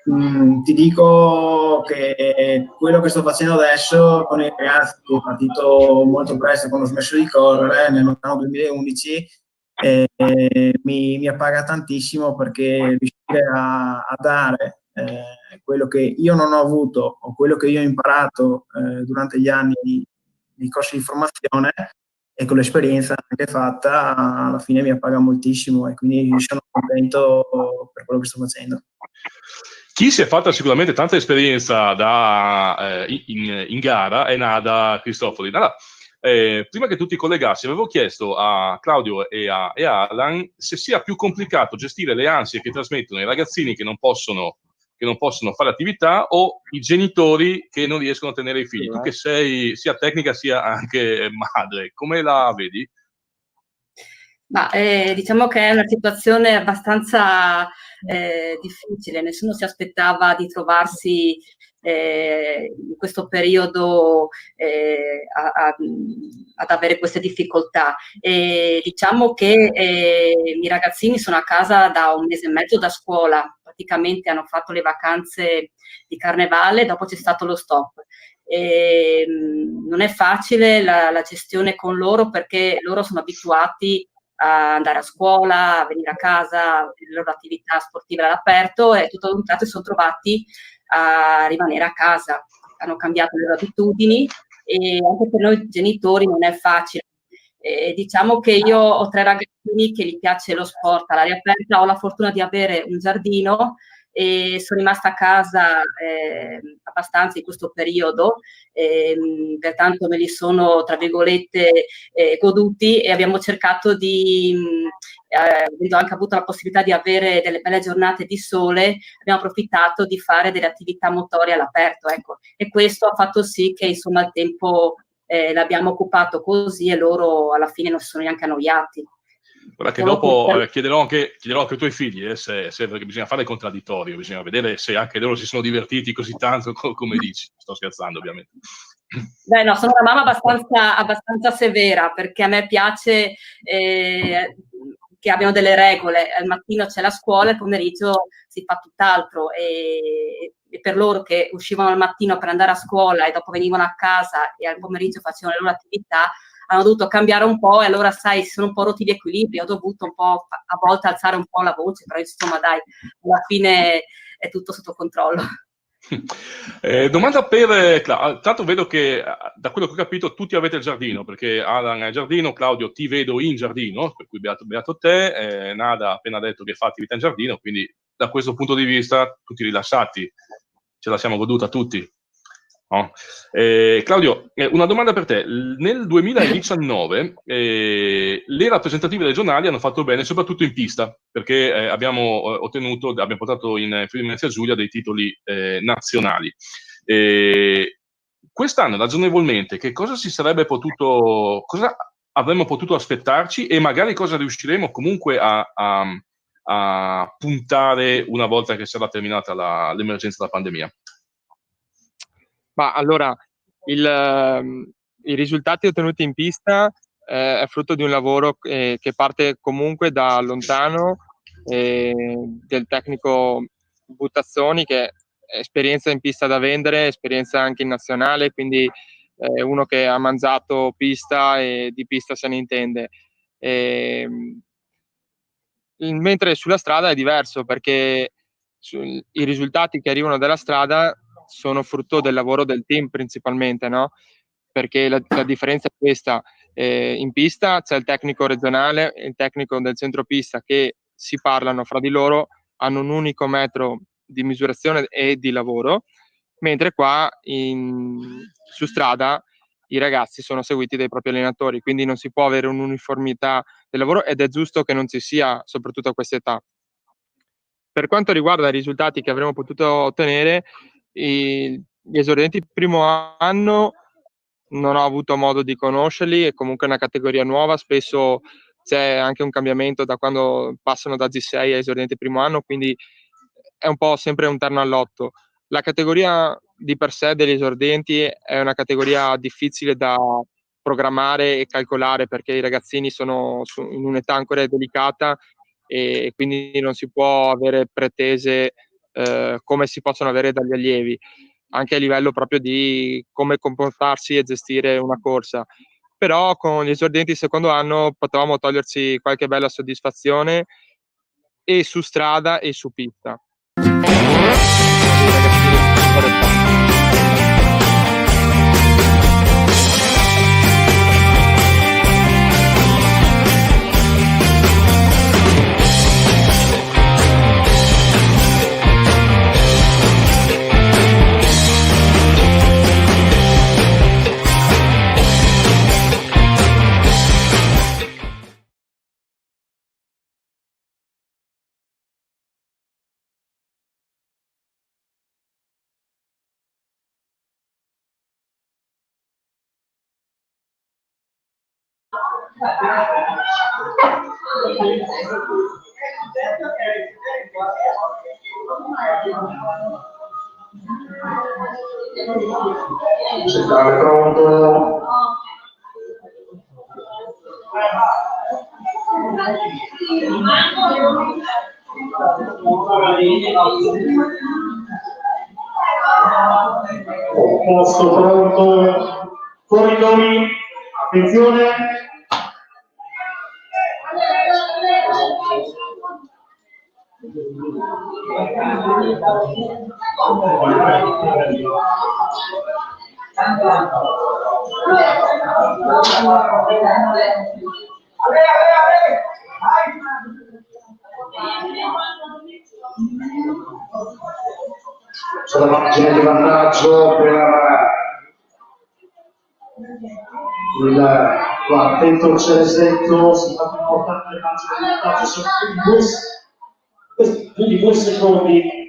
Ti dico che quello che sto facendo adesso con i ragazzi, che è partito molto presto quando ho smesso di correre nel lontano 2011, mi appaga tantissimo, perché riuscire a dare quello che io non ho avuto o quello che io ho imparato durante gli anni di corsi di formazione e con l'esperienza anche fatta, alla fine mi appaga moltissimo e quindi sono contento per quello che sto facendo. Chi si è fatta sicuramente tanta esperienza in gara è Nada Cristofori. Nada, prima che tu ti collegassi, avevo chiesto a Claudio e a Alan se sia più complicato gestire le ansie che trasmettono i ragazzini che non possono fare attività o i genitori che non riescono a tenere i figli. Tu che sei sia tecnica sia anche madre, come la vedi? Ma diciamo che è una situazione abbastanza difficile, nessuno si aspettava di trovarsi in questo periodo ad avere queste difficoltà. Diciamo che i ragazzini sono a casa da 1 mese e mezzo da scuola, praticamente hanno fatto le vacanze di carnevale, dopo c'è stato lo stop. Non è facile la gestione con loro perché loro sono abituati a andare a scuola, a venire a casa, le loro attività sportive all'aperto e tutto ad un tratto si sono trovati a rimanere a casa, hanno cambiato le loro abitudini e anche per noi genitori non è facile. Diciamo che io ho 3 ragazzini che gli piace lo sport all'aria aperta, ho la fortuna di avere un giardino e sono rimasta a casa abbastanza in questo periodo, pertanto me li sono, tra virgolette, goduti e abbiamo cercato avendo anche avuto la possibilità di avere delle belle giornate di sole, abbiamo approfittato di fare delle attività motorie all'aperto, ecco. E questo ha fatto sì che insomma il tempo l'abbiamo occupato così e loro alla fine non si sono neanche annoiati. Guarda che dopo chiederò anche ai tuoi figli perché bisogna fare il contraddittorio, bisogna vedere se anche loro si sono divertiti così tanto come dici. Sto scherzando ovviamente. Beh no, sono una mamma abbastanza severa perché a me piace che abbiano delle regole, al mattino c'è la scuola, il pomeriggio si fa tutt'altro e per loro che uscivano al mattino per andare a scuola e dopo venivano a casa e al pomeriggio facevano le loro attività, hanno dovuto cambiare un po' e allora sai, si sono un po' rotti gli equilibri, ho dovuto un po' a volte alzare un po' la voce, però insomma dai, alla fine è tutto sotto controllo. Domanda per tanto vedo che da quello che ho capito tutti avete il giardino, perché Alan ha il giardino, Claudio ti vedo in giardino, per cui beato te, Nada ha appena detto che fa attività in giardino, quindi da questo punto di vista tutti rilassati, ce la siamo goduta tutti. No? Claudio, una domanda per te. Nel 2019 le rappresentative regionali hanno fatto bene soprattutto in pista perché abbiamo portato in Friuli Venezia Giulia dei titoli nazionali. Quest'anno ragionevolmente cosa avremmo potuto aspettarci e magari cosa riusciremo comunque a puntare una volta che sarà terminata l'emergenza della pandemia? Ma allora, i risultati ottenuti in pista è frutto di un lavoro che parte comunque da lontano, del tecnico Buttazzoni, che è esperienza in pista da vendere, esperienza anche in nazionale, quindi uno che ha mangiato pista e di pista se ne intende. Mentre sulla strada è diverso perché i risultati che arrivano dalla strada sono frutto del lavoro del team principalmente, no? Perché la differenza è questa, in pista c'è il tecnico regionale e il tecnico del centropista che si parlano fra di loro, hanno un unico metro di misurazione e di lavoro, mentre qua su strada i ragazzi sono seguiti dai propri allenatori, quindi non si può avere un'uniformità del lavoro ed è giusto che non ci sia, soprattutto a questa età. Per quanto riguarda i risultati che avremmo potuto ottenere, gli esordienti il primo anno non ho avuto modo di conoscerli, è comunque una categoria nuova, spesso c'è anche un cambiamento da quando passano da G6 ai esordienti il primo anno, quindi è un po' sempre un terno all'otto. La categoria di per sé degli esordienti è una categoria difficile da programmare e calcolare perché i ragazzini sono in un'età ancora delicata e quindi non si può avere pretese come si possono avere dagli allievi, anche a livello proprio di come comportarsi e gestire una corsa. Però con gli esordienti il secondo anno potevamo toglierci qualche bella soddisfazione e su strada e su pista. Centrale pronto. Posto pronto. Corridori, attenzione. C'è la margine di vantaggio per il quartetto Ceresetto, si fa più importante le margine di vantaggio, sono più di 2 secondi.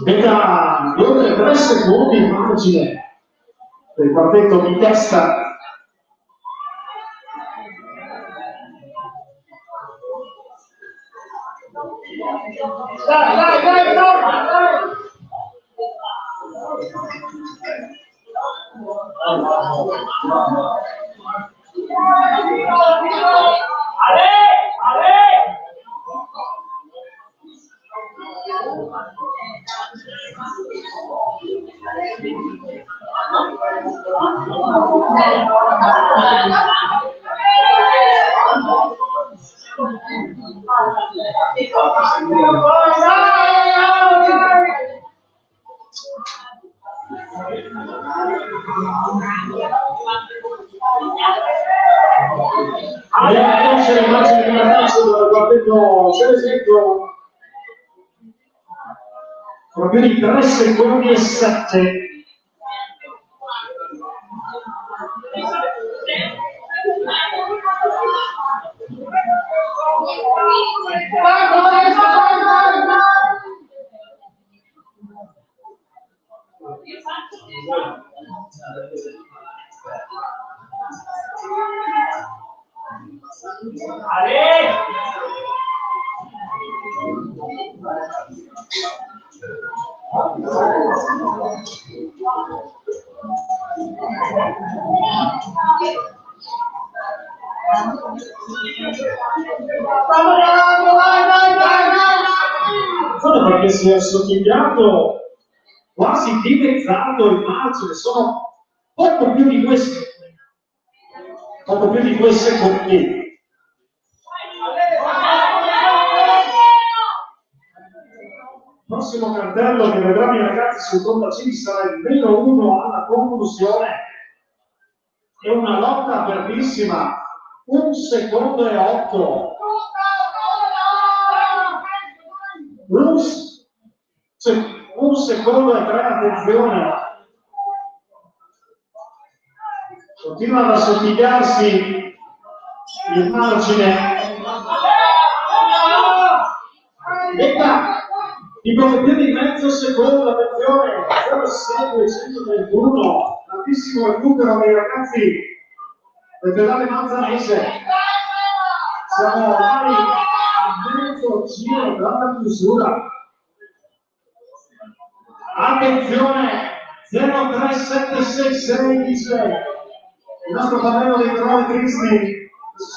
Veda di oltre 3 secondi in margine per il quartetto di testa. C'è l'immagine di vantaggio del quartetto Ceresetto con più di 3 secondi e 7. Perché si è assottigliato, quasi dimezzato il margine, sono poco più di 2 secondi. Prossimo cartello che vedranno i ragazzi sul contacivi sarà il meno 1 alla conclusione. È una lotta apertissima, 1 secondo e 8. Cioè, 1 secondo e 3, attenzione. Continua ad assottigliarsi il margine. Di poco più di mezzo secondo, attenzione, 0,631, tantissimo recupero dei ragazzi del pedale Manzanese. Siamo ormai a mezzo giro dalla chiusura. Attenzione, 0,3766 dice il nostro tabello dei cronometristi,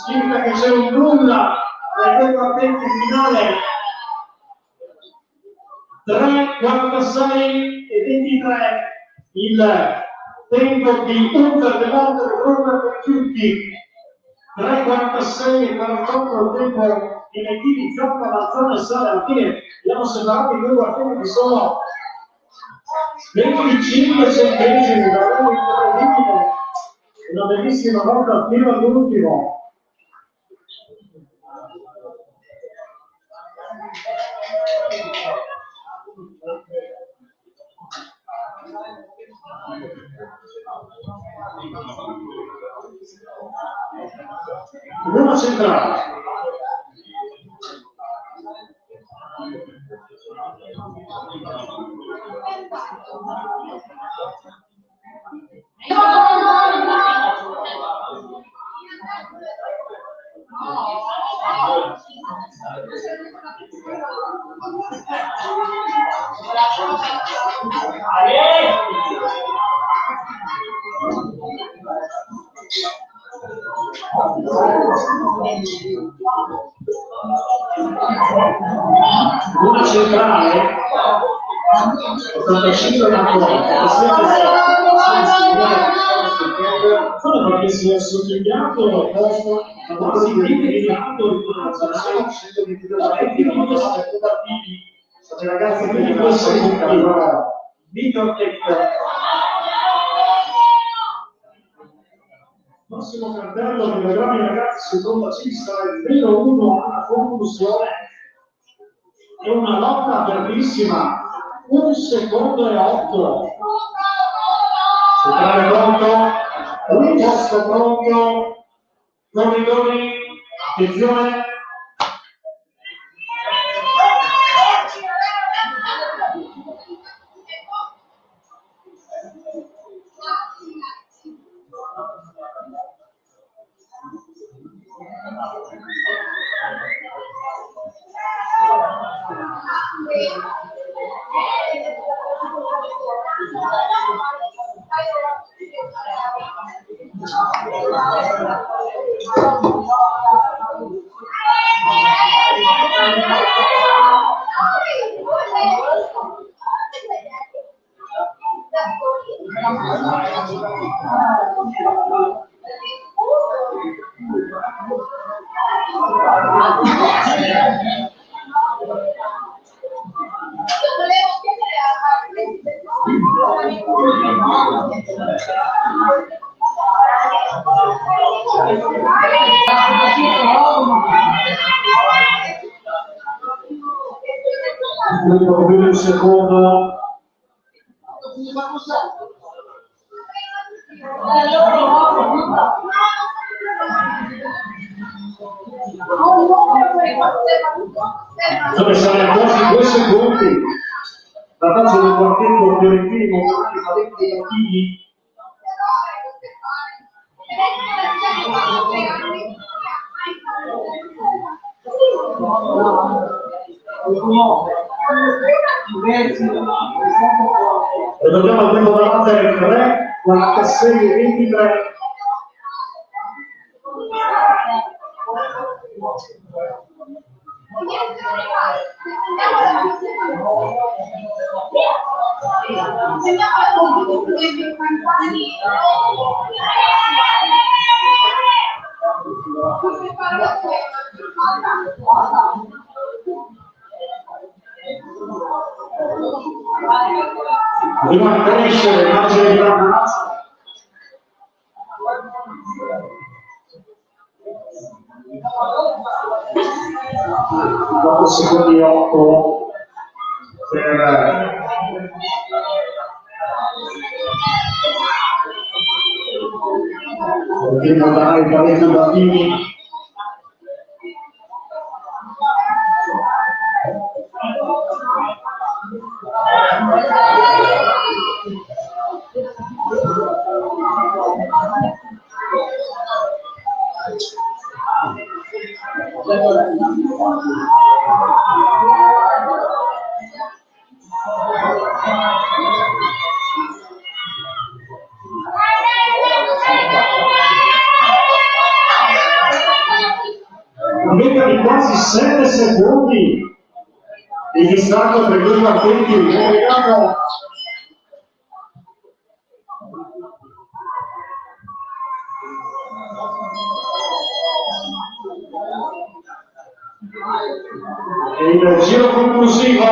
significa che c'è un nulla dai 2 quartetti finale. 3,46 e 23 il tempo di Hunter, De Monte e Robert Perchiuti. 3,46 e 48 il tempo di Mettini, Zappa, Mazzano e Sale. Alla fine abbiamo separato i 2 quartetti che sono 25 centesimi, davvero incredibile. Una bellissima volta al primo all'ultimo. Buona centrale. Una centrale 85 solo perché si è sottolineato il posto quasi dimenticato sono ragazzi che di questo Vito prossimo cartello che vedranno i ragazzi seconda cista il 0-1 alla conclusione è una lotta bellissima 1 secondo e 8 centrale pronto un posto pronto corridori attenzione un secondo dove sarà quasi 2 secondi la fase del quartetto Fiorentini Montanari Valenti Cattivi e dobbiamo al tempo da battere 3, 46 e 23 prima crescere il margine di grandezza 4 secondi 8 per il Montanari Valenti Bambini meta di quasi 7 secondi di distacco per i due partiti vediamo il giro conclusivo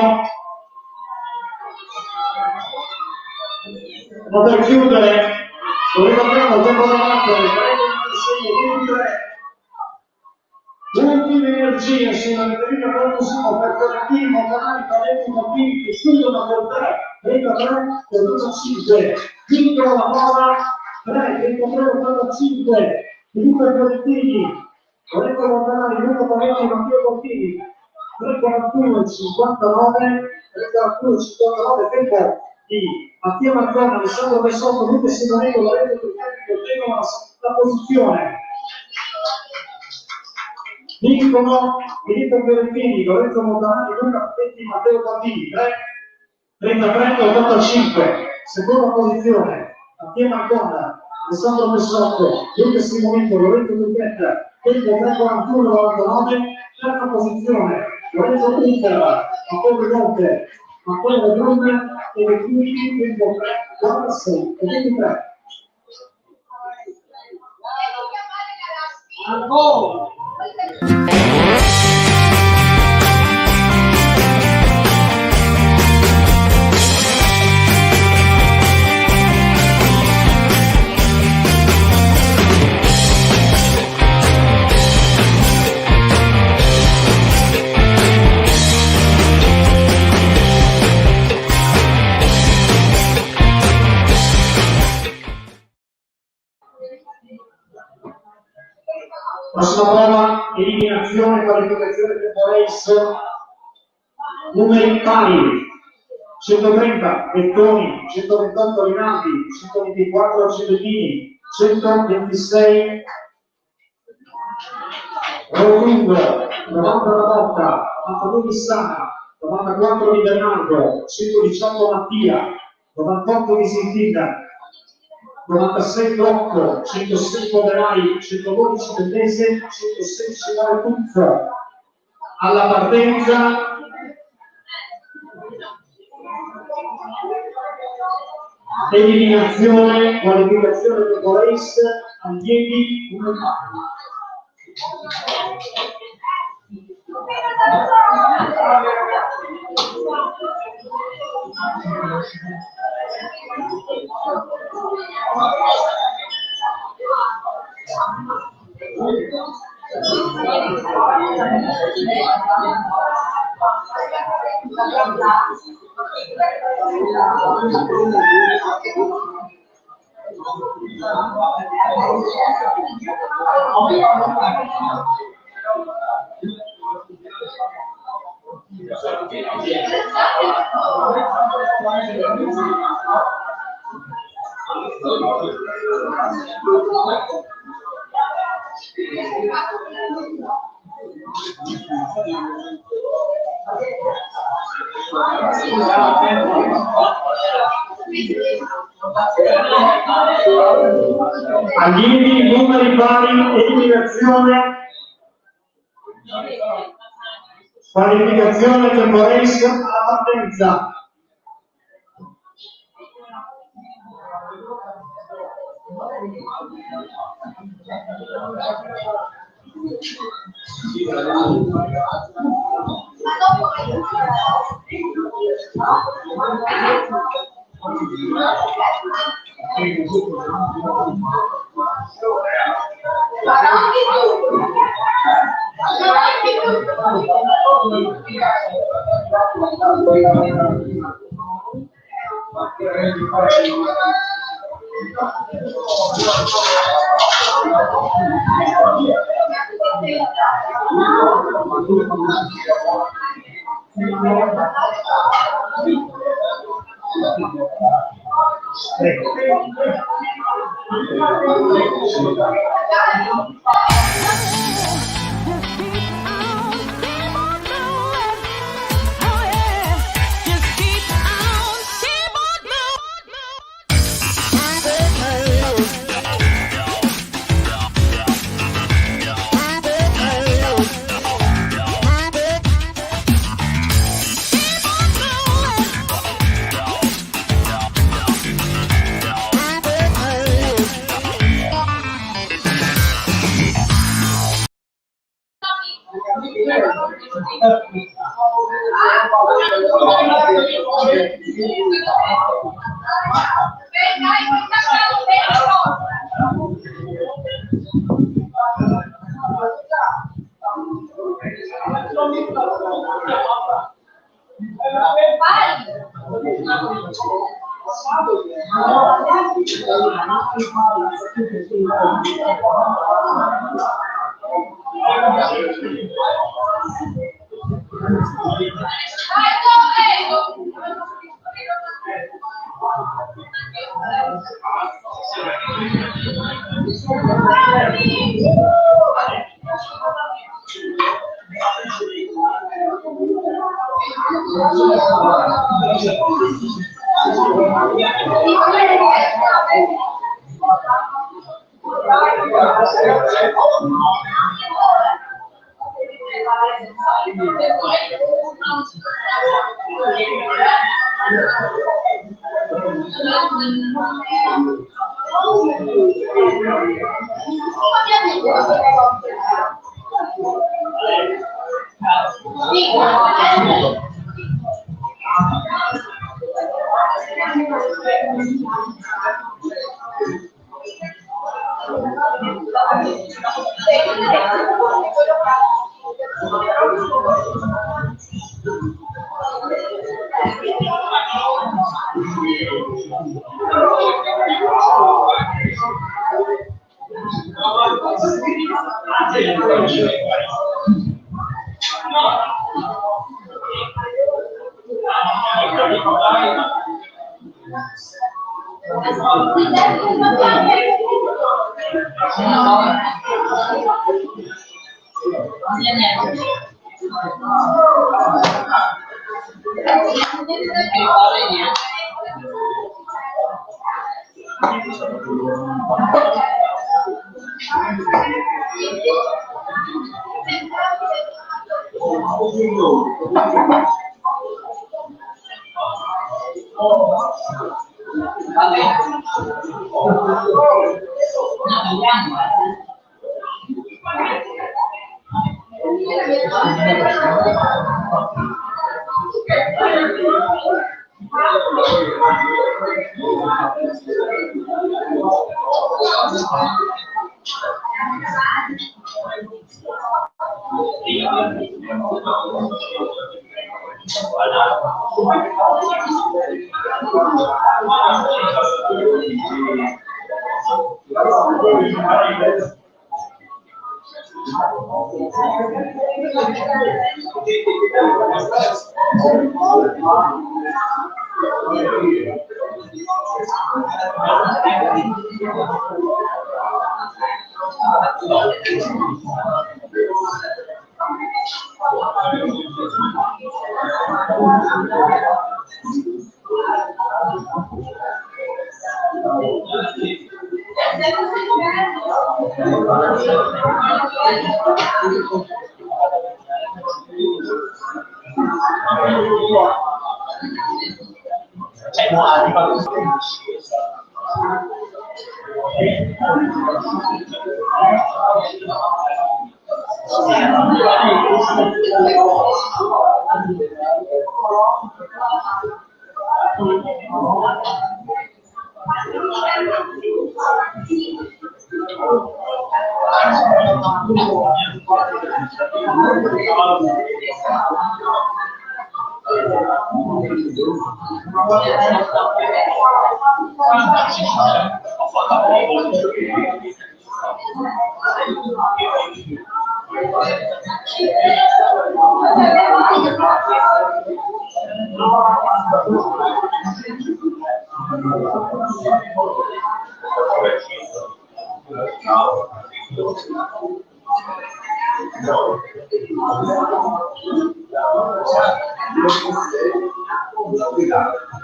per chiudere ricordiamo tempo da battere 3:26:23 ultime energie sull'anteriore conclusivo per Fiorentini Montanari Valenti Bambini che chiudono per 3:33 per 2:5 vincono la prova 3:33:85 Filippo Fiorentini Lorenzo Montanari, Luca Paretti, Matteo Contini 3:41:59 3:41:59 tempo di Mattia Marcona, Alessandro Besotto, Luca Simonello, Lorenzo Turcani, ottengono la seconda posizione. Vincono Filippo Fiorentini, Lorenzo Montanari, Luca Petti, Matteo Bandini, 33-85. Seconda posizione, Mattia Marcona, Alessandro Besotto, Luca Simonello, Lorenzo Turcani, tempo 3:41-99. Terza posizione, Lorenzo Pinter, Matteo Monte, Matteo Brun e Vecchiucci, tempo 3:46-23. Ancora. Prossima prova, eliminazione, qualificazione tempo race, numeri pari, 130 Bettoni, 128 Rinaldi, 124 Cellini, 126 Rotungo, 90 Radotta, 92 Sana, 94 di Bernardo, 118 Mattia, 98 di Sintina, 96 Rocco, 106 Poderai, 112 Tendese, 116 Maretuzzo. Alla partenza eliminazione, qualificazione del race, allievi, come allievi, numeri pari, eliminazione, qualificazione tempo race, alla partenza.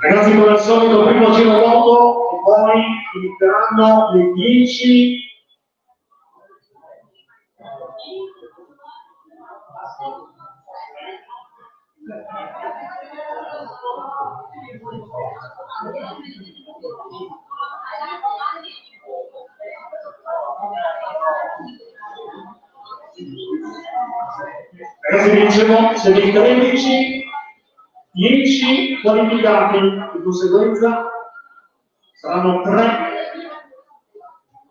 Ragazzi, come al solito, primo giro moto e poi inizieranno le 10. Ragazzi, vi dicevo, siete in 13, 10 qualificati, di conseguenza saranno 3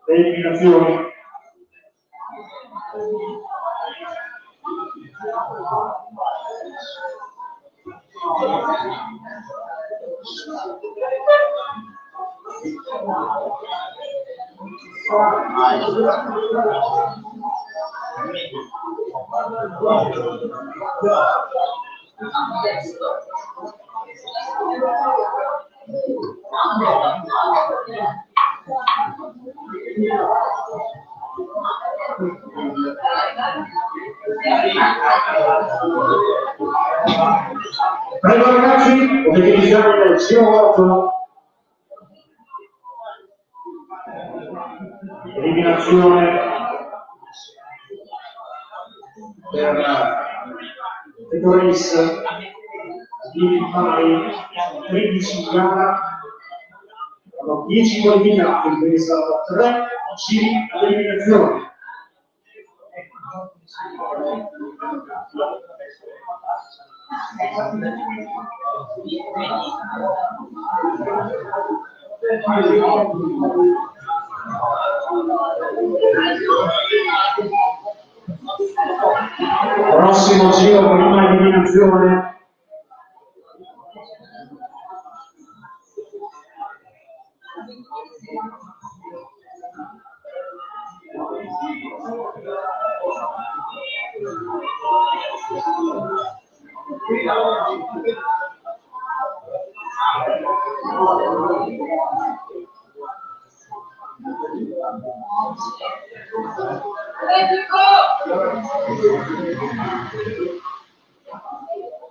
le eliminazioni. Prego ragazzi, potete iniziare il giro 8. Eliminazione per Teto Race di Pai, 13 in gara, 10 qualificati, quindi sono 3 all'eliminazione. Prossimo giro, prima eliminazione.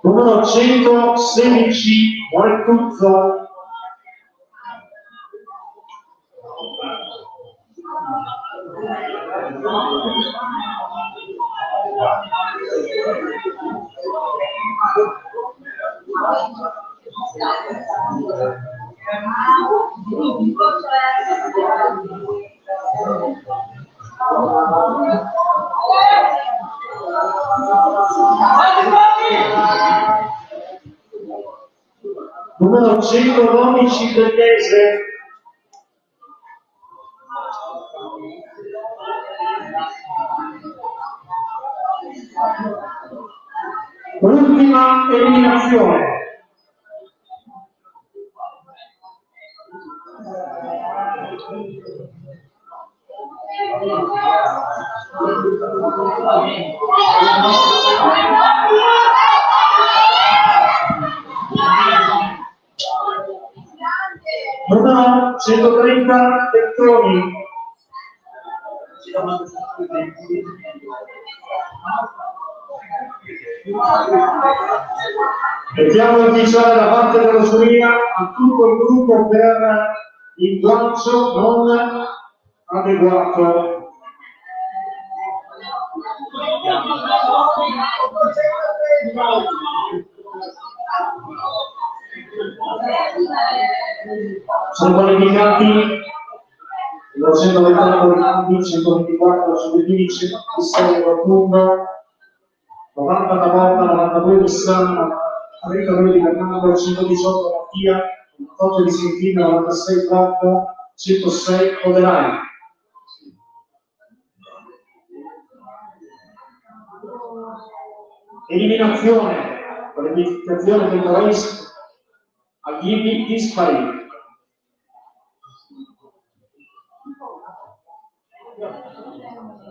Numero 116, Guartuzzo. Numero 112, Bellese. Ultima eliminazione. Numero 130, Tettoni. Mettiamo ufficiale da parte della giuria a tutto il gruppo per il lancio non adeguato. Sono qualificati 228 campi, 124 subitini, 106 rotundo, 90 da Volta, 92 di San, 32 di Bernardo, 118 Mattia, 98 di Sentina, 96 Flocco, 106 Coderai. Eliminazione, qualificazione del race agli IPI dispari.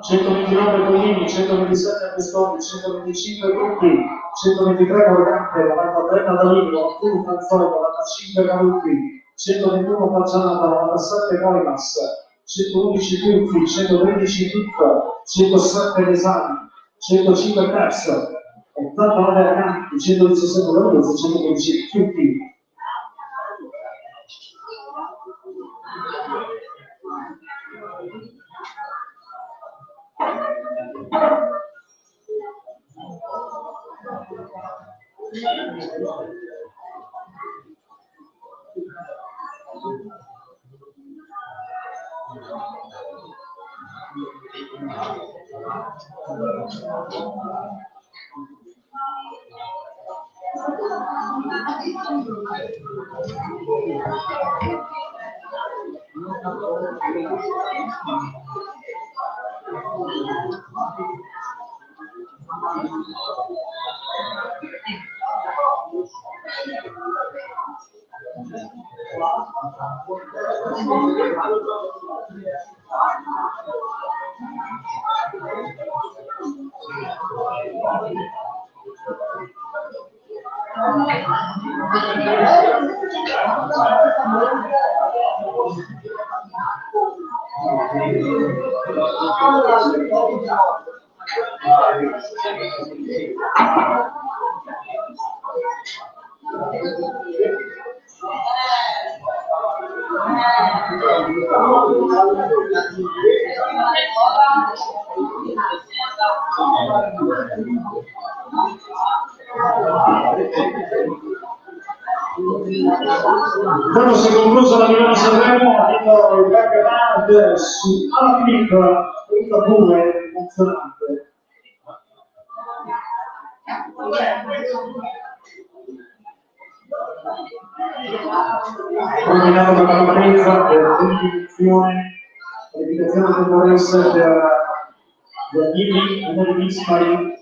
(129 Collini, 127 Pestoni, 125 Gruppi, 123 Morgante, 93 Nadalini, 91 Canzoni, 95 Galuppi, 121 Faccianata, 97 Moimas, 111 Turchi, 113 Tutto, 107 Desani, 105 Tex, 89 Acanti, 117 Lorenzio, 115 Tutti. Quando si è conclusa la Milano Sanremo, ha vinto il background su Alpinic 32 funzionante. Combinato per la partenza per l'eliminazione temporale per gli allievi e nuovi dispari.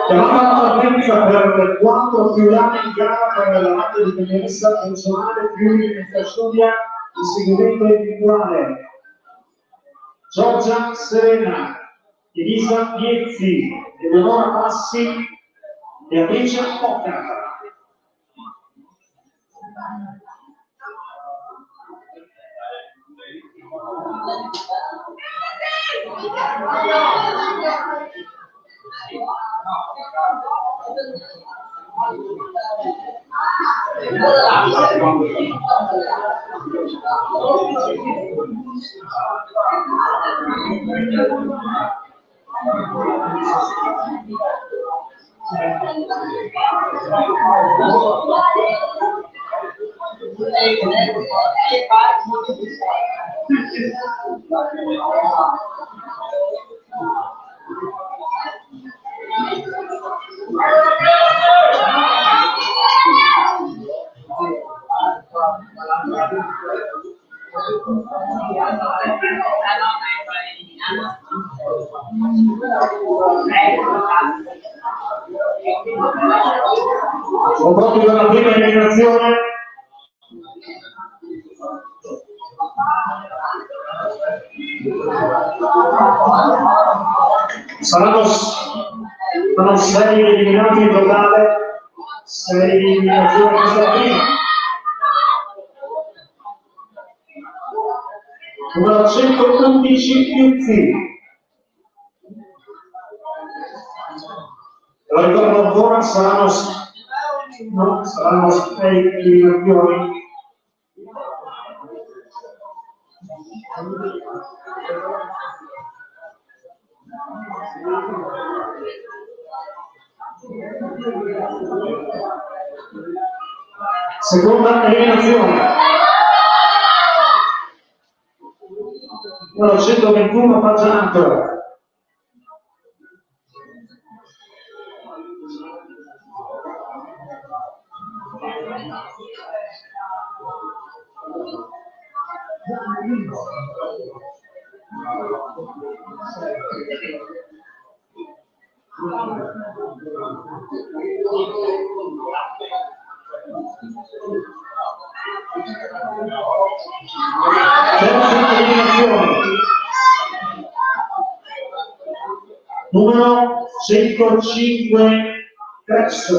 Chiamata la partenza per 4 finali in gara per la parte di campionessa personale più in Studia il seguimento individuale. Giorgia Serena, Elisa Piezzi, Eleonora Passi, Beatrice Occa. Sono proprio per la prima eliminazione. Saranno 6 eliminati in totale, 6 eliminazioni questa prima. Numero 111 Piezzi. Lo ricordo ancora, saranno 6 eliminazioni. Seconda eliminazione. Numero 121 Paggianto. Numero 105 Crespo.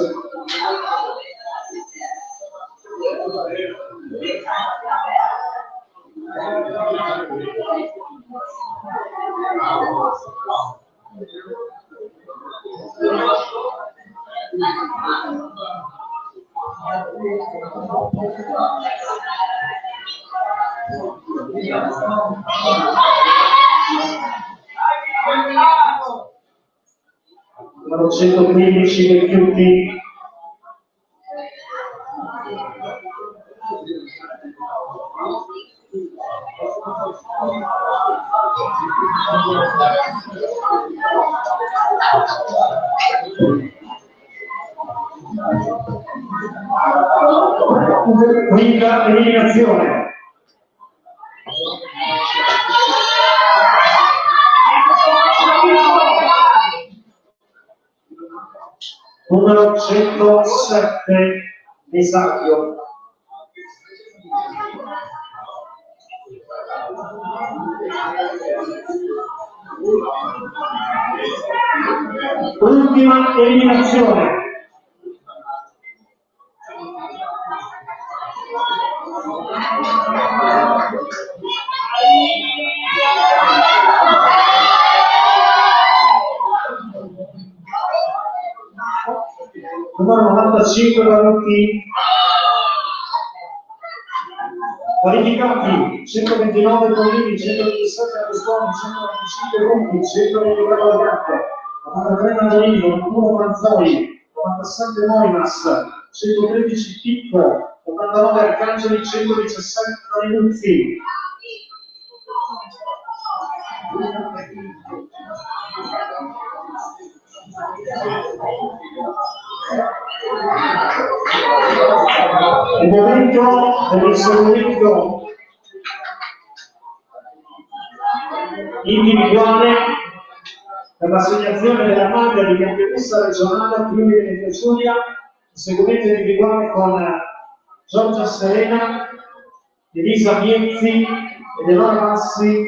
Numero 115 Vecchiotti. Quinta eliminazione. Numero 107 Mesacchio. Ultima eliminazione. Numero 95 Valentini. Qualificati 129 Collini, 127 Agostoni, 125 Ronchi, 123 Valgante, 93 Nadolini, 91 Manzoi, 97 Moinas, 113 Picco, 89 Arcangeli, 117 Ranuzzi. Il momento dell'inserimento individuale per l'assegnazione della maglia di campionessa regionale Friuli Venezia Giulia, seguimento individuale con Giorgia Serena, Elisa Miezzi, Eleonora Massi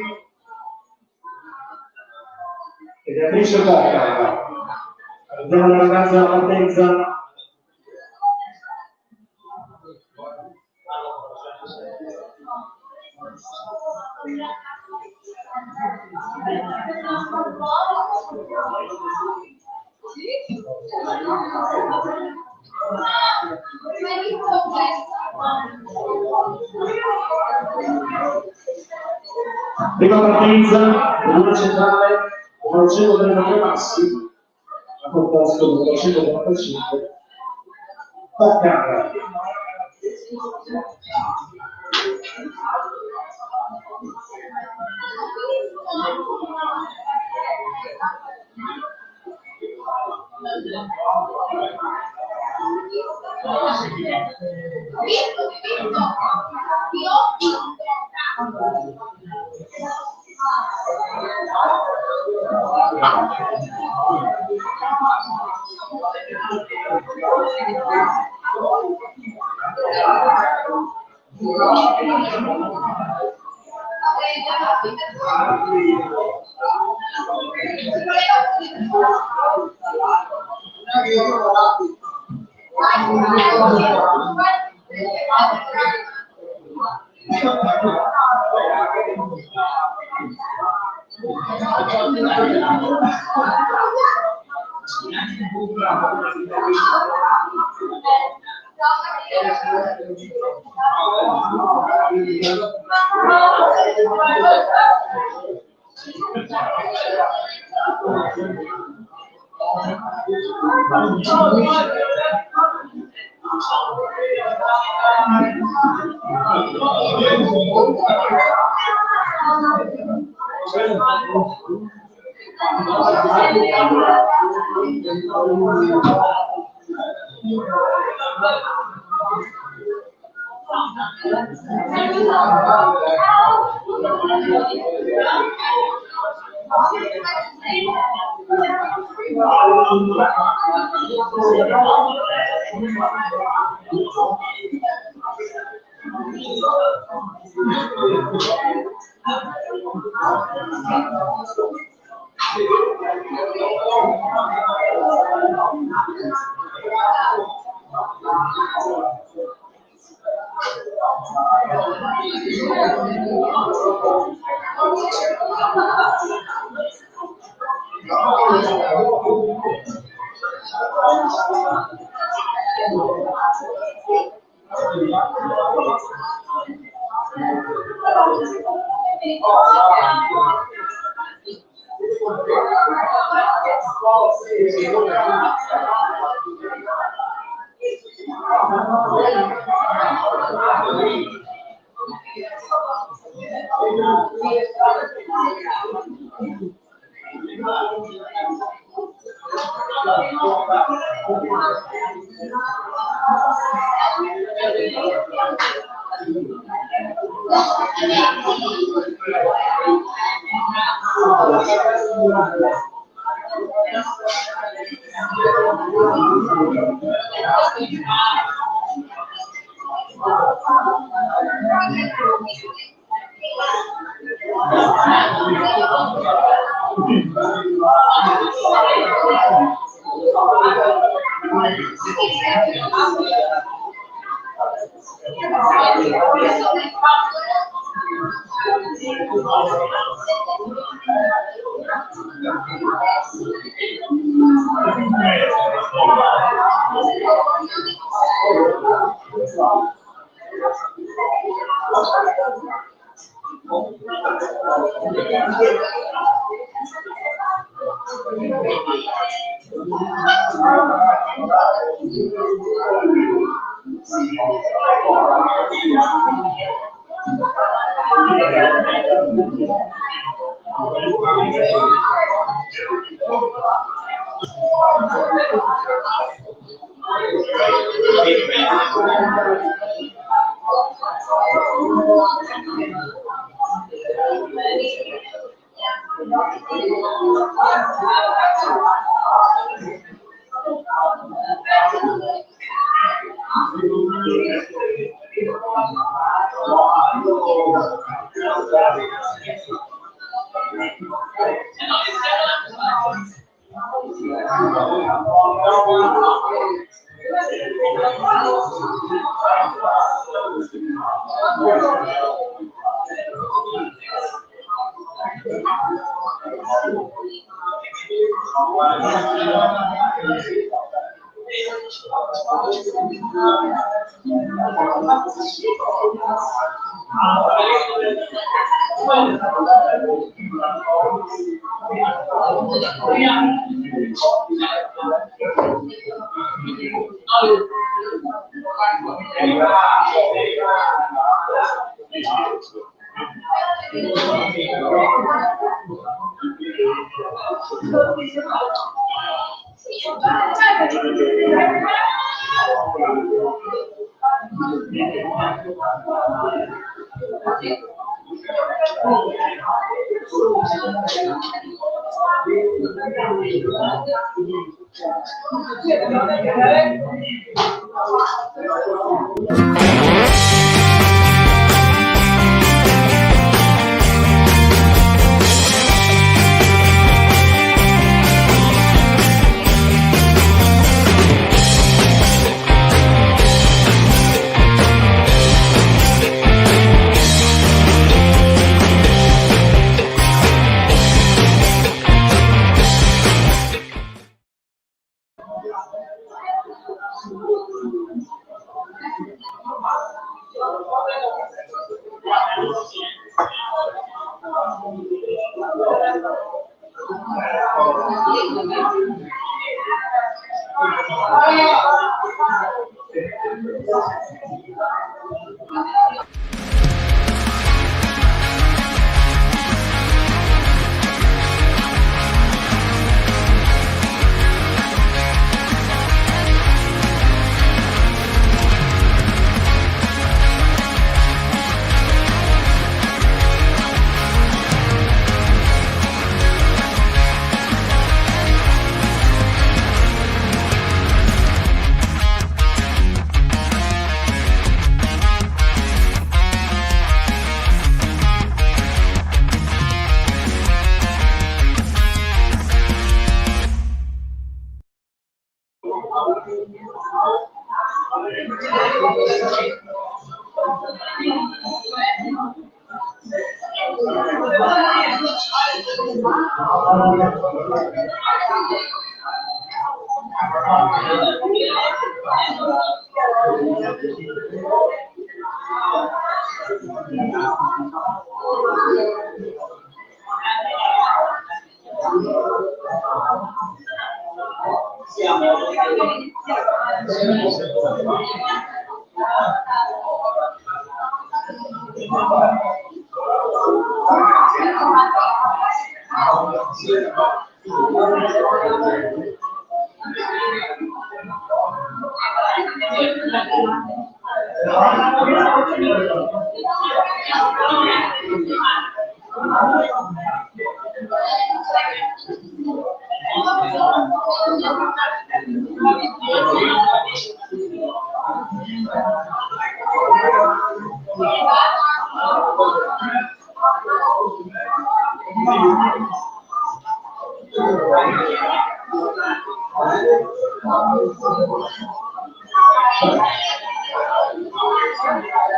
e Beatrice Bocca. Andiamo alle ragazze della partenza. Prima partenza, l'una centrale, numero 133 Massi, a composto numero 145, Bocca.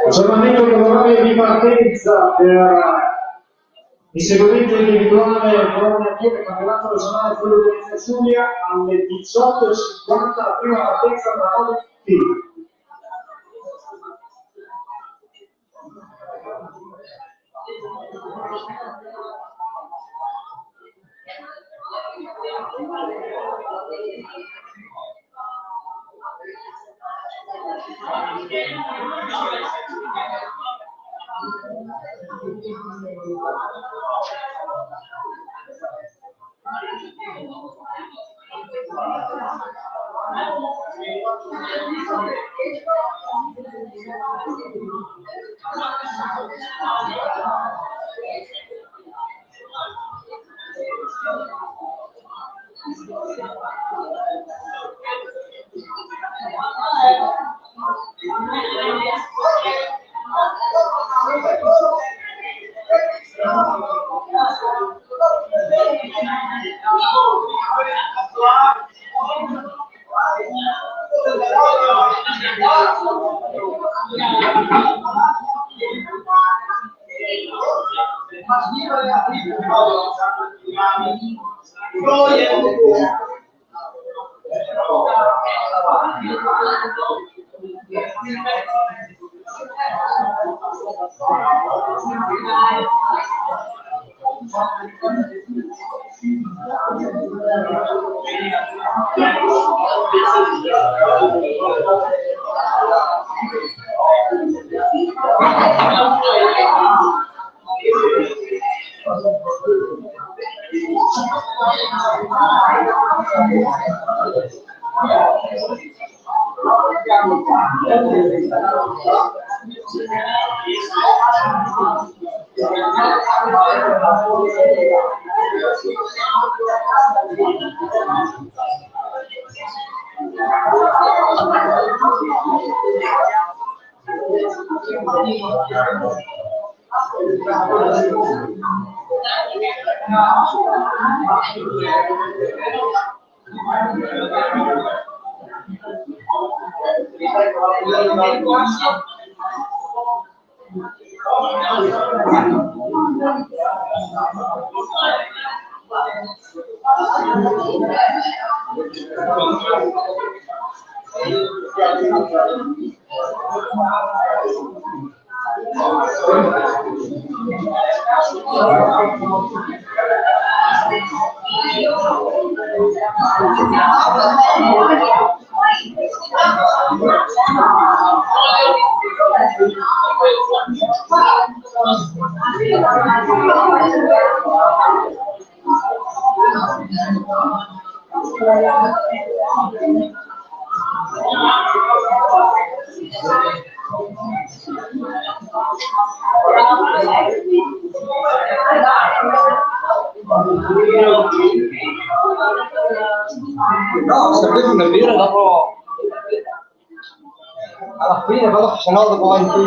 Aggiornamento dell'orario di partenza per il seguente eventuale Bologna Pieve campionato regionale quello di Giulia alle 18:50 la prima partenza tra 9 team. No, se preso una birra dopo alla fine, però se no dopo vai in più.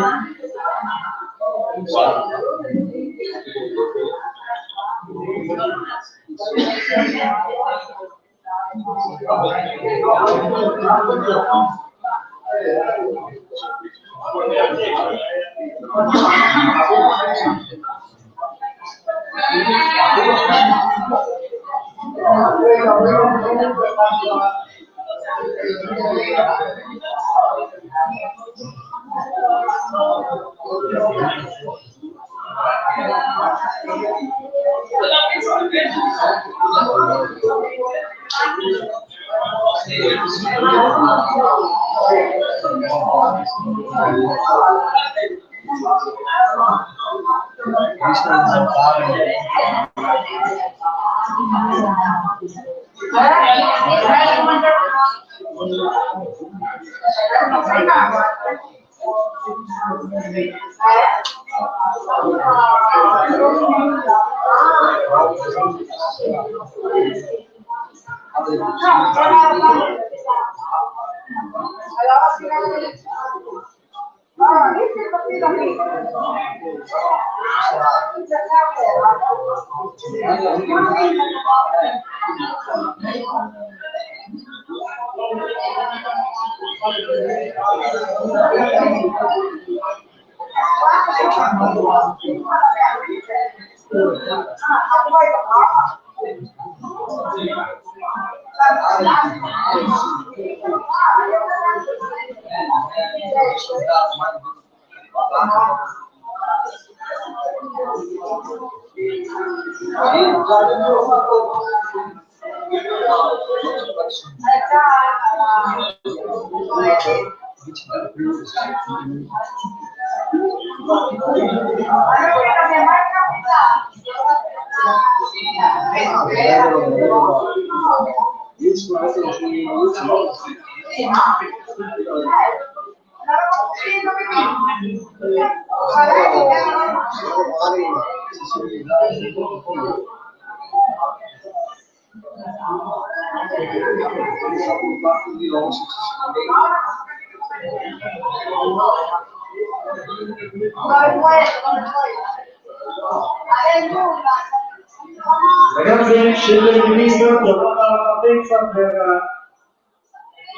Ragazzi, scendere di pista, chiamata alla partenza per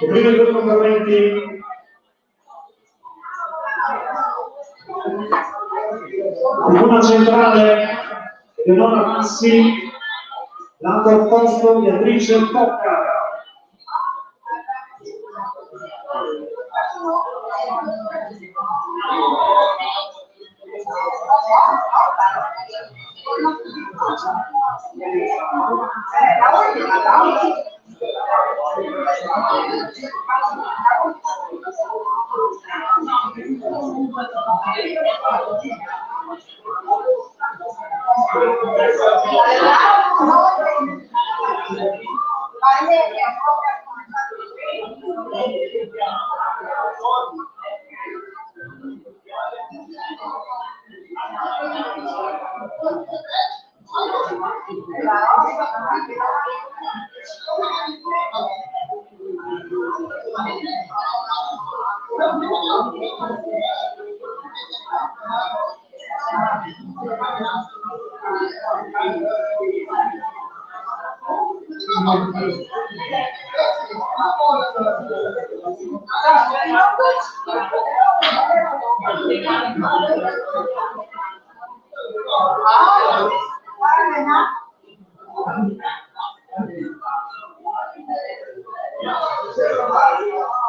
i primi due concorrenti. Tribuna centrale, Eleonora Massi, lato opposto Beatrice Bocca.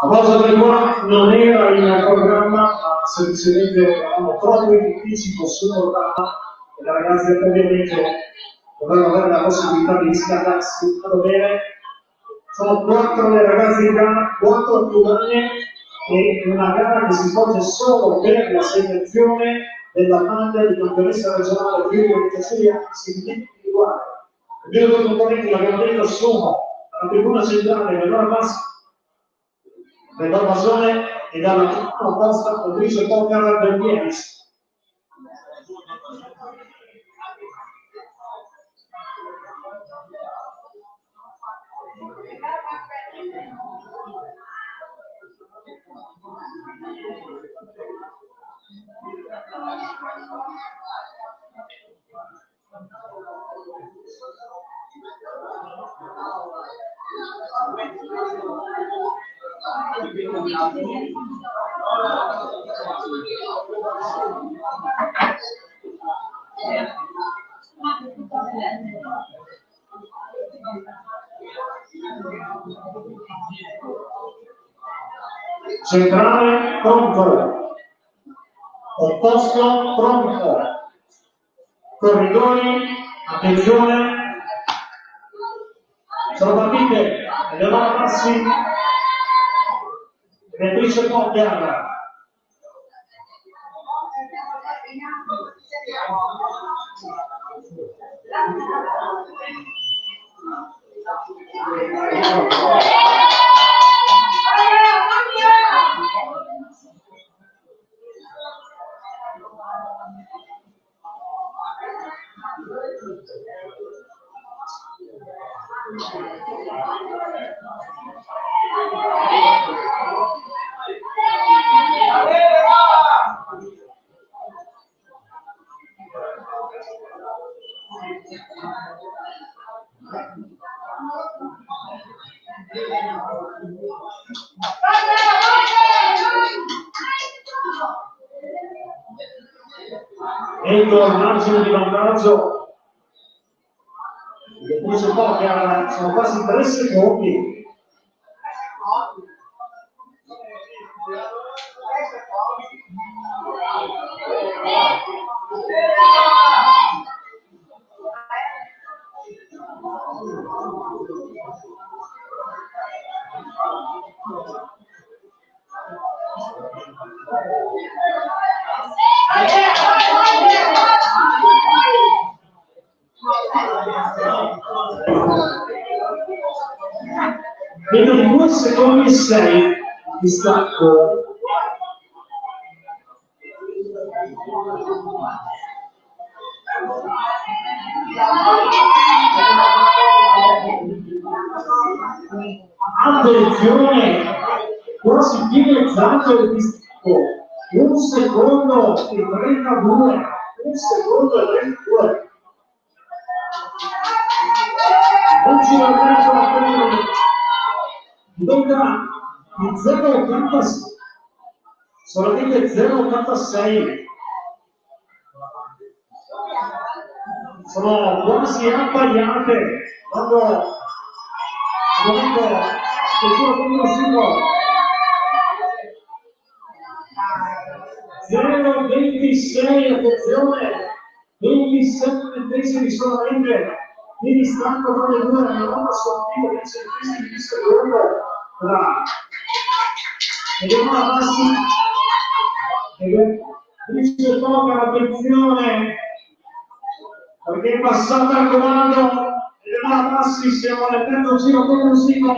La cosa per qua non era in programma, ma semplicemente eravamo troppo edifici possono portare e le ragazze ovviamente dovevano avere la possibilità di riscaldarsi tutto bene. Sono 4 le ragazze in gara, 4 più donne e una gara che si svolge solo per la selezione della parte di campionessa regionale più organizzazioni individuali. I due componenti, l'abbiamo detto, sono alla tribuna centrale Eleonora Massi del Barbasone e dalla tribuna opposta Beatrice Bocca del Vienes. Centrale pronto, opposto pronto, corridori, attenzione, sono partite Eleonora Massi, Beatrice Bocca. entro il margine di vantaggio, che poi sono quasi 3 secondi. Vedo di 2 secondi e 6 di stacco. Attenzione, quasi finalizzato il distacco. 1 secondo e 32. 1 secondo e 32. Non ci guardate la prima. Diventa di 0,86. Solamente 0,86. Sono quasi appagliate quando il 0,26, attenzione, 27 decimi solamente di distacco tra le due, una volta sottile 10 centesimi di secondo tra vediamo la massima e dice poca, attenzione perché è passata al comando vediamo la Massi, siamo nel terzo giro conclusivo.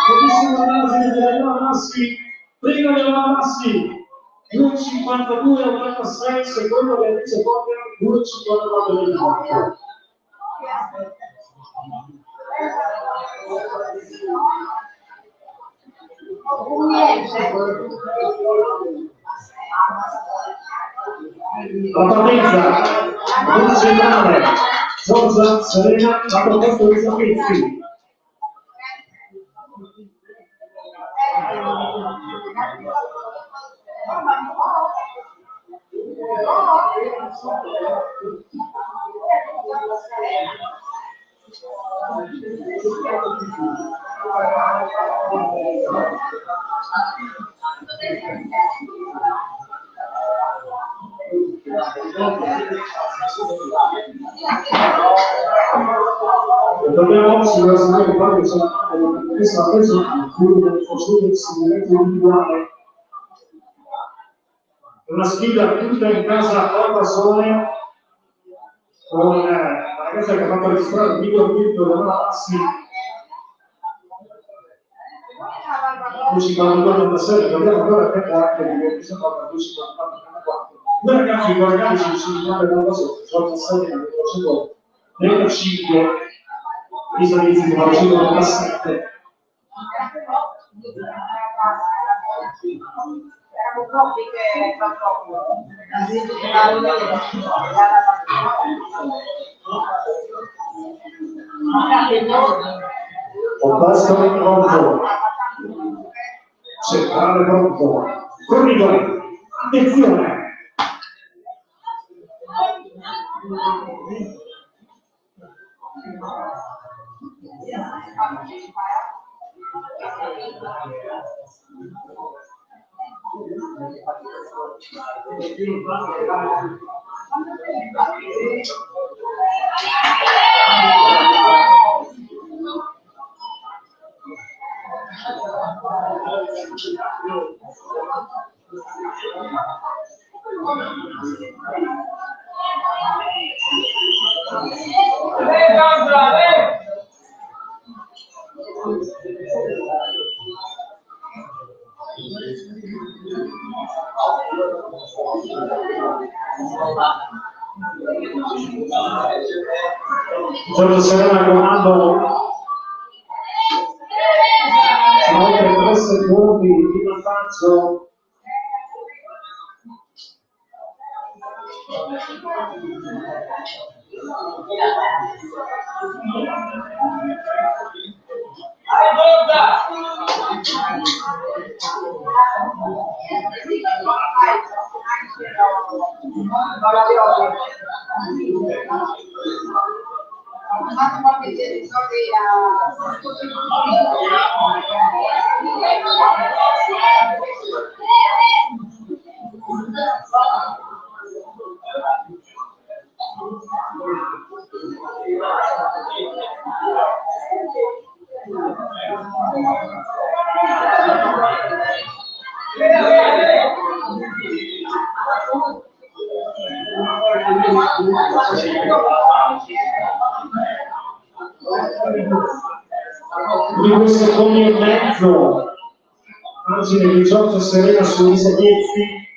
Pochissimo margine della Massi, prima della Massi 2,52,86, secondo che dice Poca 2,54,24. La partenza funzionale Giorgia Serena ha proposto i servizi. Dobbiamo sicuramente fare questa presa del fossile individuale. È una sfida tutta in casa a 4 persone con la ragazza che ha fatto registrare il video della Massi 2,52,86, dobbiamo ancora anche perché si fa 2,54,34. Due ragazzi con ragazzi si ricorda da cosa sono stati nel processo 35 i servizi di processo 97. Con questo pronto centrale pronto corridore, attenzione Giorgio Serena comando oltre 3 secondi di vantaggio. Di questo come in mezzo, Angela di Giorgio Serena su Isabietti,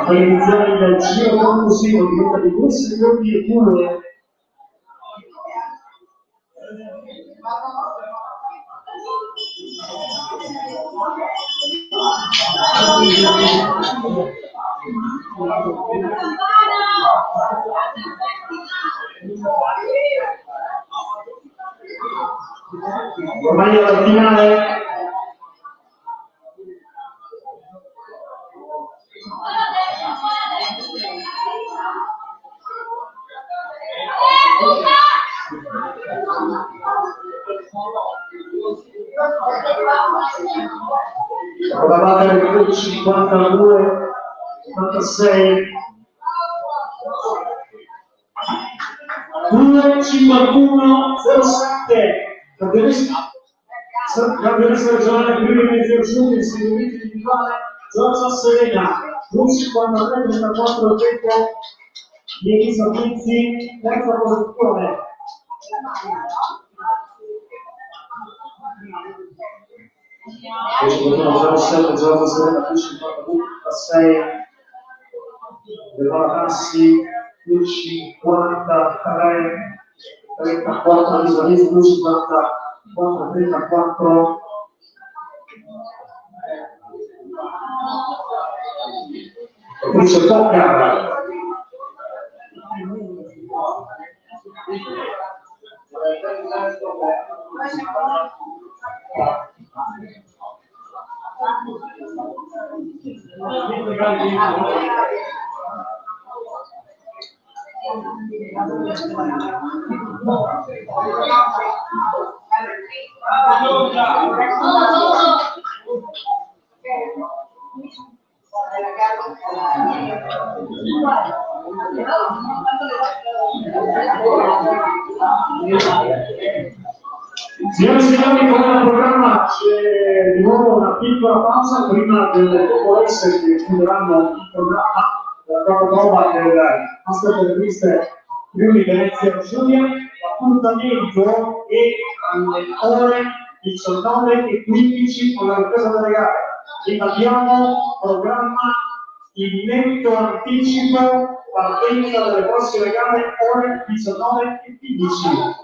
per iniziare il giro conclusivo diventa di 2 secondi e 2. Ormai alla finale. Da battere 52, 56, 2, 51, 07. Campionessa regionale prima di mezzo giugno, il seguimento individuale Giorgia Serena, 1,53, 34 tempo di Elisa Pizzi, terza posizione. Giorgia Serena, 56, Deborah Tassi, 53, 34, Elisa Pizzi, 54, 34. Dice tocca. Signore e signori, come al programma c'è di nuovo una piccola pausa prima delle concorrenze che chiuderanno il programma della propria prova del Master Interviste Friuli Venezia Giulia. L'appuntamento è alle ore 19:15 con la ripresa delle gare. Abbiamo programma in netto anticipo partenza delle prossime gare ore 19:15.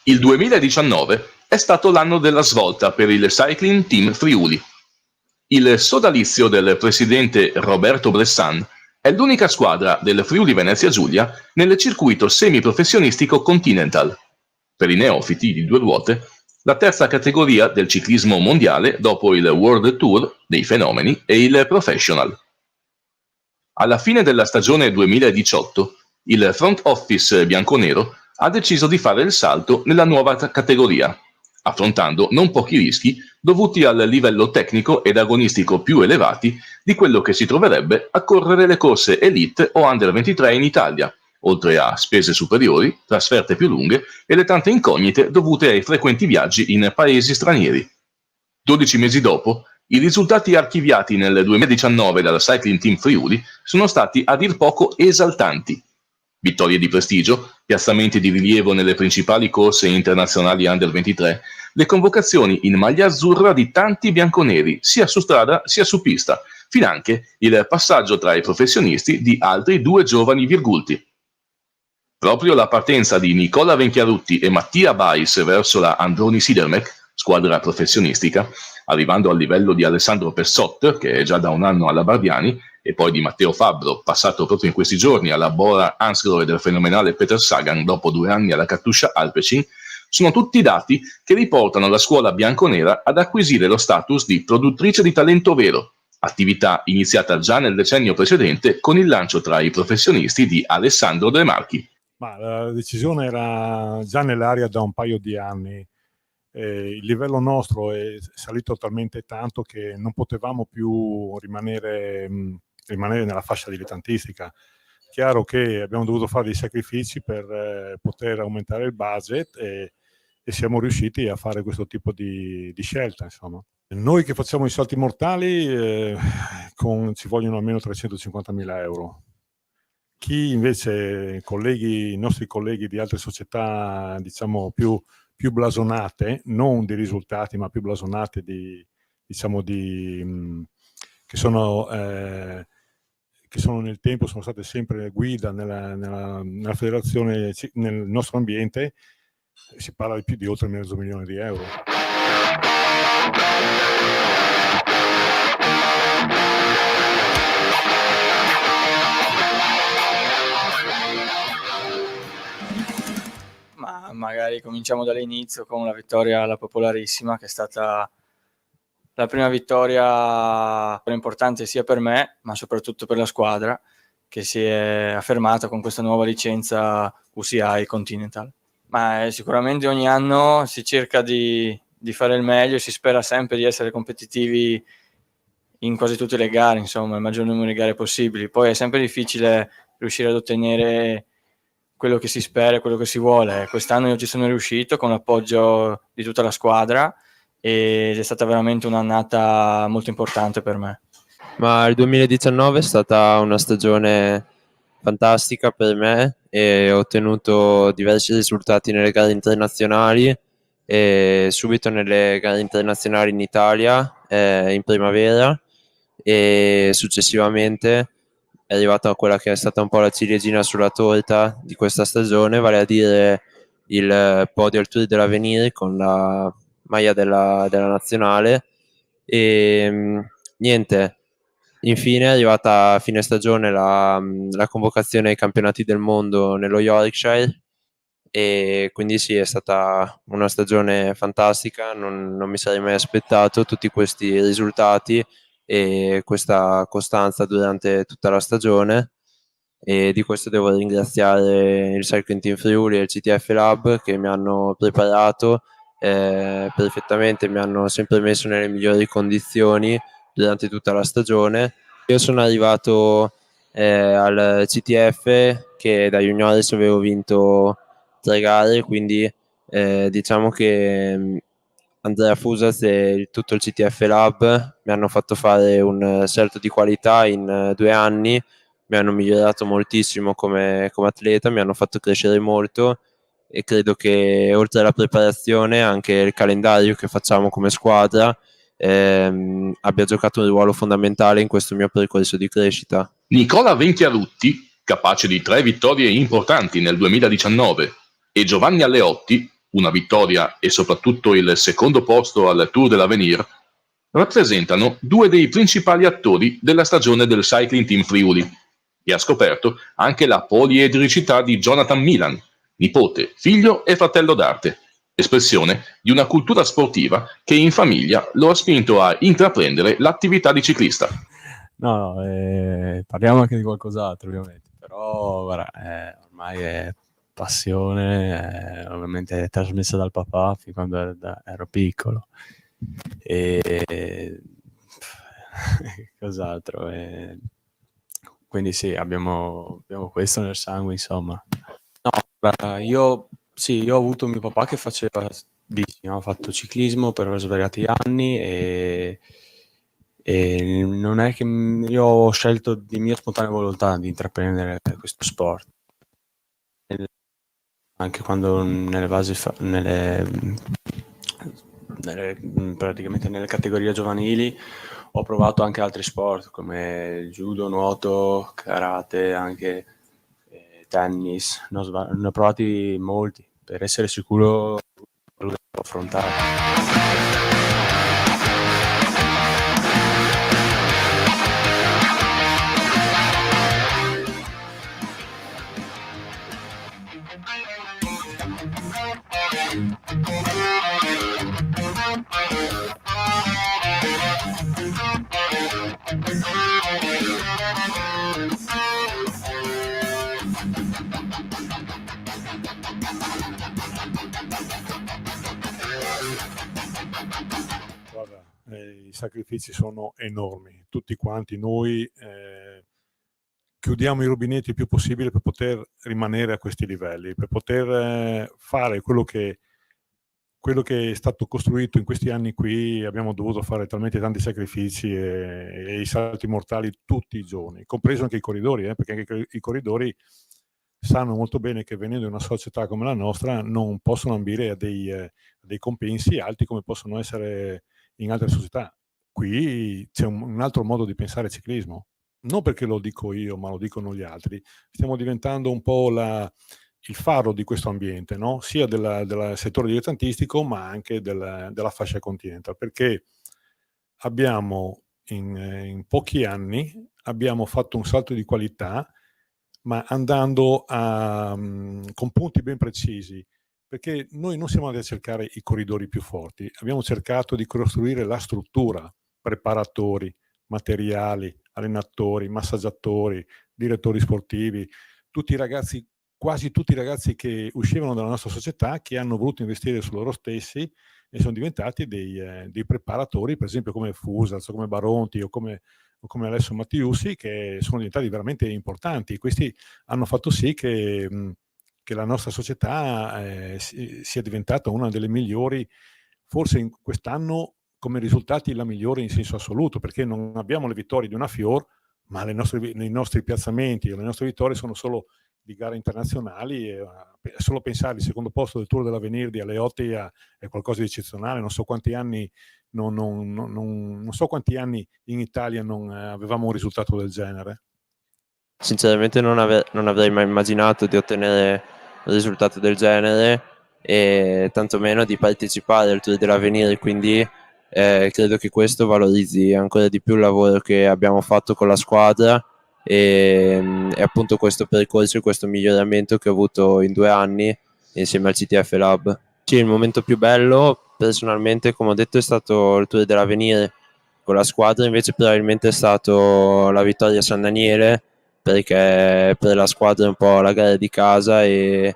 Il 2019 è stato l'anno della svolta per il Cycling Team Friuli. Il sodalizio del presidente Roberto Bressan è l'unica squadra del Friuli Venezia Giulia nel circuito semiprofessionistico Continental. Per i neofiti di due ruote, la terza categoria del ciclismo mondiale dopo il World Tour dei fenomeni e il Professional. Alla fine della stagione 2018, il front office bianconero ha deciso di fare il salto nella nuova categoria, affrontando non pochi rischi dovuti al livello tecnico ed agonistico più elevati di quello che si troverebbe a correre le corse Elite o Under 23 in Italia, oltre a spese superiori, trasferte più lunghe e le tante incognite dovute ai frequenti viaggi in paesi stranieri. 12 mesi dopo, i risultati archiviati nel 2019 dal Cycling Team Friuli sono stati a dir poco esaltanti. Vittorie di prestigio, piazzamenti di rilievo nelle principali corse internazionali Under 23, le convocazioni in maglia azzurra di tanti bianconeri, sia su strada sia su pista, finanche il passaggio tra i professionisti di altri 2 giovani virgulti. Proprio la partenza di Nicola Venchiarutti e Mattia Bais verso la Androni Sidermec, squadra professionistica, arrivando al livello di Alessandro Pessot, che è già da un anno alla Barbiani, e poi di Matteo Fabbro, passato proprio in questi giorni alla Bora Hansgrohe e del fenomenale Peter Sagan dopo 2 anni alla Katusha Alpecin, sono tutti dati che riportano la scuola bianconera ad acquisire lo status di produttrice di talento vero, attività iniziata già nel decennio precedente con il lancio tra i professionisti di Alessandro De Marchi. Ma la decisione era già nell'aria da un paio di anni. Il livello nostro è salito talmente tanto che non potevamo più rimanere nella fascia dilettantistica. Chiaro che abbiamo dovuto fare dei sacrifici per poter aumentare il budget e siamo riusciti a fare questo tipo di scelta, insomma. Noi che facciamo i salti mortali ci vogliono almeno 350.000 euro. Chi invece, i nostri colleghi di altre società, diciamo più blasonate, non di risultati, ma più blasonate che sono nel tempo, sono state sempre guida nella federazione, nel nostro ambiente, si parla di più di oltre $500.000 di euro. Ma magari cominciamo dall'inizio con la vittoria alla Popolarissima, che è stata la prima vittoria importante sia per me, ma soprattutto per la squadra, che si è affermata con questa nuova licenza UCI Continental. Ma sicuramente ogni anno si cerca di fare il meglio, si spera sempre di essere competitivi in quasi tutte le gare, insomma, il maggior numero di gare possibili. Poi è sempre difficile riuscire ad ottenere quello che si spera e quello che si vuole. Quest'anno io ci sono riuscito con l'appoggio di tutta la squadra ed è stata veramente un'annata molto importante per me. Ma il 2019 è stata una stagione fantastica per me e ho ottenuto diversi risultati nelle gare internazionali e subito nelle gare internazionali in Italia in primavera, e successivamente è arrivata quella che è stata un po' la ciliegina sulla torta di questa stagione, vale a dire il podio al Tour dell'Avenir con la maglia della nazionale. E niente, infine è arrivata a fine stagione la convocazione ai campionati del mondo nello Yorkshire, e quindi sì, è stata una stagione fantastica, non mi sarei mai aspettato tutti questi risultati e questa costanza durante tutta la stagione, e di questo devo ringraziare il Cycling Team Friuli e il CTF Lab, che mi hanno preparato perfettamente, mi hanno sempre messo nelle migliori condizioni durante tutta la stagione. Io sono arrivato al CTF che da juniores avevo vinto 3 gare, quindi diciamo che Andrea Fusaz e tutto il CTF Lab mi hanno fatto fare un salto di qualità in 2 anni, mi hanno migliorato moltissimo come atleta, mi hanno fatto crescere molto, e credo che oltre alla preparazione anche il calendario che facciamo come squadra abbia giocato un ruolo fondamentale in questo mio percorso di crescita. Nicola Venchiarutti, capace di 3 vittorie importanti nel 2019, e Giovanni Alleotti, una vittoria e soprattutto il secondo posto al Tour dell'Avenir, rappresentano 2 dei principali attori della stagione del Cycling Team Friuli, e ha scoperto anche la poliedricità di Jonathan Milan, nipote, figlio e fratello d'arte, espressione di una cultura sportiva che in famiglia lo ha spinto a intraprendere l'attività di ciclista. No, parliamo anche di qualcos'altro ovviamente, però guarda, ormai è passione, ovviamente trasmessa dal papà fin quando ero piccolo. E cos'altro? Quindi sì, abbiamo questo nel sangue, insomma. No, guarda, io ho avuto mio papà che faceva bici, ho fatto ciclismo per svariati anni e non è che io ho scelto di mia spontanea volontà di intraprendere questo sport. Anche quando praticamente nelle categorie giovanili ho provato anche altri sport come il judo, nuoto, karate, anche tennis, ne ho provati molti per essere sicuro di affrontare. Guarda, i sacrifici sono enormi. Tutti quanti noi chiudiamo i rubinetti il più possibile per poter rimanere a questi livelli, per poter fare quello che è stato costruito in questi anni qui. Abbiamo dovuto fare talmente tanti sacrifici e i salti mortali tutti i giorni, compreso anche i corridori, perché anche i corridori sanno molto bene che venendo in una società come la nostra non possono ambire a dei compensi alti come possono essere in altre società. Qui c'è un altro modo di pensare ciclismo, non perché lo dico io, ma lo dicono gli altri. Stiamo diventando un po' il faro di questo ambiente, no? Sia del settore dilettantistico, ma anche della fascia continental, perché abbiamo in pochi anni abbiamo fatto un salto di qualità, ma andando con punti ben precisi, perché noi non siamo andati a cercare i corridori più forti, abbiamo cercato di costruire la struttura, preparatori, materiali, allenatori, massaggiatori, direttori sportivi, quasi tutti i ragazzi che uscivano dalla nostra società, che hanno voluto investire su loro stessi e sono diventati dei preparatori, per esempio come Fusaz, come Baronti o come Alessio Mattiussi, che sono diventati veramente importanti. Questi hanno fatto sì che la nostra società sia diventata una delle migliori, forse in quest'anno come risultati la migliore in senso assoluto, perché non abbiamo le vittorie di una Fior, ma i nostri piazzamenti e le nostre vittorie sono solo di gare internazionali. Solo pensare al secondo posto del Tour dell'Avenir di Aleotti è qualcosa di eccezionale. Non so quanti anni in Italia non avevamo un risultato del genere. Sinceramente non avrei mai immaginato di ottenere un risultato del genere e tantomeno di partecipare al Tour dell'Avenir, quindi credo che questo valorizzi ancora di più il lavoro che abbiamo fatto con la squadra e appunto questo percorso e questo miglioramento che ho avuto in 2 anni insieme al CTF Lab. Sì, il momento più bello personalmente, come ho detto, è stato il Tour dell'Avenir con la squadra, invece probabilmente è stato la vittoria a San Daniele, perché per la squadra è un po' la gara di casa e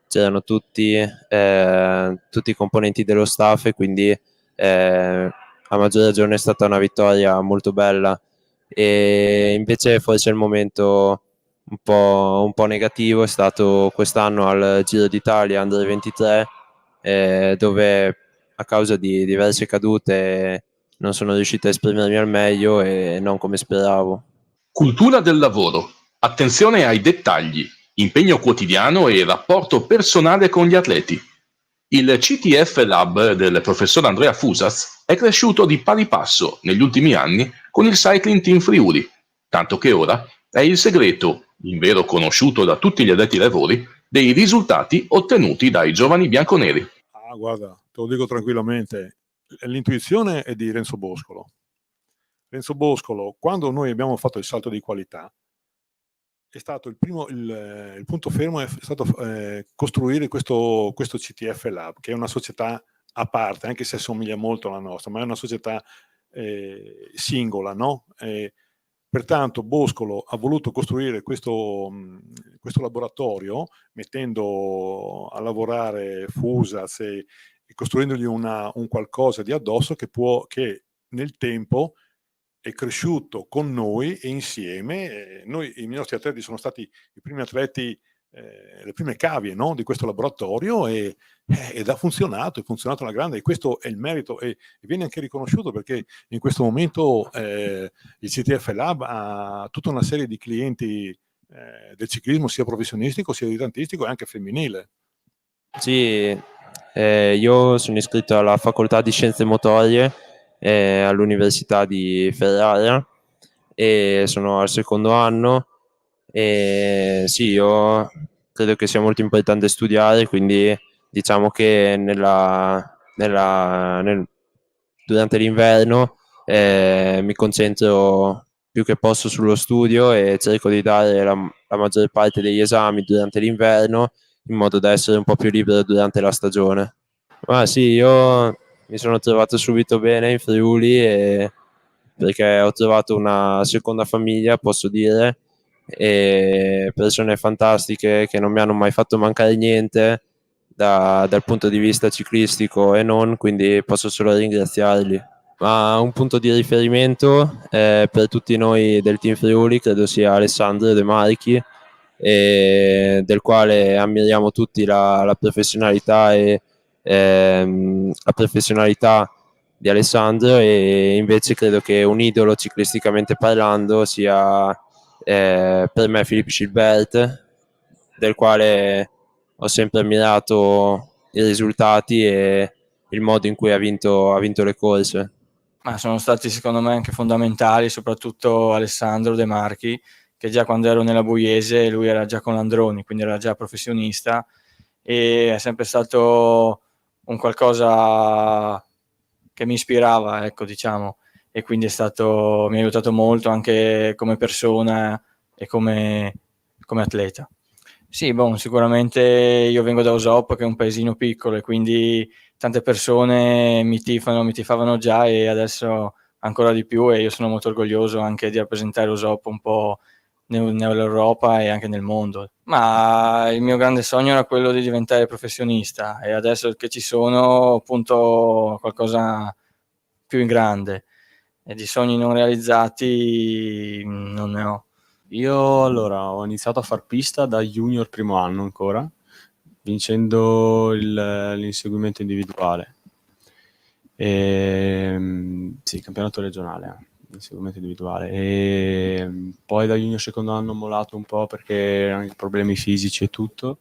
c'erano tutti i componenti dello staff e quindi a maggior ragione è stata una vittoria molto bella. E invece forse il momento un po' negativo è stato quest'anno al Giro d'Italia Under 23, dove a causa di diverse cadute non sono riuscito a esprimermi al meglio e non come speravo. Cultura del lavoro, attenzione ai dettagli, impegno quotidiano e rapporto personale con gli atleti. Il CTF Lab del professor Andrea Fusaz è cresciuto di pari passo negli ultimi anni con il Cycling Team Friuli, tanto che ora è il segreto, invero conosciuto da tutti gli addetti ai lavori, dei risultati ottenuti dai giovani bianconeri. Guarda, te lo dico tranquillamente, l'intuizione è di Renzo Boscolo. Renzo Boscolo, quando noi abbiamo fatto il salto di qualità, è stato il punto fermo è stato costruire questo CTF Lab, che è una società a parte, anche se assomiglia molto alla nostra, ma è una società singola, no? Pertanto Boscolo ha voluto costruire questo laboratorio mettendo a lavorare Fusaz e costruendogli un qualcosa di addosso che nel tempo è cresciuto con noi e insieme. I nostri atleti sono stati i primi atleti, le prime cavie, no, di questo laboratorio ed ha funzionato alla grande, e questo è il merito e viene anche riconosciuto perché in questo momento il CTF Lab ha tutta una serie di clienti del ciclismo sia professionistico sia dilettantistico e anche femminile. Sì, io sono iscritto alla facoltà di scienze motorie all'Università di Ferrara e sono al secondo anno. E sì, io credo che sia molto importante studiare, quindi diciamo che durante l'inverno mi concentro più che posso sullo studio e cerco di dare la maggior parte degli esami durante l'inverno in modo da essere un po' più libero durante la stagione. Ma sì, io mi sono trovato subito bene in Friuli perché ho trovato una seconda famiglia, posso dire, e persone fantastiche che non mi hanno mai fatto mancare niente dal punto di vista ciclistico e non, quindi posso solo ringraziarli. Ma un punto di riferimento per tutti noi del Team Friuli credo sia Alessandro De Marchi, del quale ammiriamo tutti la professionalità e la professionalità di Alessandro, e invece credo che un idolo ciclisticamente parlando sia per me Philippe Gilbert, del quale ho sempre ammirato i risultati e il modo in cui ha vinto le corse. Ma sono stati secondo me anche fondamentali, soprattutto Alessandro De Marchi, che già quando ero nella Buiese lui era già con Landroni, quindi era già professionista, e è sempre stato un qualcosa che mi ispirava, ecco, diciamo, e quindi mi ha aiutato molto anche come persona e come atleta. Sì, sicuramente io vengo da Osop, che è un paesino piccolo, e quindi tante persone mi tifavano già, e adesso ancora di più, e io sono molto orgoglioso anche di rappresentare Osop un po' nell'Europa e anche nel mondo. Ma il mio grande sogno era quello di diventare professionista, e adesso che ci sono punto qualcosa più in grande, e di sogni non realizzati non ne ho. Io allora ho iniziato a far pista da junior primo anno ancora, vincendo l'inseguimento individuale. Sì, campionato regionale, l'inseguimento individuale. E poi da junior secondo anno ho mollato un po' perché anche problemi fisici e tutto.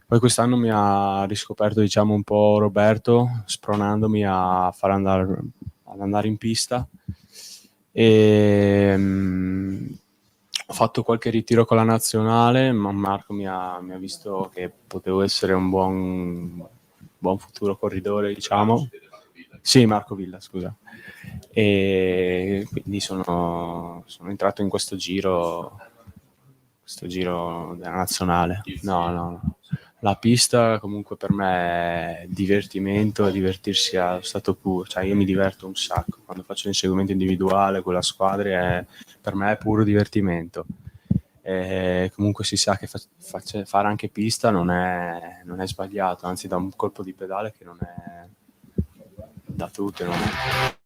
Poi quest'anno mi ha riscoperto, diciamo, un po' Roberto, spronandomi ad andare in pista. Ho fatto qualche ritiro con la nazionale, ma Marco mi ha visto che potevo essere un buon futuro corridore, diciamo. Sì, Marco Villa, scusa. E quindi sono entrato in questo giro della nazionale. No. La pista comunque per me è divertimento, e divertirsi allo stato puro, cioè io mi diverto un sacco quando faccio l'inseguimento individuale con la squadra, per me è puro divertimento. Comunque si sa che fare anche pista non è sbagliato, anzi dà un colpo di pedale che non è da tutte, non è.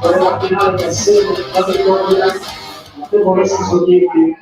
Della finale del seguito di categoria, la debolezza soggetti.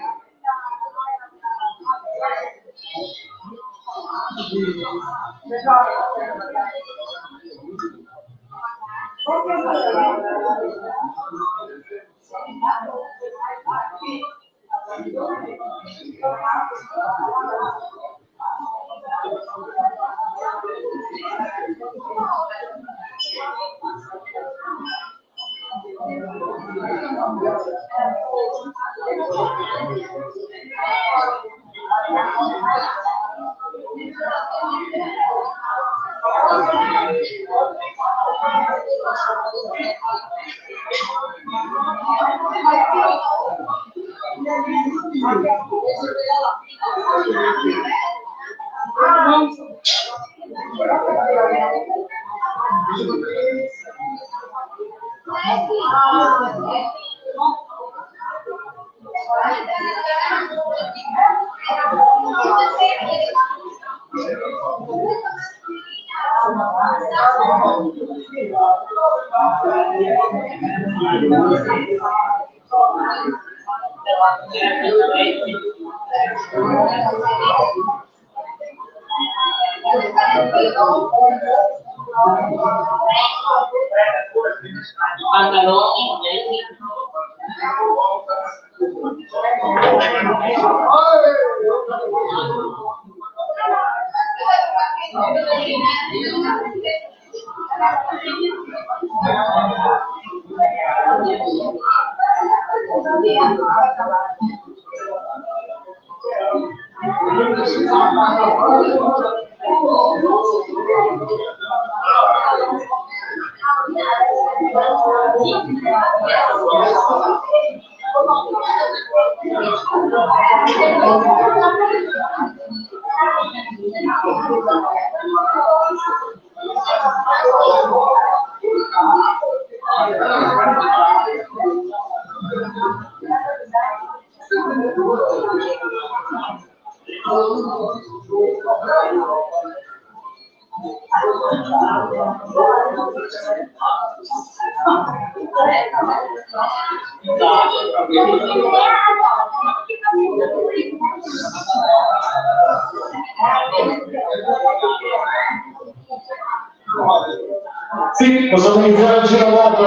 Sì, possiamo iniziare il giro moto.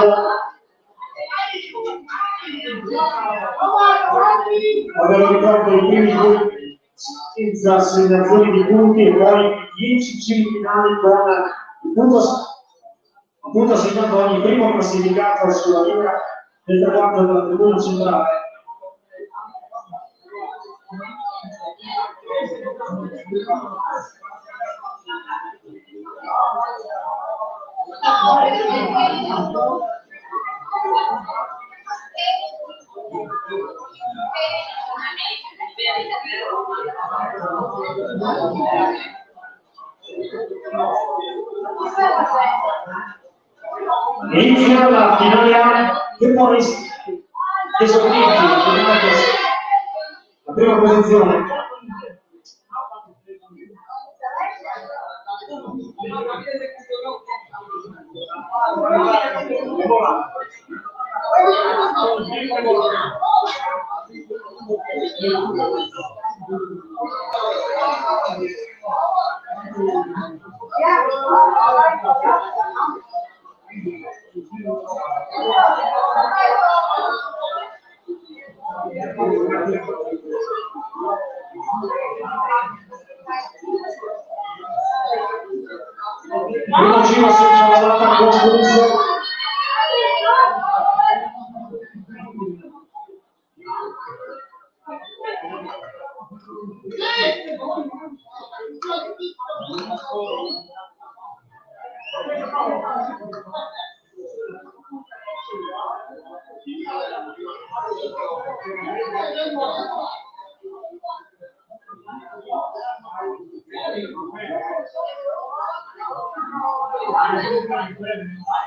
Avevo ricordo i primi due senza assegnazioni di punti e poi 10 giri finali con il punto assegnato a ogni primo classificato sulla linea del traguardo della tribuna centrale. Inizia la finale A, futbolisti esorditi, la prima posizione. Primo giro senza la data concluso.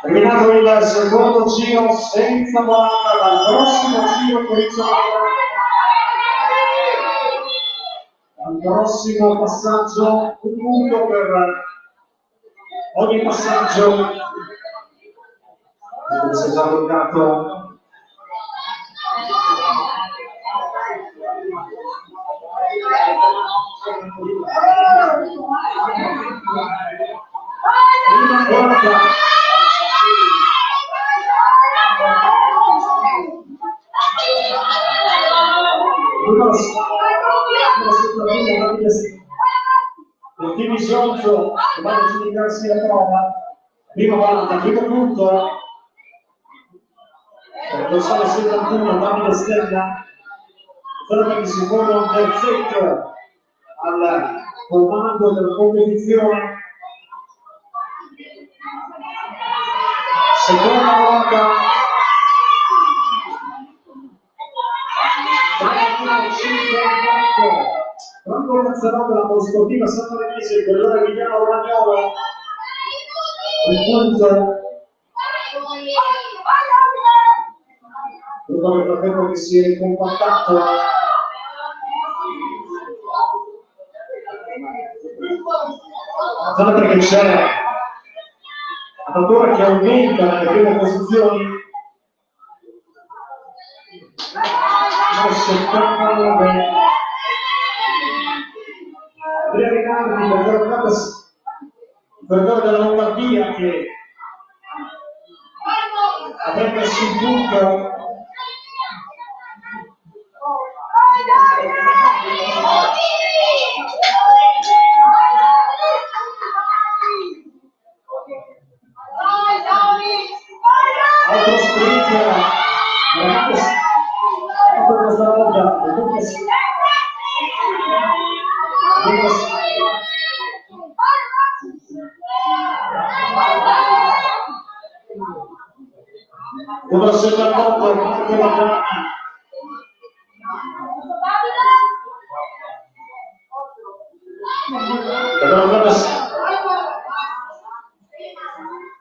Terminato il secondo giro senza volata, dal prossimo giro al prossimo passaggio un punto per ogni passaggio. Si è già bloccato. Il team di Giorgio che va a giudicarsi la prova, prima volta, primo punto dorsale 71 Davide Stella, zona che si pone un terzetto al comando della competizione. Seconda volta Franco Cazzarò della Polisportiva Santorinese per l'ora Emiliano Romagnolo, il punto dopo il fratello che si è ricompattato. Guardate perché c'è Adatore che aumenta nelle prime posizioni. 79 Andrea Rinaldi per giocare della Lombardia che avrebbe messo il punto. Altro sprint questa volta numero 78 Marco Latani.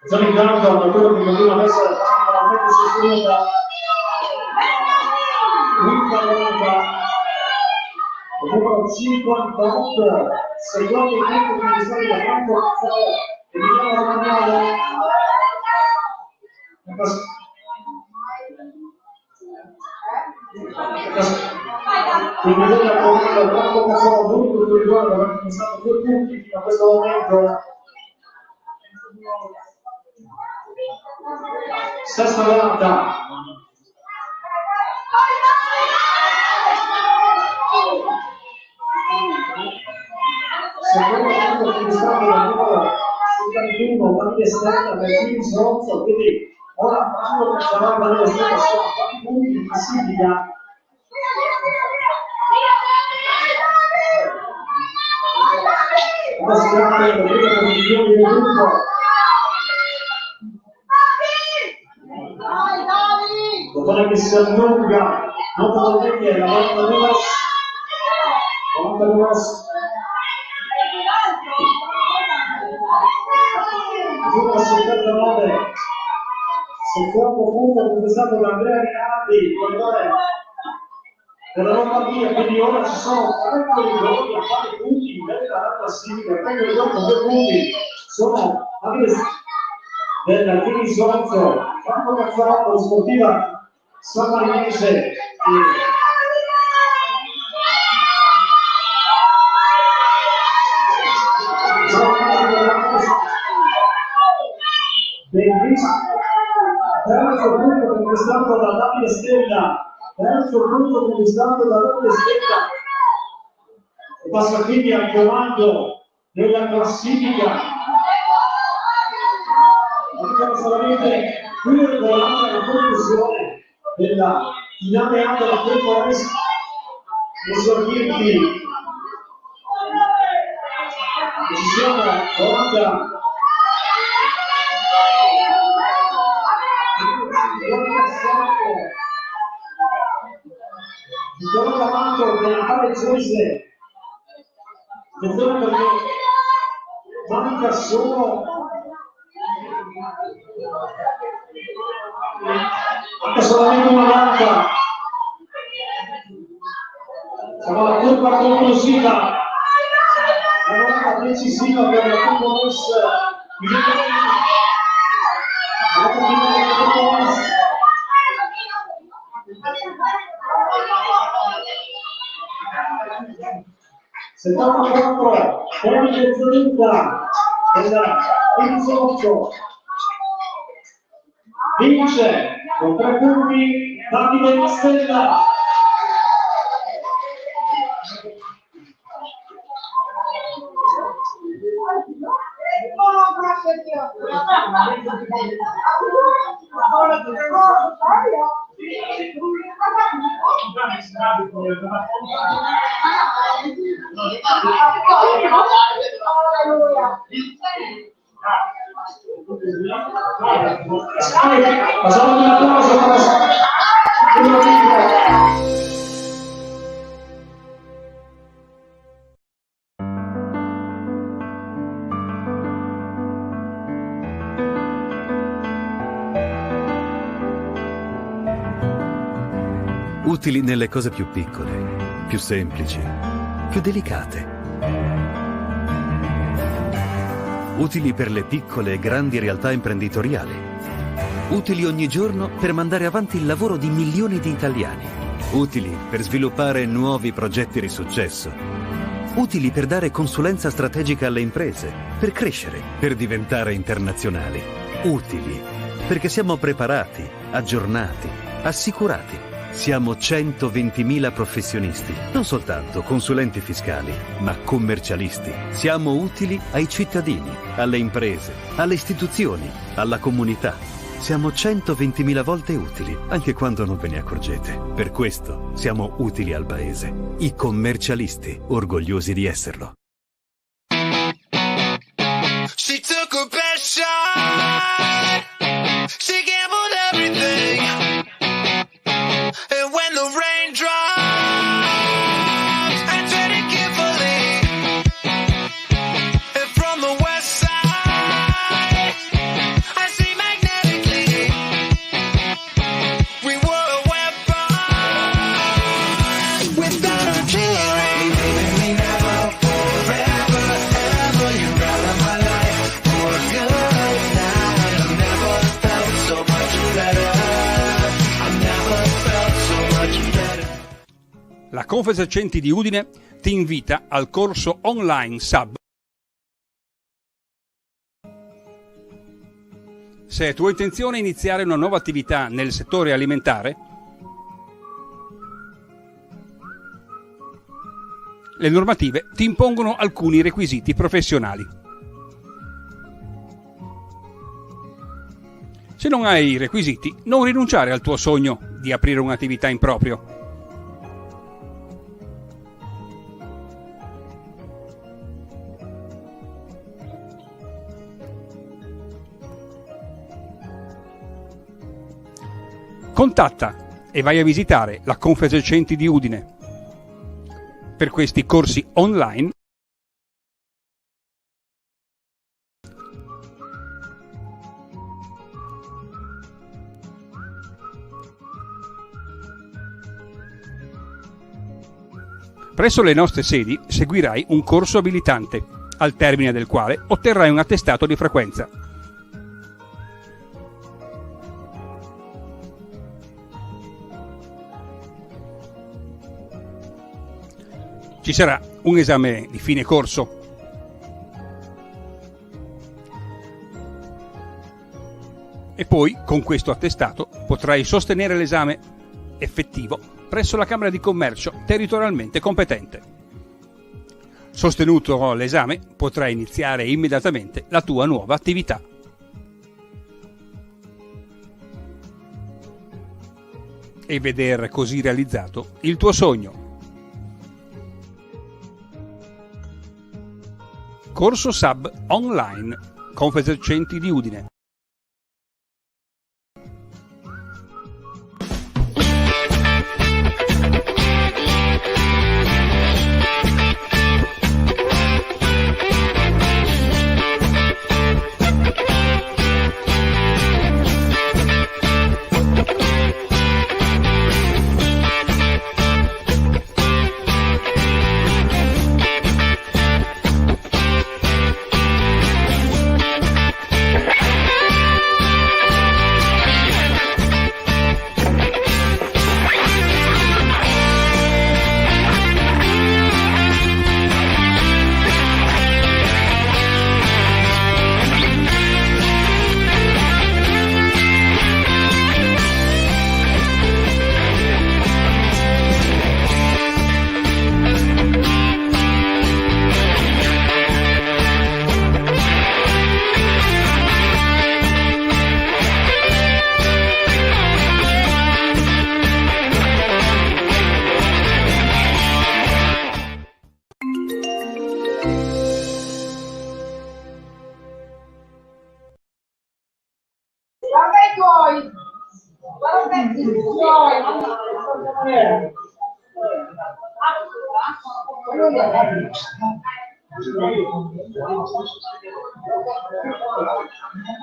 Sono in campo a quello che continua a essere veramente sostenuta. Quinta volta, numero 58, secondo il tempo di missione da Franco Cazzarò, Emiliano Romagnolo. Quindi vede la comanda Franco Cazzarò, l'unico che riguarda aver pensato 2 punti fino a questo momento. Sesta volta. Secondo tempo conquistato dal numero 71 Davide Stella per il Sronzo, quindi ora Franco Cazzarò e Davide Stella sono a 4 punti di classifica. Ora si tratta delle prime posizioni del gruppo. Bottone che si allunga, notevolmente la volta numero 79, secondo punto conquistato da Andrea Rinaldi, corridore della Lombardia, quindi ora ci sono 3 corridori a fare punti in merito alla classifica, 3 corridori con 2 punti, sono del Team Sronzo, Franco Cazzarò, Polisportiva Sammarinese terzo punto conquistato da Davide Stella, e passa quindi al comando della classifica. Mancano solamente 2 volate alla conclusione della finale A della Conference esordienti. Decisione volata di Giorgio Amato della Palleggese. Attenzione perché manca solo solamente una volta. Siamo alla curva conclusiva, la volta decisiva per la Conference. Settantaquattro, Davide Zolinta della Pinzotto, vince con 3 punti Davide Stella. Utili nelle cose più piccole, più semplici, più delicate. Utili per le piccole e grandi realtà imprenditoriali. Utili ogni giorno per mandare avanti il lavoro di milioni di italiani. Utili per sviluppare nuovi progetti di successo. Utili per dare consulenza strategica alle imprese, per crescere, per diventare internazionali. Utili perché siamo preparati, aggiornati, assicurati. Siamo 120.000 professionisti, non soltanto consulenti fiscali, ma commercialisti. Siamo utili ai cittadini, alle imprese, alle istituzioni, alla comunità. Siamo 120.000 volte utili, anche quando non ve ne accorgete. Per questo siamo utili al Paese. I commercialisti, orgogliosi di esserlo. She took a best shot. She gambled everything. And when the rain drops, I tread it carefully. And from the west side, I see magnetically. We were a weapon without a caring. Leaving me now forever, ever. You're out of my life for good now. I've never felt so much better. La Confesercenti di Udine ti invita al corso online SAB. Se è tua intenzione iniziare una nuova attività nel settore alimentare, le normative ti impongono alcuni requisiti professionali. Se non hai i requisiti, non rinunciare al tuo sogno di aprire un'attività in proprio. Contatta e vai a visitare la Confesercenti di Udine per questi corsi online presso le nostre sedi. Seguirai un corso abilitante, al termine del quale otterrai un attestato di frequenza. Ci sarà un esame di fine corso. E poi, con questo attestato, potrai sostenere l'esame effettivo presso la Camera di Commercio territorialmente competente. Sostenuto l'esame, potrai iniziare immediatamente la tua nuova attività. E vedere così realizzato il tuo sogno. Corso SAB online, Confesercenti di Udine.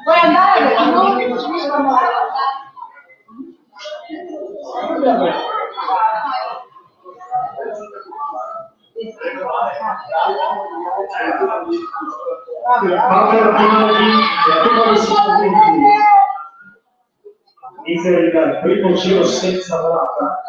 Puoi andare perché non finiscono. Inizia il primo giro senza parata.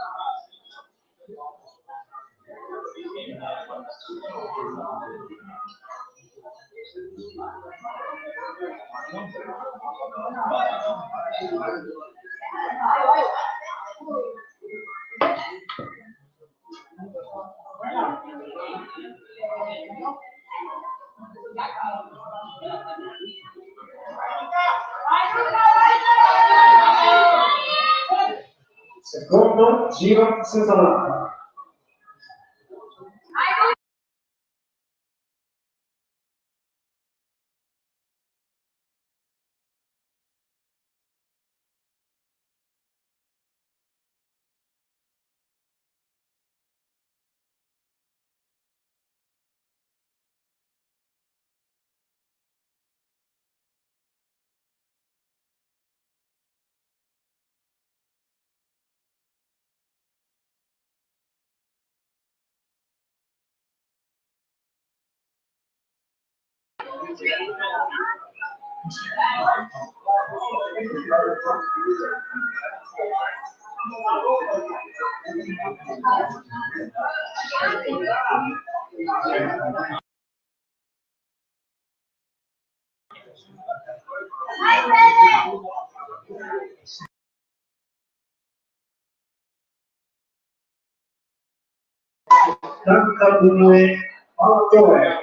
Secondo giro senza parata. Due autore.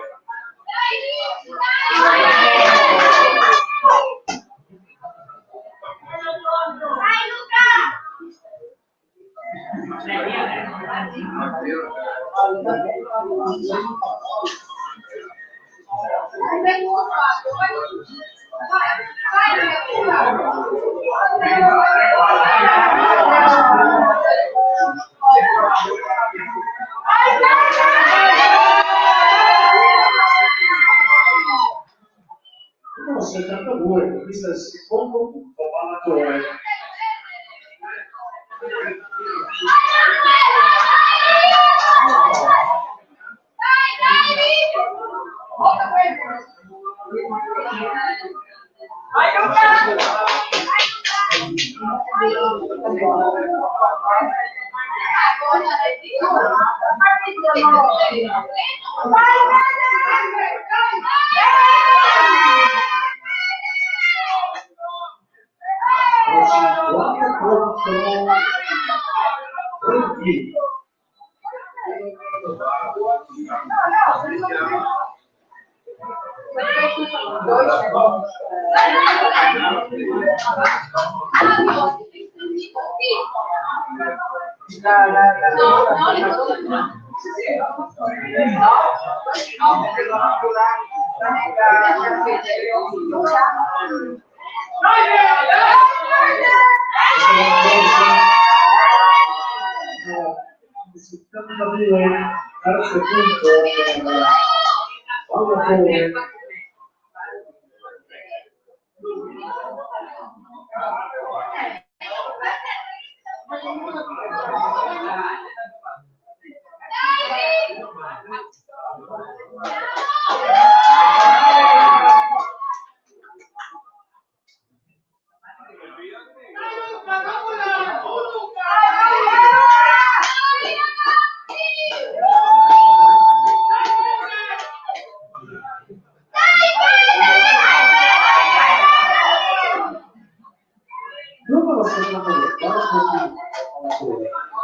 Numero 72, questo è il secondo punto ballatore. Terzo punto ballatore. Numero 72, terzo punto ballatore.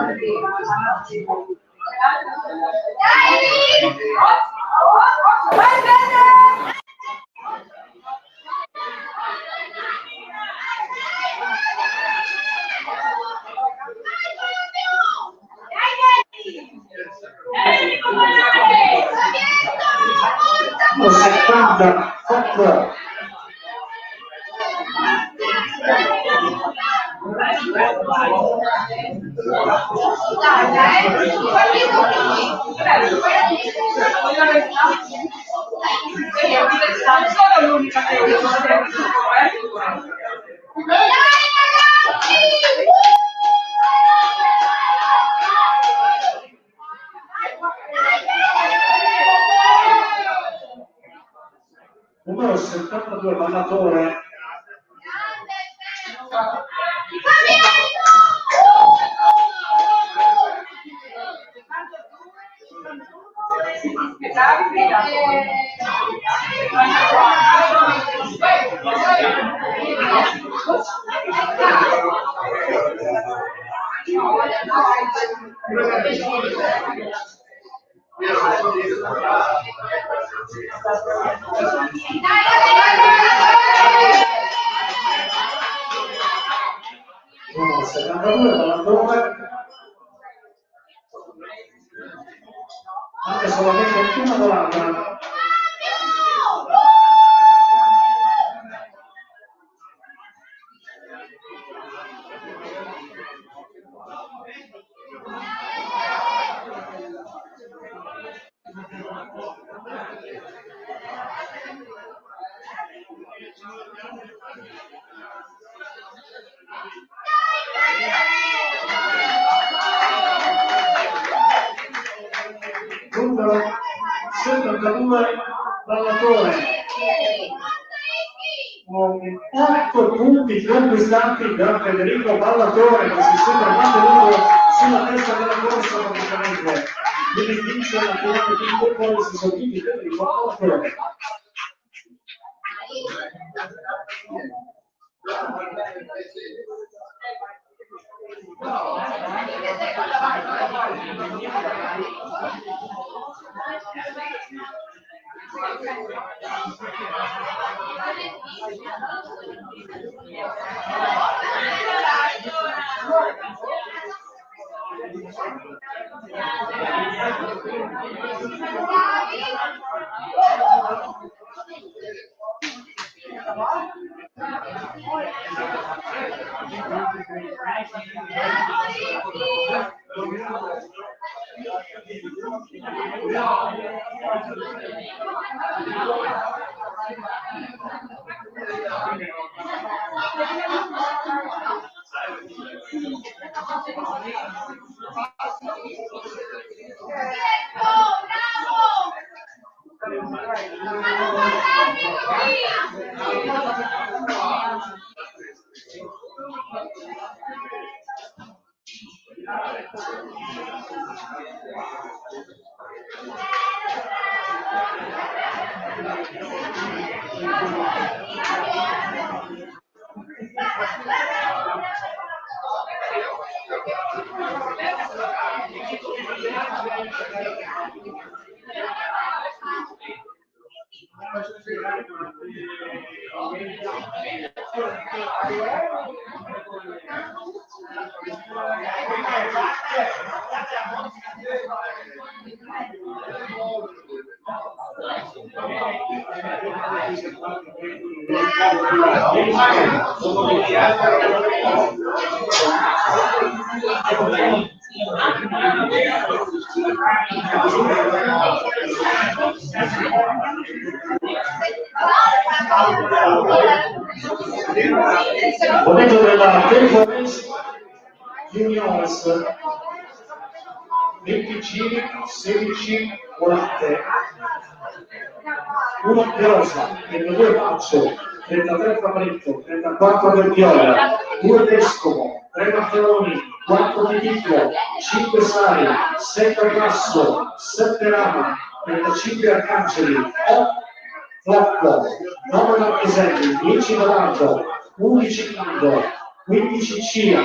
Numero 74. Sono l'unica che Numero 72 Ballatore. Numero 72 Ballatore. Anche solamente una volata. Numero 72 Ballatore. 8 punti conquistati da Federico Ballatore, che si sembra mantenuto sulla testa della corsa praticamente. Quindi vince la finale di Coppa si sono tutti Federico Ballatore. Momento della Temporese Juniors, 20 giri, 16 volate, 1 Perosa, 32 Faccio, 33 Fabretto, 34 Del Viola, 2 Vescovo, 3 Matteoni, 4 Di Picchio, 5 Sari, 7 Grasso, 7 Rama, 35 Arcangeli, 8 Flacco, 9 Marcheselli, 10 Dolardo, 11 Cando, 15 Cia,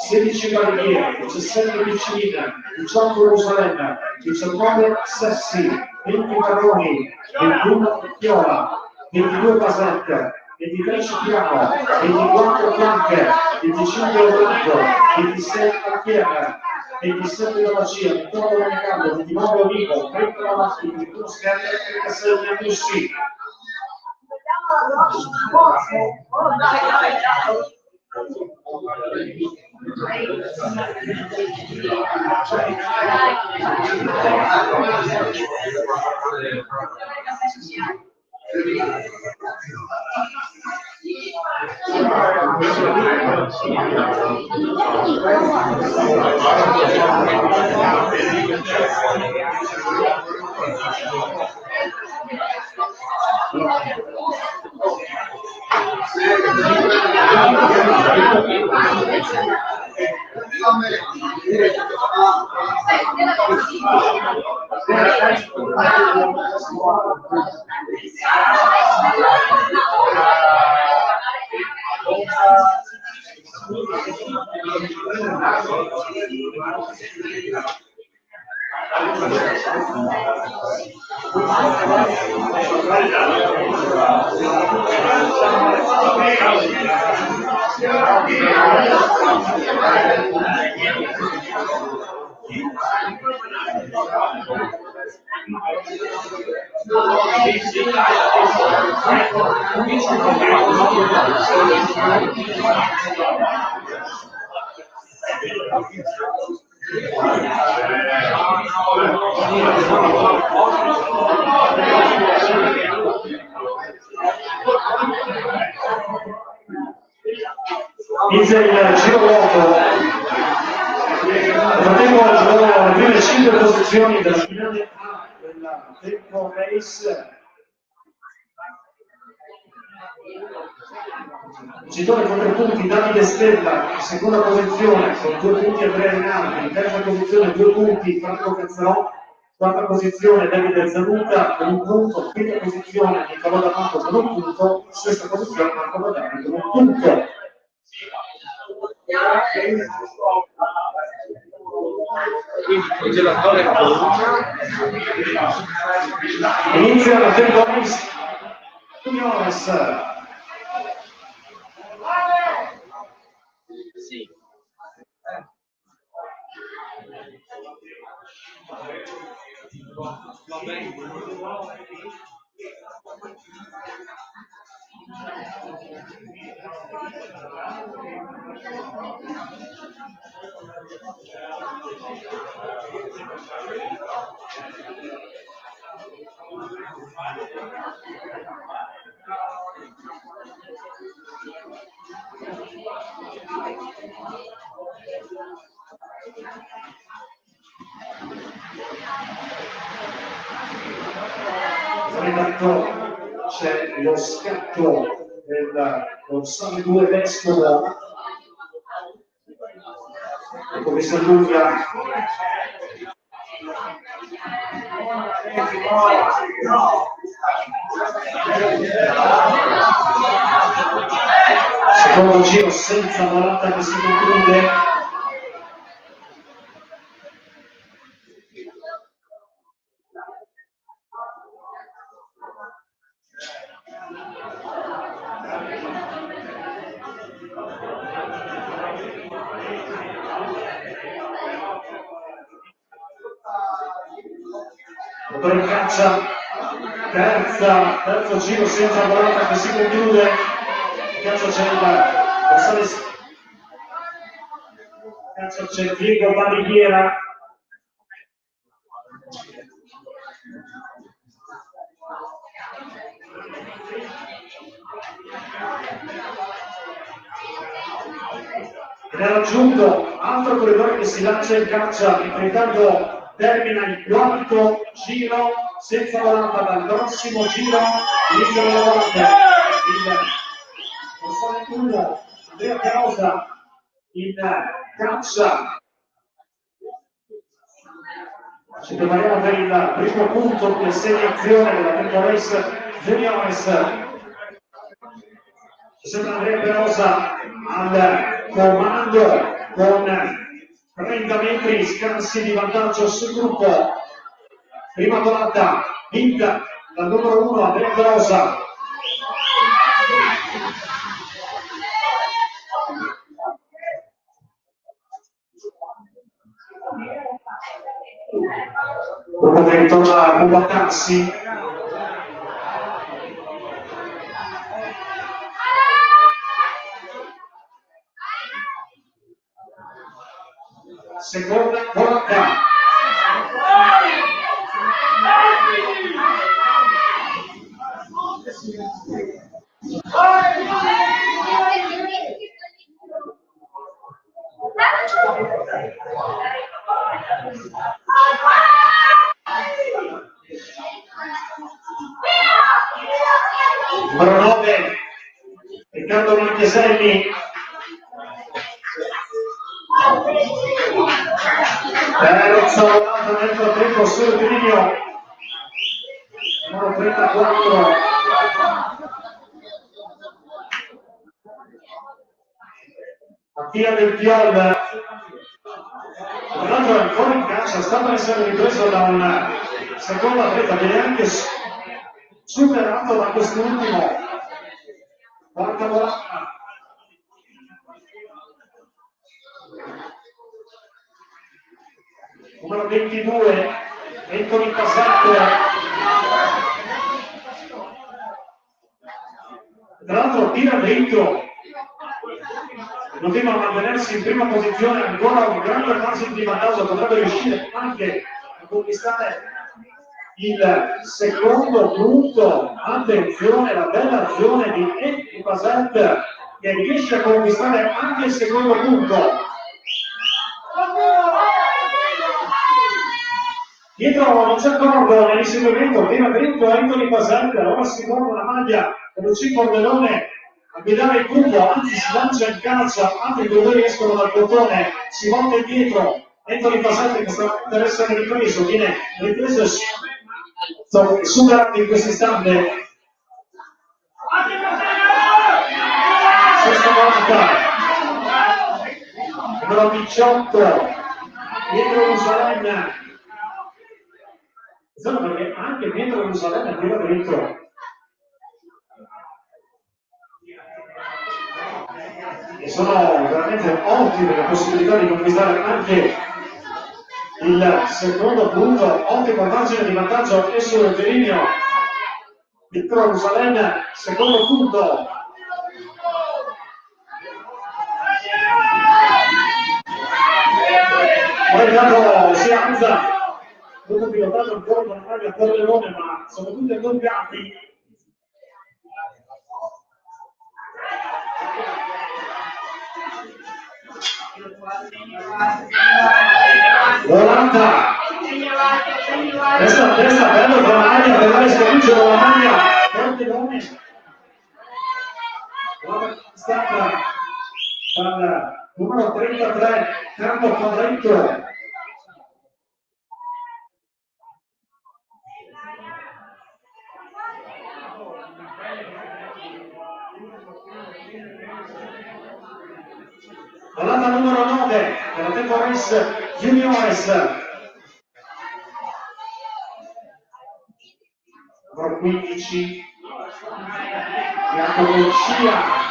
16 barriere, 17 vicine, 18 Gerusalemme, 19 sessi, 20 marroni, 21 Viola, 22 basette, 23 Cipriano, 24 Bianche, 25 Orlando, 26 Alfiere, 27 Dalacia, 28 Domenicano, 29 Olivo, 30 Lavasti, 21 Scherzi e 36 Anussi. Inizia il giro vuoto. Frattempo giocherò le prime 5 posizioni della finale A della Tempo Race. Vincitore con 3 punti Davide Stella, in seconda posizione con 2 punti Andrea Rinaldi, in terza posizione 2 punti Franco Cazzarò, quarta posizione Davide Zanuta con 1 punto, quinta posizione Nicolò D'Amato con 1 punto, sesta posizione Marco Badani con 1 punto. Inizia la Tempo Race Juniores. Intanto c'è lo scatto del dorsale 2 vescovo, come si allunga secondo giro senza volata che si conclude. Motore caccia, terzo giro senza volata che si conclude. Caccia c'è Diego Barriera. Ed è raggiunto altro corridore che si lancia in caccia, intanto termina il quarto giro senza volata. Dal prossimo giro inizia la volata. Il dorsale 1 Andrea Perosa in caccia. Ci prepariamo per il primo punto di assegnazione della Tempo Race Juniores. Ci sembra Andrea Perosa al comando. con 30 metri scarsi di vantaggio sul gruppo. Prima volata vinta dal numero 1 Andrea Rosa. Gruppo che ritorna a combattarsi. Seconda volata. Numero 9 Riccardo Marcheselli. Terza volata nel frattempo sul Tirino. Numero 34 Mattia Del Piol. Tra l'altro è ancora in caccia, sta per essere ripreso da un secondo atleta che è anche superato da quest'ultimo. Quarta volata. Numero 22 Anthony Passetto. Tra l'altro tira dentro, continua a mantenersi in prima posizione, ancora un grande margine di vantaggio, potrebbe riuscire anche a conquistare il secondo punto. Attenzione, la bella azione di Anthony Passetto che riesce a conquistare anche il secondo punto. Dietro non c'è accordo nell'inseguimento, prima dentro Anthony Passetto, ora si muove una maglia per Luigi Cordelone a guidare il gruppo, anzi si lancia in caccia, altri due escono dal portone, si volta indietro, Anthony Passetto che sta per essere ripreso, viene ripreso e superato in questo istante. Sesta volata, numero 18 Pietro Rusalem. Perché anche Pietro Rusalem arriva dentro. E sono veramente ottime le possibilità di conquistare anche il secondo punto. Ottima margine di vantaggio e sul Tirino. Pietro Rusalem, secondo punto. Poi intanto si alza, tutto pilotato ancora con una maglia Corleone, ma sono tutti accoppiati. Volata, testa a testa, bello con la maglia per dare sconfiggio con la maglia Corleone. Stata dal numero 33 Carlo Quadretto. Volata numero 9 della Temporis Juniores. Numero 15 Jacopo Lucia.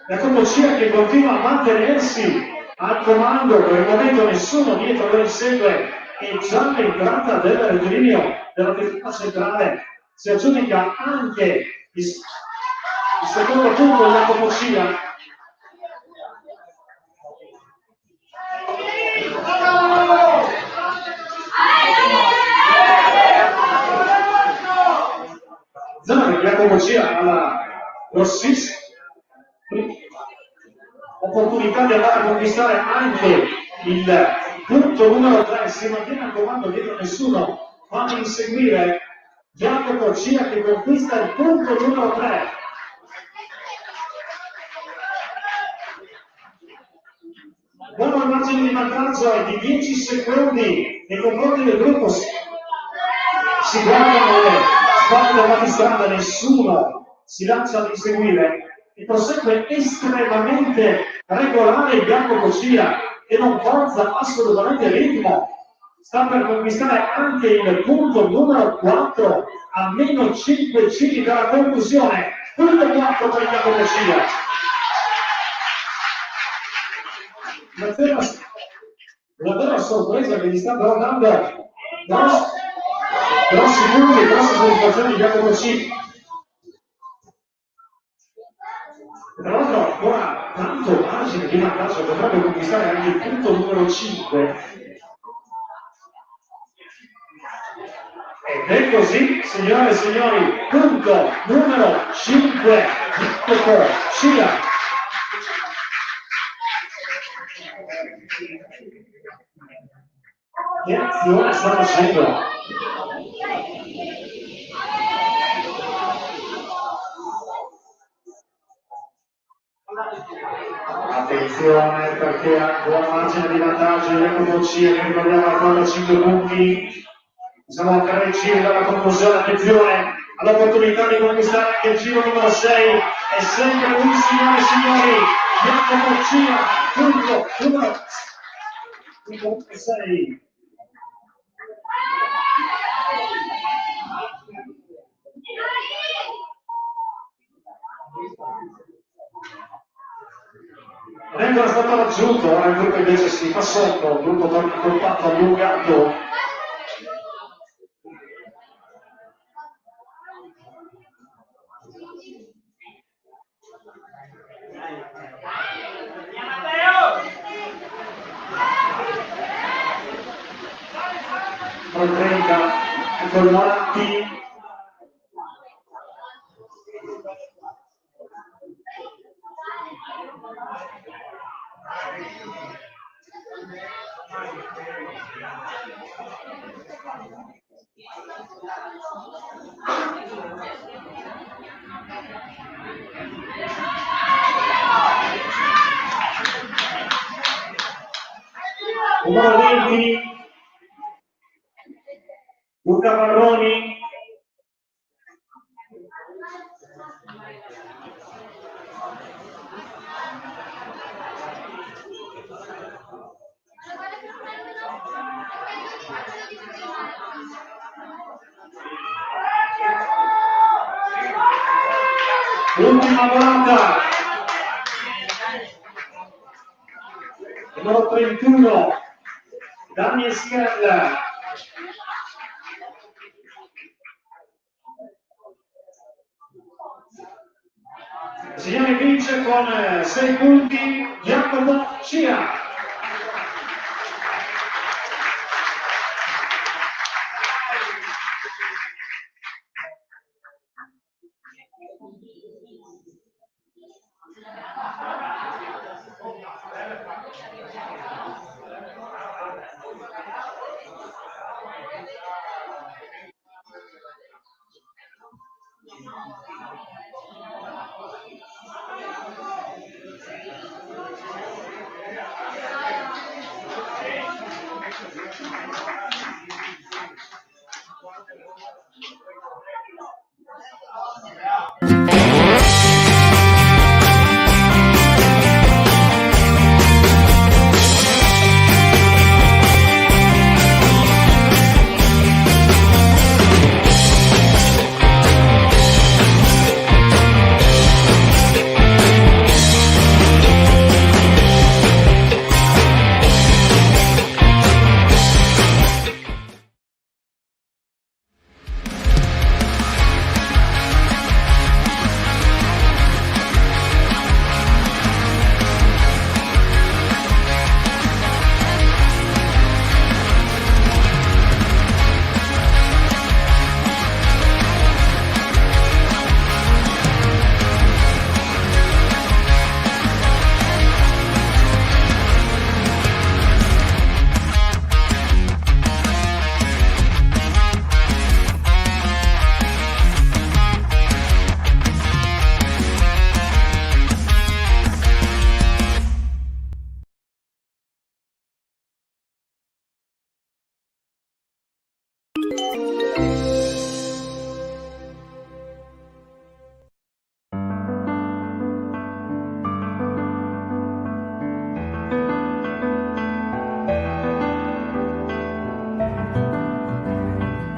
Jacopo Cia che continua a mantenersi al comando, per il momento nessuno dietro lo insegue e già l'entrata del rettilineo della difesa centrale si aggiudica anche il secondo punto di Jacopo Cia. Zona che Jacopo Cia alla grossissima opportunità di andare a conquistare anche il punto numero 3, si mantiene al comando dietro nessuno, fa inseguire Jacopo Cia che conquista il punto numero 3. Buono margine di vantaggio è di 10 secondi nei confronti del gruppo. si guardano le spalle della battistrada, nessuno si lancia ad inseguire e prosegue estremamente regolare Bianco Cocia che non forza assolutamente il ritmo. Sta per conquistare anche il punto numero 4 a meno 5 giri dalla conclusione. Punto 4 per Bianco Cocia. Una vera sorpresa che gli sta però dando grossi punti, grosse soddisfazioni di Bianco Cocia. Tra l'altro ancora tanto margine di vantaggio, potrebbe conquistare anche il punto numero 5. Ed è così, signore e signori, punto numero 5, Bianco Cocia. Che azione sta facendo? Attenzione perché ha buon margine di vantaggio Bianco Cocia, che ricordiamo ancora 5 punti. Siamo a 3 giri dalla conclusione, attenzione all'opportunità di conquistare anche il giro numero 6 e sempre lui, signore e signori, Bianco Cocia, punto numero 6. Non è ancora stato raggiunto, ora il gruppo invece si fa sotto, il gruppo torna compatto, allungato. Con 30, con Moratti. Numero 20, Luca Marroni. Ultima volata. Numero 31, Daniel Scherla. Signore, vince con 6 punti Giacomo Cia.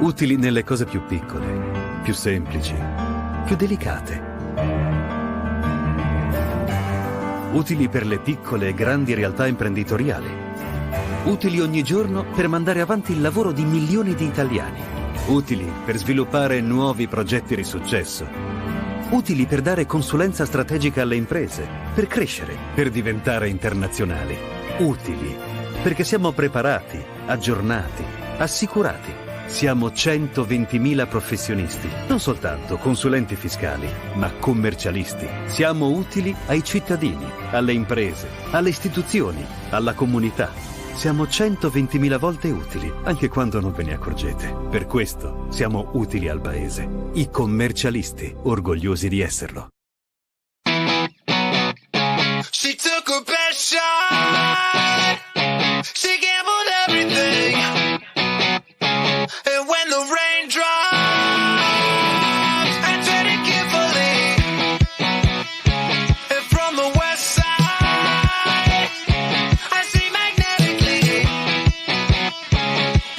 Utili nelle cose più piccole, più semplici, più delicate. Utili per le piccole e grandi realtà imprenditoriali. Utili ogni giorno per mandare avanti il lavoro di milioni di italiani. Utili per sviluppare nuovi progetti di successo. Utili per dare consulenza strategica alle imprese, per crescere, per diventare internazionali. Utili perché siamo preparati, aggiornati, assicurati. Siamo 120.000 professionisti, non soltanto consulenti fiscali, ma commercialisti. Siamo utili ai cittadini, alle imprese, alle istituzioni, alla comunità. Siamo 120.000 volte utili, anche quando non ve ne accorgete. Per questo siamo utili al paese. I commercialisti, orgogliosi di esserlo. She took a bad shot. She gambled everything. And when the rain dropped, I treaded carefully. And from the west side, I see magnetically.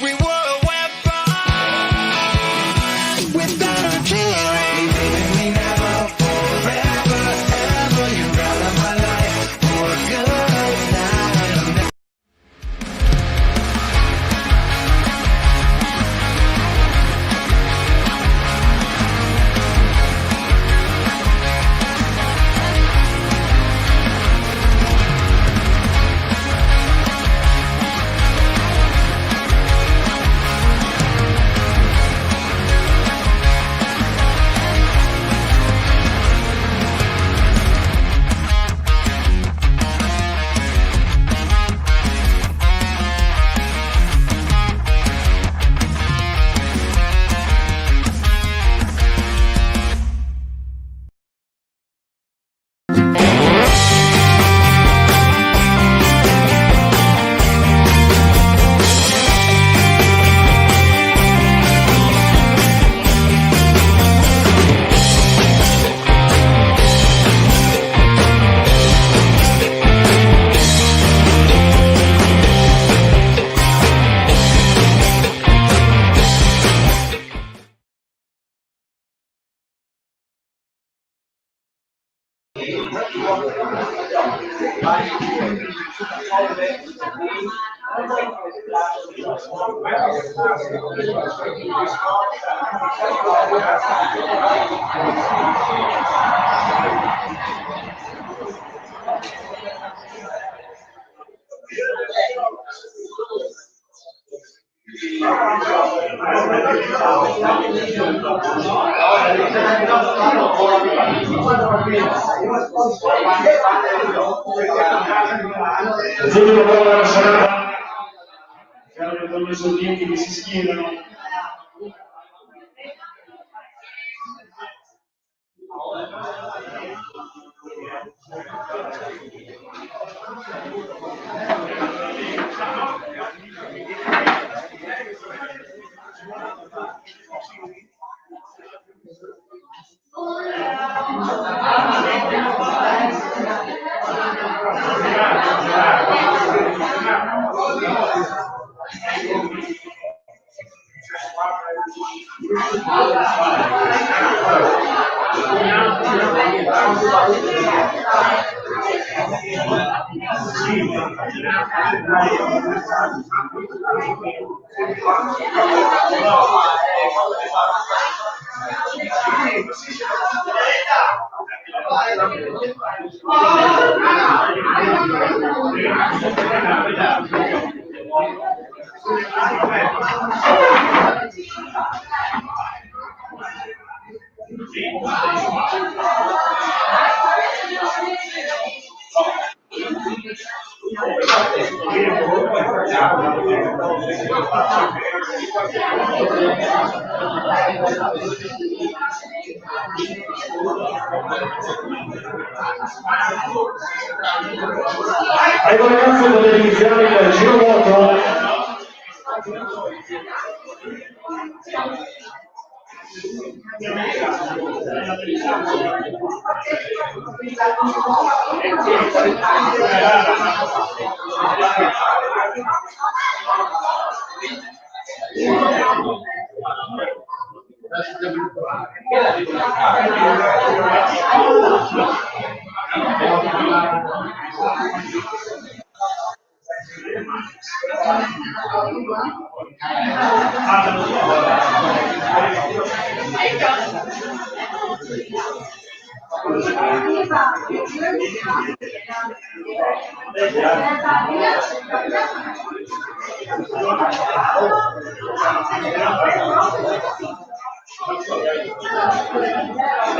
We were a weapon without a killing. Leaving me now forever, ever. You're out of my life for good now. L'ultimo gol della serata, con gli esordienti che si schierano. Ecco ragazzi, potete iniziare il giro vuoto.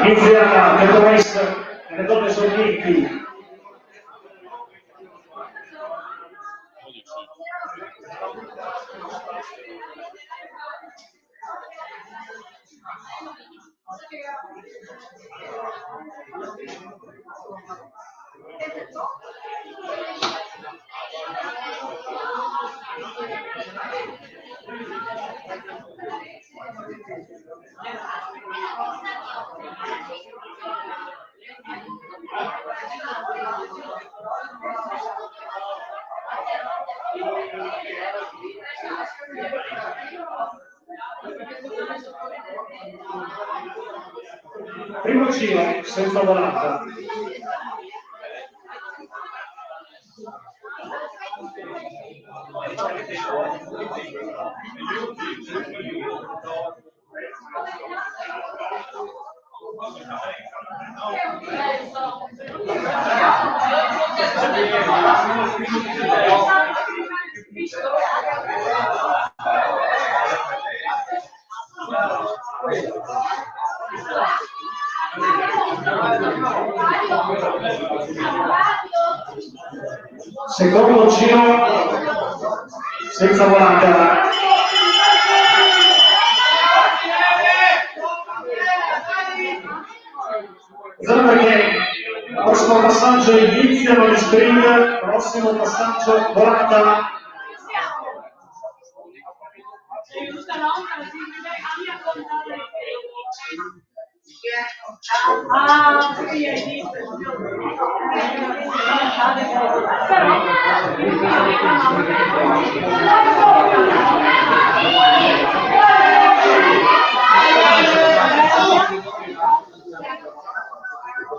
Inizia per questo, le donne sono ricchi. Primo giro, senza volata. Secondo giro senza volata. Perché prossimo passaggio iniziano gli sprint, prossimo passaggio volata.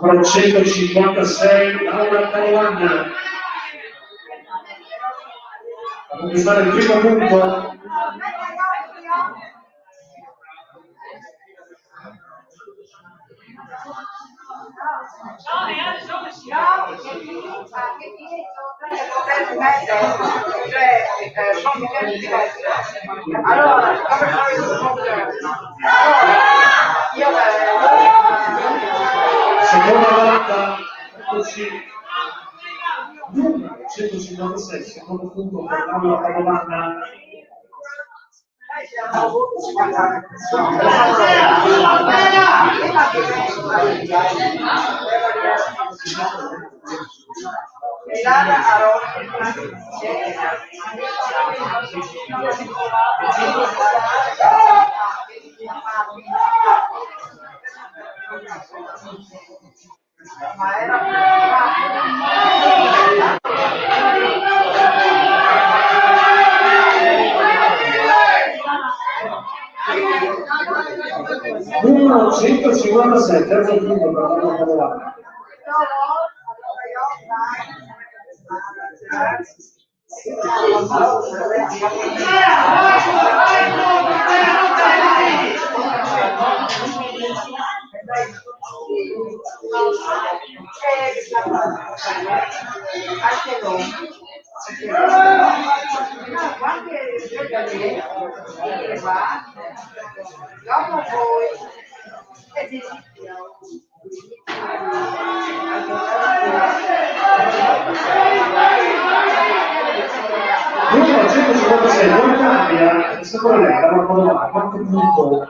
Numero 156, Laura Taiwan. A conquistare il primo punto. Seconda volata, eccoci. 156, secondo punto per Laura Padovana. Numero 156, terzo punto per Laura Padovana. Numero 156, non cambia, secondo lei, Laura Padovana, quanto punto?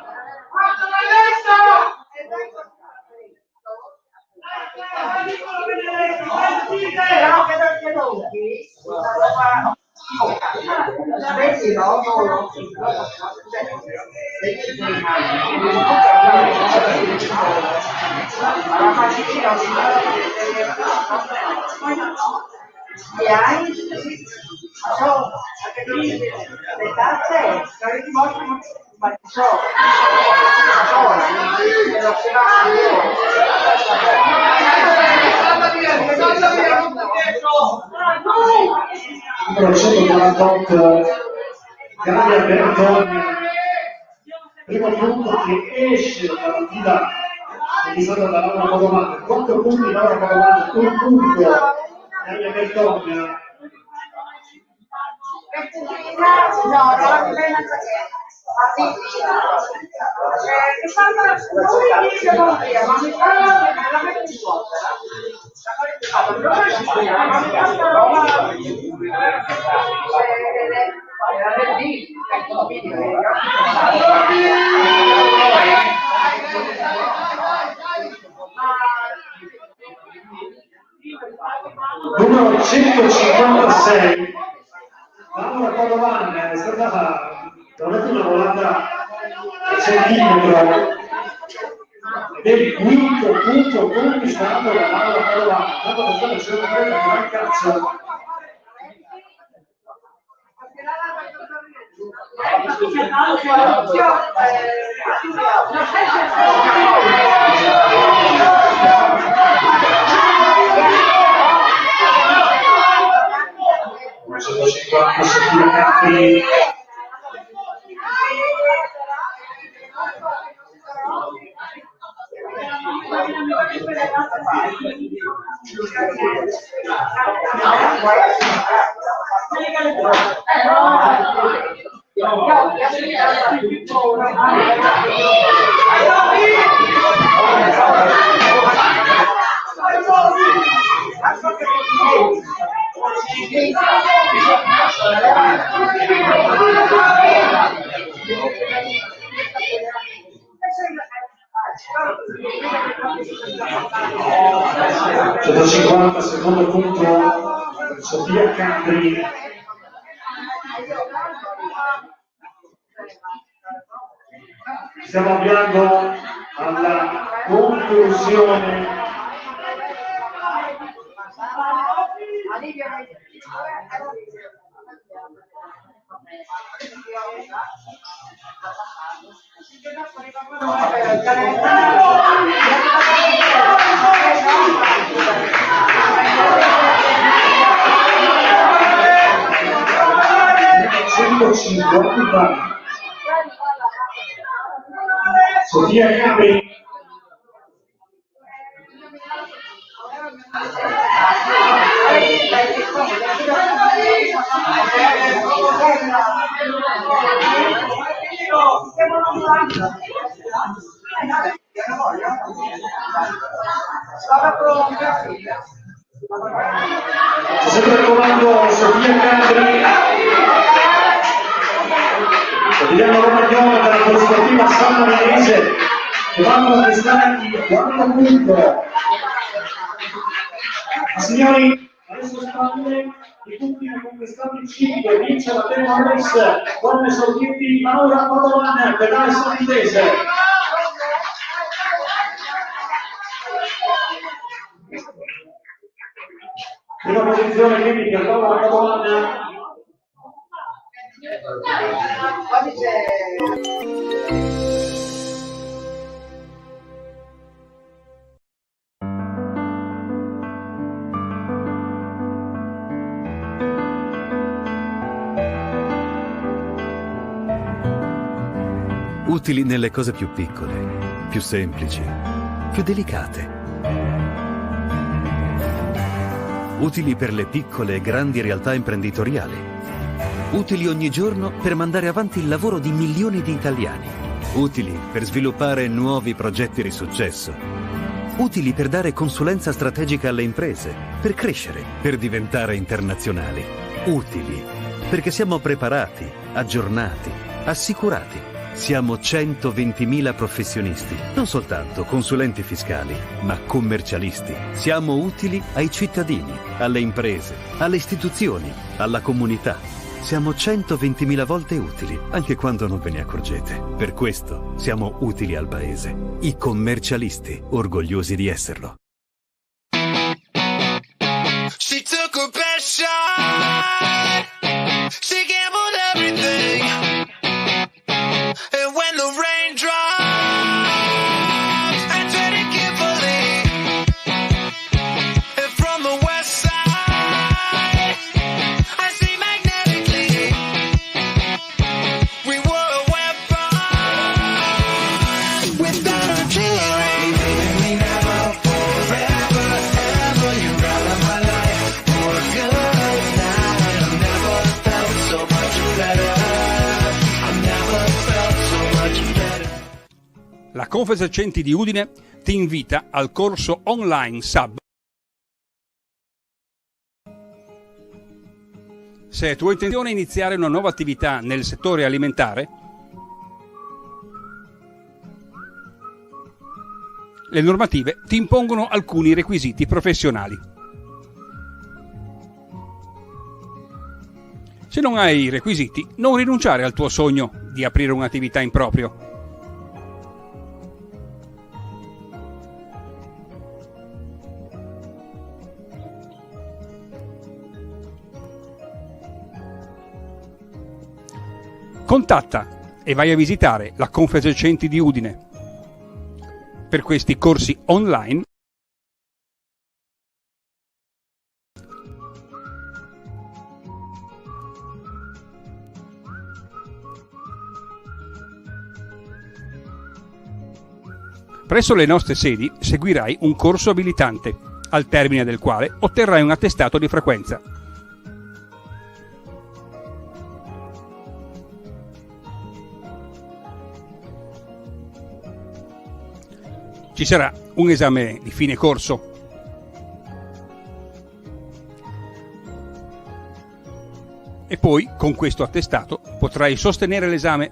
Numero 148, Gaia Bertoni, primo punto che esce dalla fila realizzata da Laura Padovani, 4 punti Laura Padovani, 1 punto Gaia Bertoni. No, non è Numero 156, Laura Padovani è stata veramente una volata al centimetro ed è il quinto punto conquistato da Laura Padovani. Dopo che sono sempre una cazzo. Sono 50 secondi. C'è 50 secondo punto per Sofia Cambri. Stiamo avviando alla conclusione. Sofia Cambri. Sempre comando Sofia Cambri. Vediamo Romagnolo dalla Polisportiva San Marinese che vanno a conquistare il quarto punto. Signori, adesso spalle i punti ne conquistati 5, vince la prima race con esordienti Laura Padovani, pedale sanitese. Prima posizione quindi per Laura Padovani. Utili nelle cose più piccole, più semplici, più delicate. Utili per le piccole e grandi realtà imprenditoriali. Utili ogni giorno per mandare avanti il lavoro di milioni di italiani. Utili per sviluppare nuovi progetti di successo. Utili per dare consulenza strategica alle imprese, per crescere, per diventare internazionali. Utili perché siamo preparati, aggiornati, assicurati. Siamo 120.000 professionisti, non soltanto consulenti fiscali, ma commercialisti. Siamo utili ai cittadini, alle imprese, alle istituzioni, alla comunità. Siamo 120.000 volte utili, anche quando non ve ne accorgete. Per questo siamo utili al paese. I commercialisti, orgogliosi di esserlo. She took a best shot. She gambled everything. And Confesercenti di Udine ti invita al corso online SAB. Se è tua intenzione iniziare una nuova attività nel settore alimentare, le normative ti impongono alcuni requisiti professionali. Se non hai i requisiti, non rinunciare al tuo sogno di aprire un'attività in proprio. Contatta e vai a visitare la Confesercenti di Udine per questi corsi online. Presso le nostre sedi seguirai un corso abilitante, al termine del quale otterrai un attestato di frequenza. Ci sarà un esame di fine corso. E poi, con questo attestato, potrai sostenere l'esame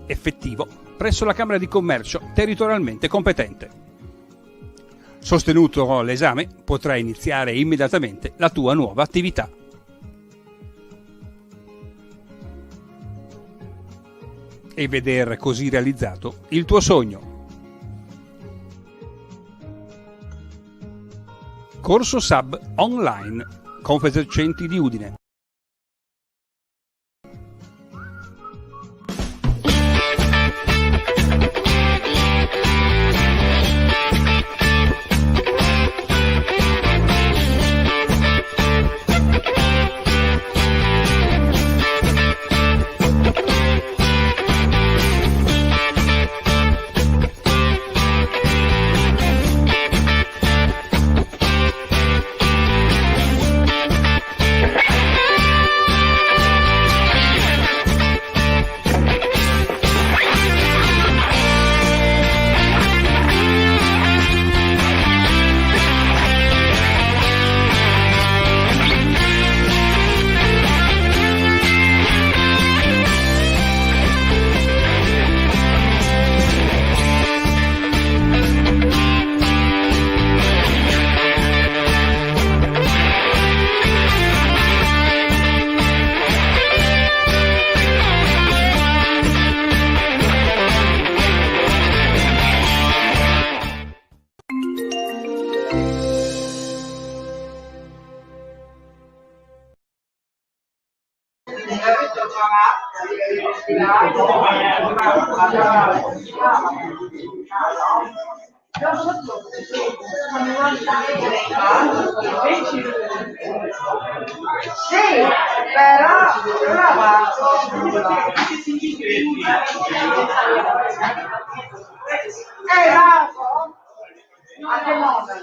effettivo presso la Camera di Commercio territorialmente competente. Sostenuto l'esame, potrai iniziare immediatamente la tua nuova attività. E vedere così realizzato il tuo sogno. Corso SAB online, Confesercenti di Udine. Sì, però bravo. A che nome?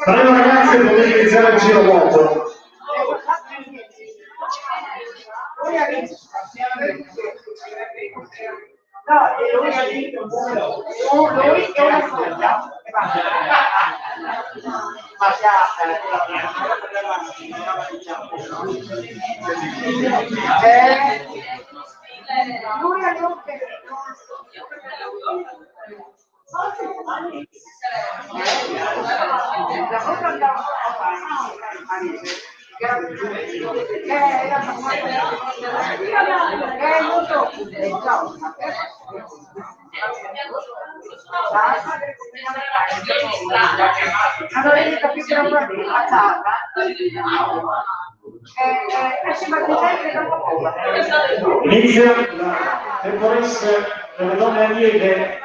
Prego ragazzi, potete iniziare il giro vuoto. No, lui ha detto lui è una cosa. Lui ha detto allora io capisco che non a casa Inizia la temporessa delle donne allieve.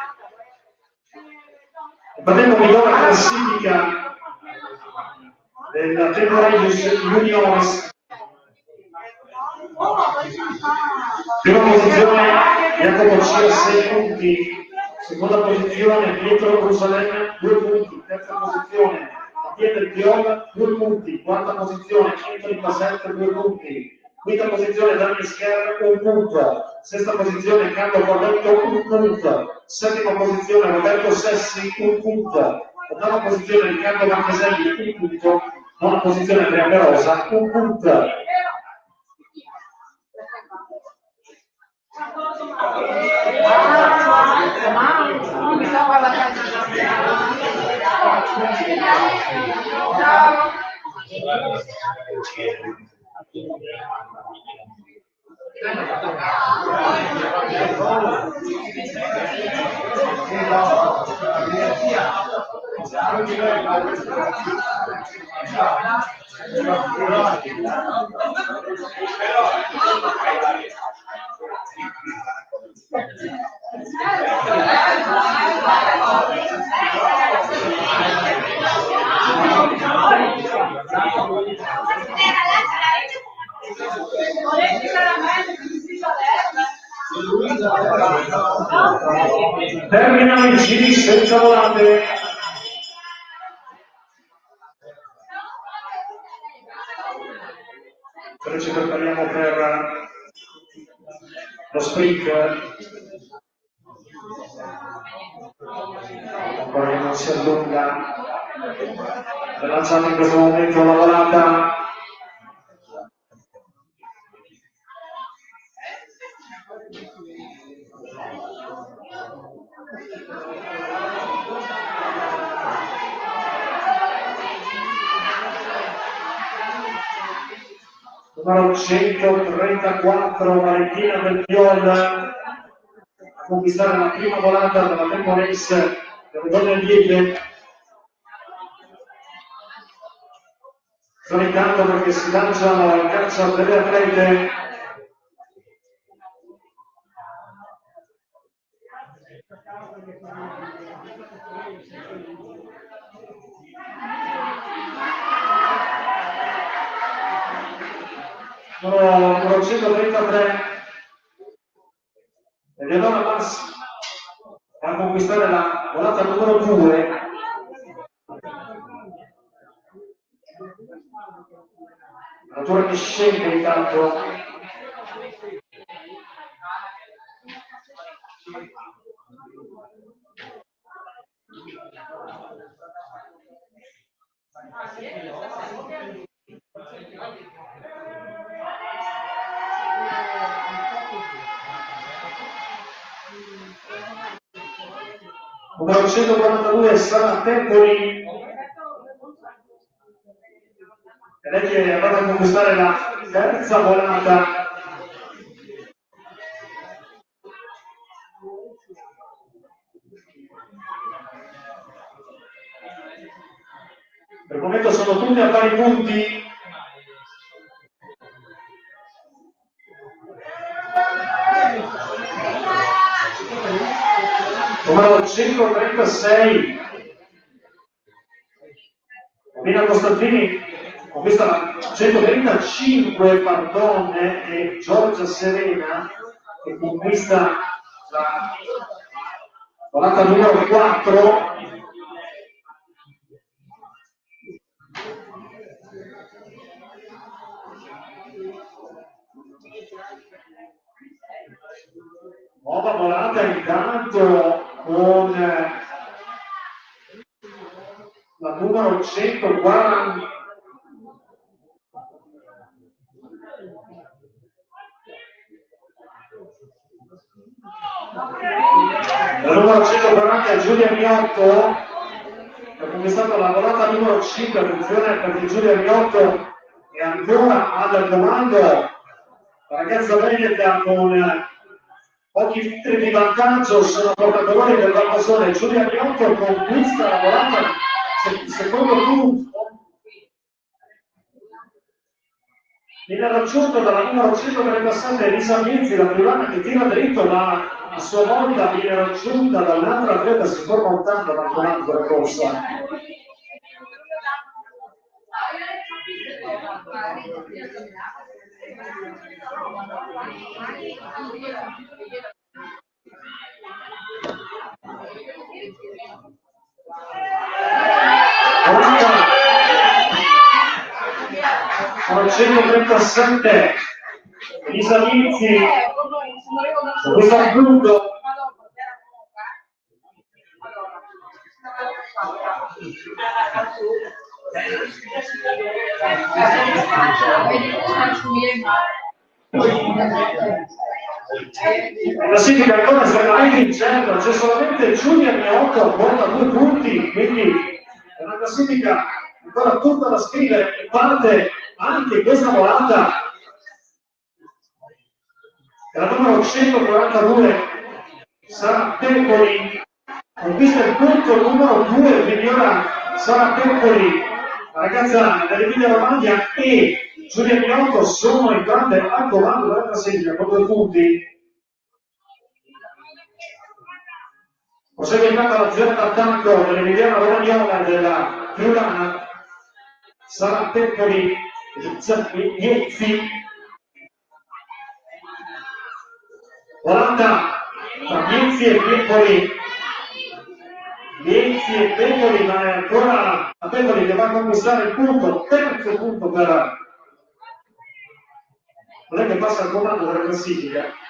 Vedendo migliore la classifica della Temporellis Juniors. Prima posizione Jacopo Cia 6 punti, seconda posizione Pietro Brusalemme 2 punti, terza posizione Pietro Chiola, 2 punti. Quarta posizione, Anthony Passetto, 2 punti. Quinta posizione, Dani Scherra, 1 punto. Sesta posizione, Carlo Corretto, 1 punto. Settima posizione, Roberto Sessi, 1 punto. Ottava posizione, Riccardo Marcheselli, 1 punto. Nona posizione, Andrea Perosa, 1 punto. Terminano i giri senza volate. Però ci prepariamo per lo sprint. Ancora che non si allunga. Lanciando in questo momento la volata. Numero 134, Valentina Del Piol, a conquistare la prima volata della Tempo Race delle donne Lieve. Sono intanto perché si lanciano in caccia delle atlete. Numero 133, Eleonora Massi a conquistare la volata numero 2. Natura che scende intanto. Numero 142 Sara Tempoli, e lei che è andata a conquistare la terza volata. Per il momento sono tutti a pari punti. Numero 136 Nina Costantini conquista la 135, pardon, e Giorgia Serena che conquista la volata numero 4. Nuova volata intanto con la numero 140. La numero 140 è Giulia Miotto, che ha conquistato la volata numero 5. Attenzione perché Giulia Miotto è ancora al comando. La ragazza veneta con pochi metri di vantaggio sono portatori del Valmasone. Giulia Miotto conquista la volata, secondo punto. Viene raggiunto dalla numero 137 Elisa Mizzi, la privata che tira dritto, ma a sua volta viene raggiunta dall'altra atleta, si forma un tanto abbandonando la corsa. 137 Elisa Lizzi, questo appunto la classifica ancora estremamente incerta, c'è solamente Giulia Miotto porta 2 punti, quindi è una classifica ancora tutta da scrivere e parte anche questa volata la numero 142 Sara Peppoli, conquista il punto numero 2, migliora Sara Peppoli, la ragazza dell'Emilia Romagna e Giulia Miotto sono entrate al comando della classifica con 2 punti. Prosegue intanto l'azione d'attacco dell'Emiliana Romagnola della Friulana, Sara Peppoli e Iezzi. 40 tra Iezzi e Peppoli. Iezzi e Peppoli, ma è ancora la Peppoli che va a conquistare il punto, terzo punto per non è che passa al comando della classifica.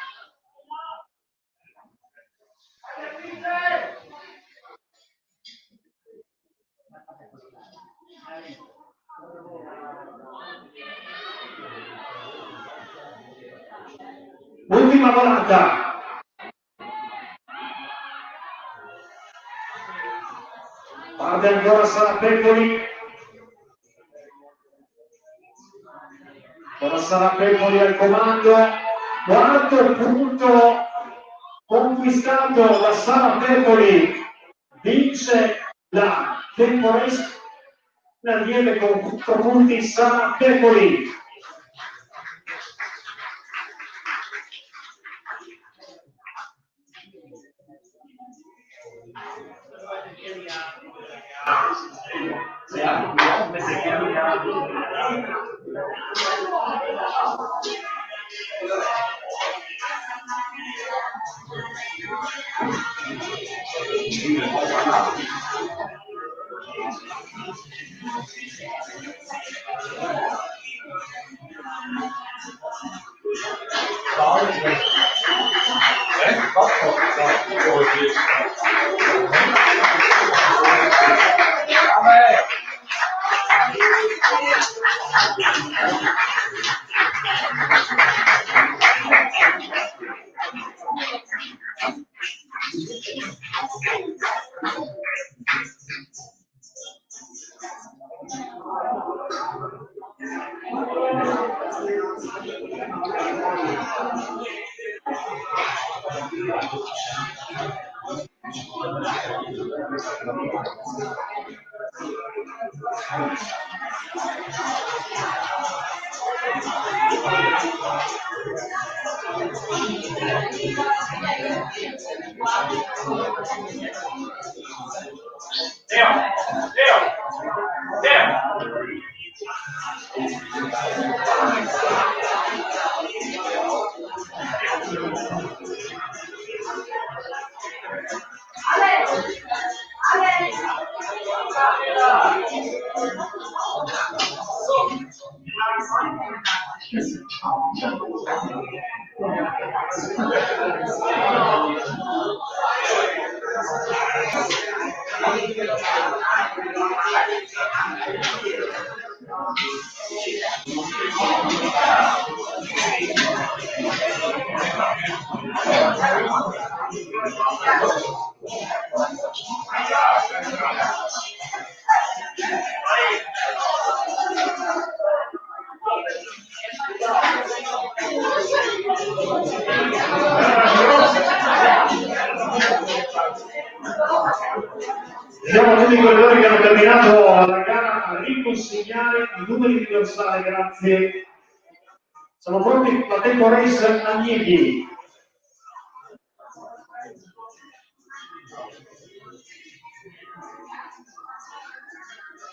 Ultima volata. Parte ancora Sara Peppoli. Ora Sara Peppoli al comando. Quarto punto conquistato da Sara Peppoli. Vince la Temporese Allieve con 4 punti Sara Peppoli. Vediamo tutti i corridori che hanno terminato la gara a riconsegnare i numeri di dorsale, grazie. Siamo pronti, la Tempo Race Agnieghi.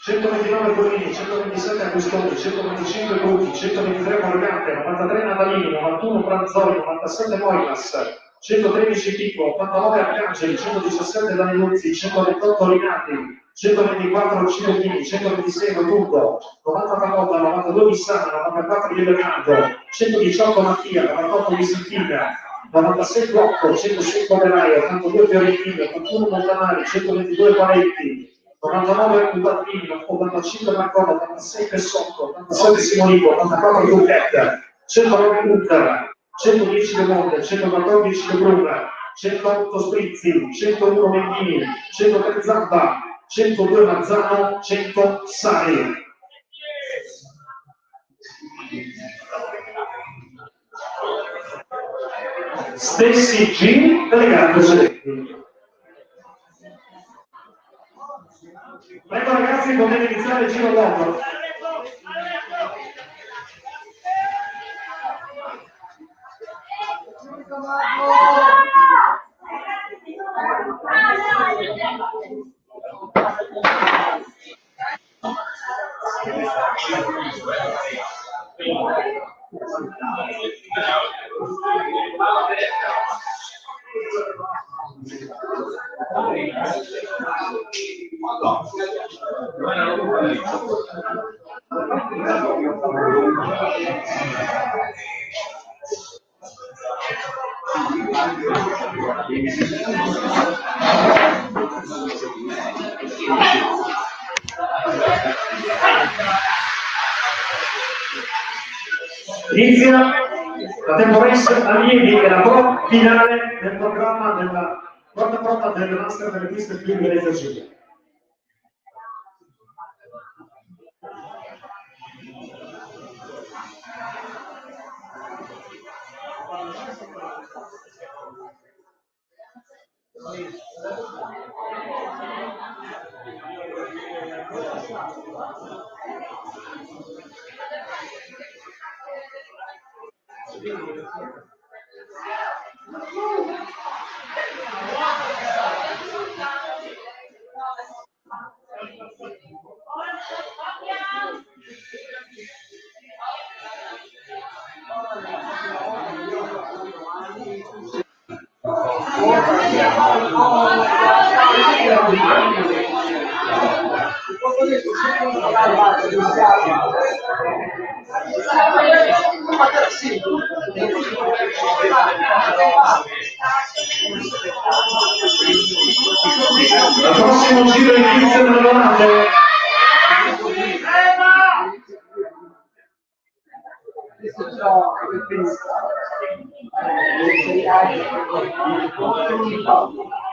...129 Bonini, 127 Agustoni, 125 Conti, 123 Morgante, 93 Navalini, 91 Franzoli, 97 Moilas, 113 Picco, 89 Arcangeli, 117 Daniluzzi, 128 Rinati, 124 Cittadini, 126 Rotundo, 90 Panotta, 92 Missana, 94 di Bernardo, 118 Mattia, 98 di Santina, 96 Blocco, 106 Poveraio, 82 Fiorentino, 81 Montanari, 122 Paletti, 99 Ubalini, 85 Marcone, 86 Pessotto, 87 Simonico, 84 Duchetta, 109 Untera, 110 De Monte, 114 De Bruna, 108 Sprizzi, 101 Mendini, 103 Zappa, 102 Mazzano, 100 Sari. Stessi G delegato Seletti. Prego ragazzi, potete iniziare il giro dopo. Inizia la Temporesse Allievi e la pro finale del programma della quarta porta del Master delle piste più in Venezia Giulia. Al prossimo giro inizia delle donate.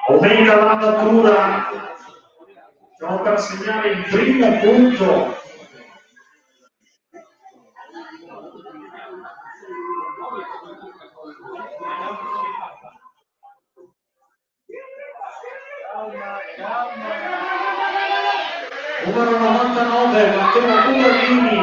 Aumenta la natura, stiamo per segnare il primo punto. Numero 99, Matteo Ubalini,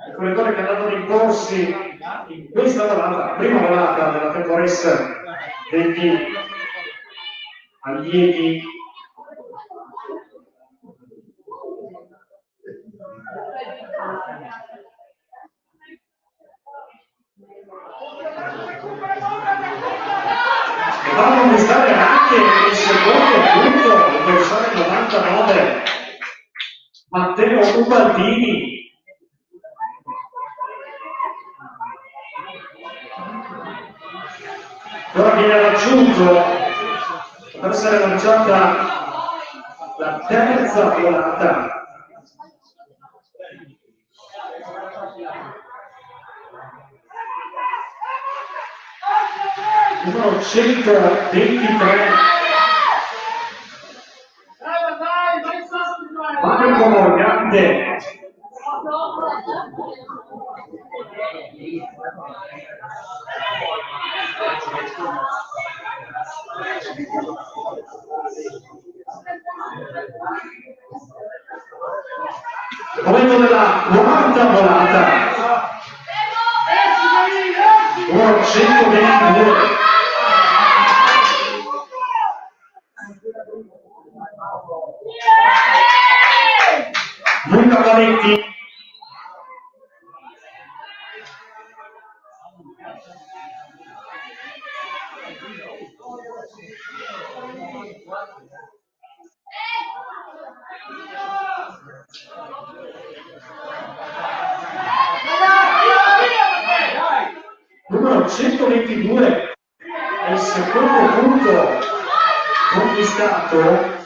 il corridore che è andato nei corsi in questa volata, la prima volata della Temporesse degli allievi. E va a conquistare anche il secondo punto, il dorsale 99, Matteo Ubaldini. Ora viene raggiunto per essere lanciata la terza volata. Numero 123. Marco Morgante. Momento della 40 volata. Numero 122. Luca Vanetti. Numero 122 è il secondo punto conquistato.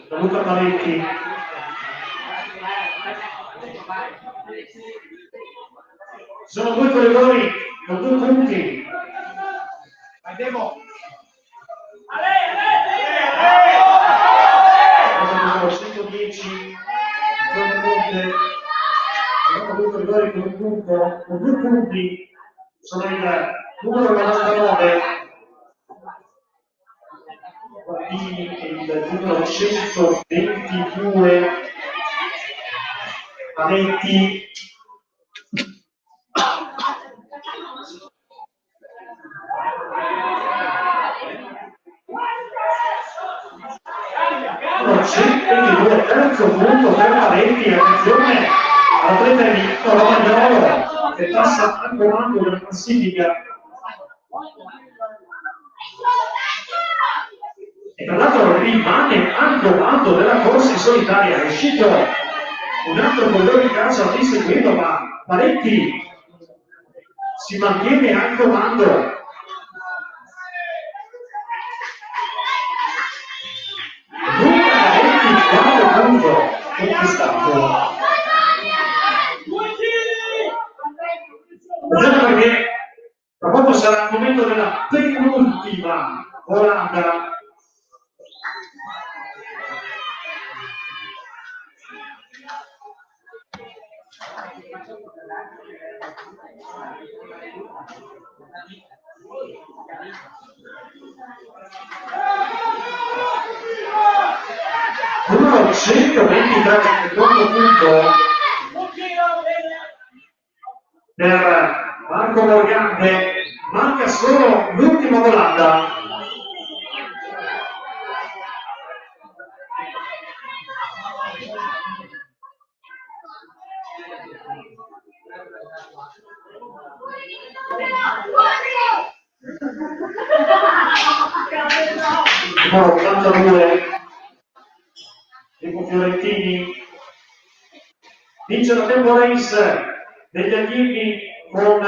Luca Paletti. Sono due corridori con 2 punti. Andiamo. Numero 110 sono due corridori con 1 punto, con 2 punti. Sono il numero 99 Guardini e il numero 122 Paletti. Numero 122, terzo punto per Paletti. Attenzione all'atleta di Romagnolo che passa al comando della classifica. E tra l'altro rimane al comando della corsa in solitaria. È uscito un altro corridore in casa di seguito, ma Paletti si mantiene al comando. Luca Paletti, quarto punto conquistato. Attenzione perché tra poco sarà il momento della penultima volata. Numero 123, secondo punto per Marco Morgante. Manca solo l'ultima volata. Numero 82 Enrico Fiorentini vince la tempo race degli allievi con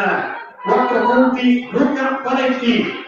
4 punti. Luca Paletti.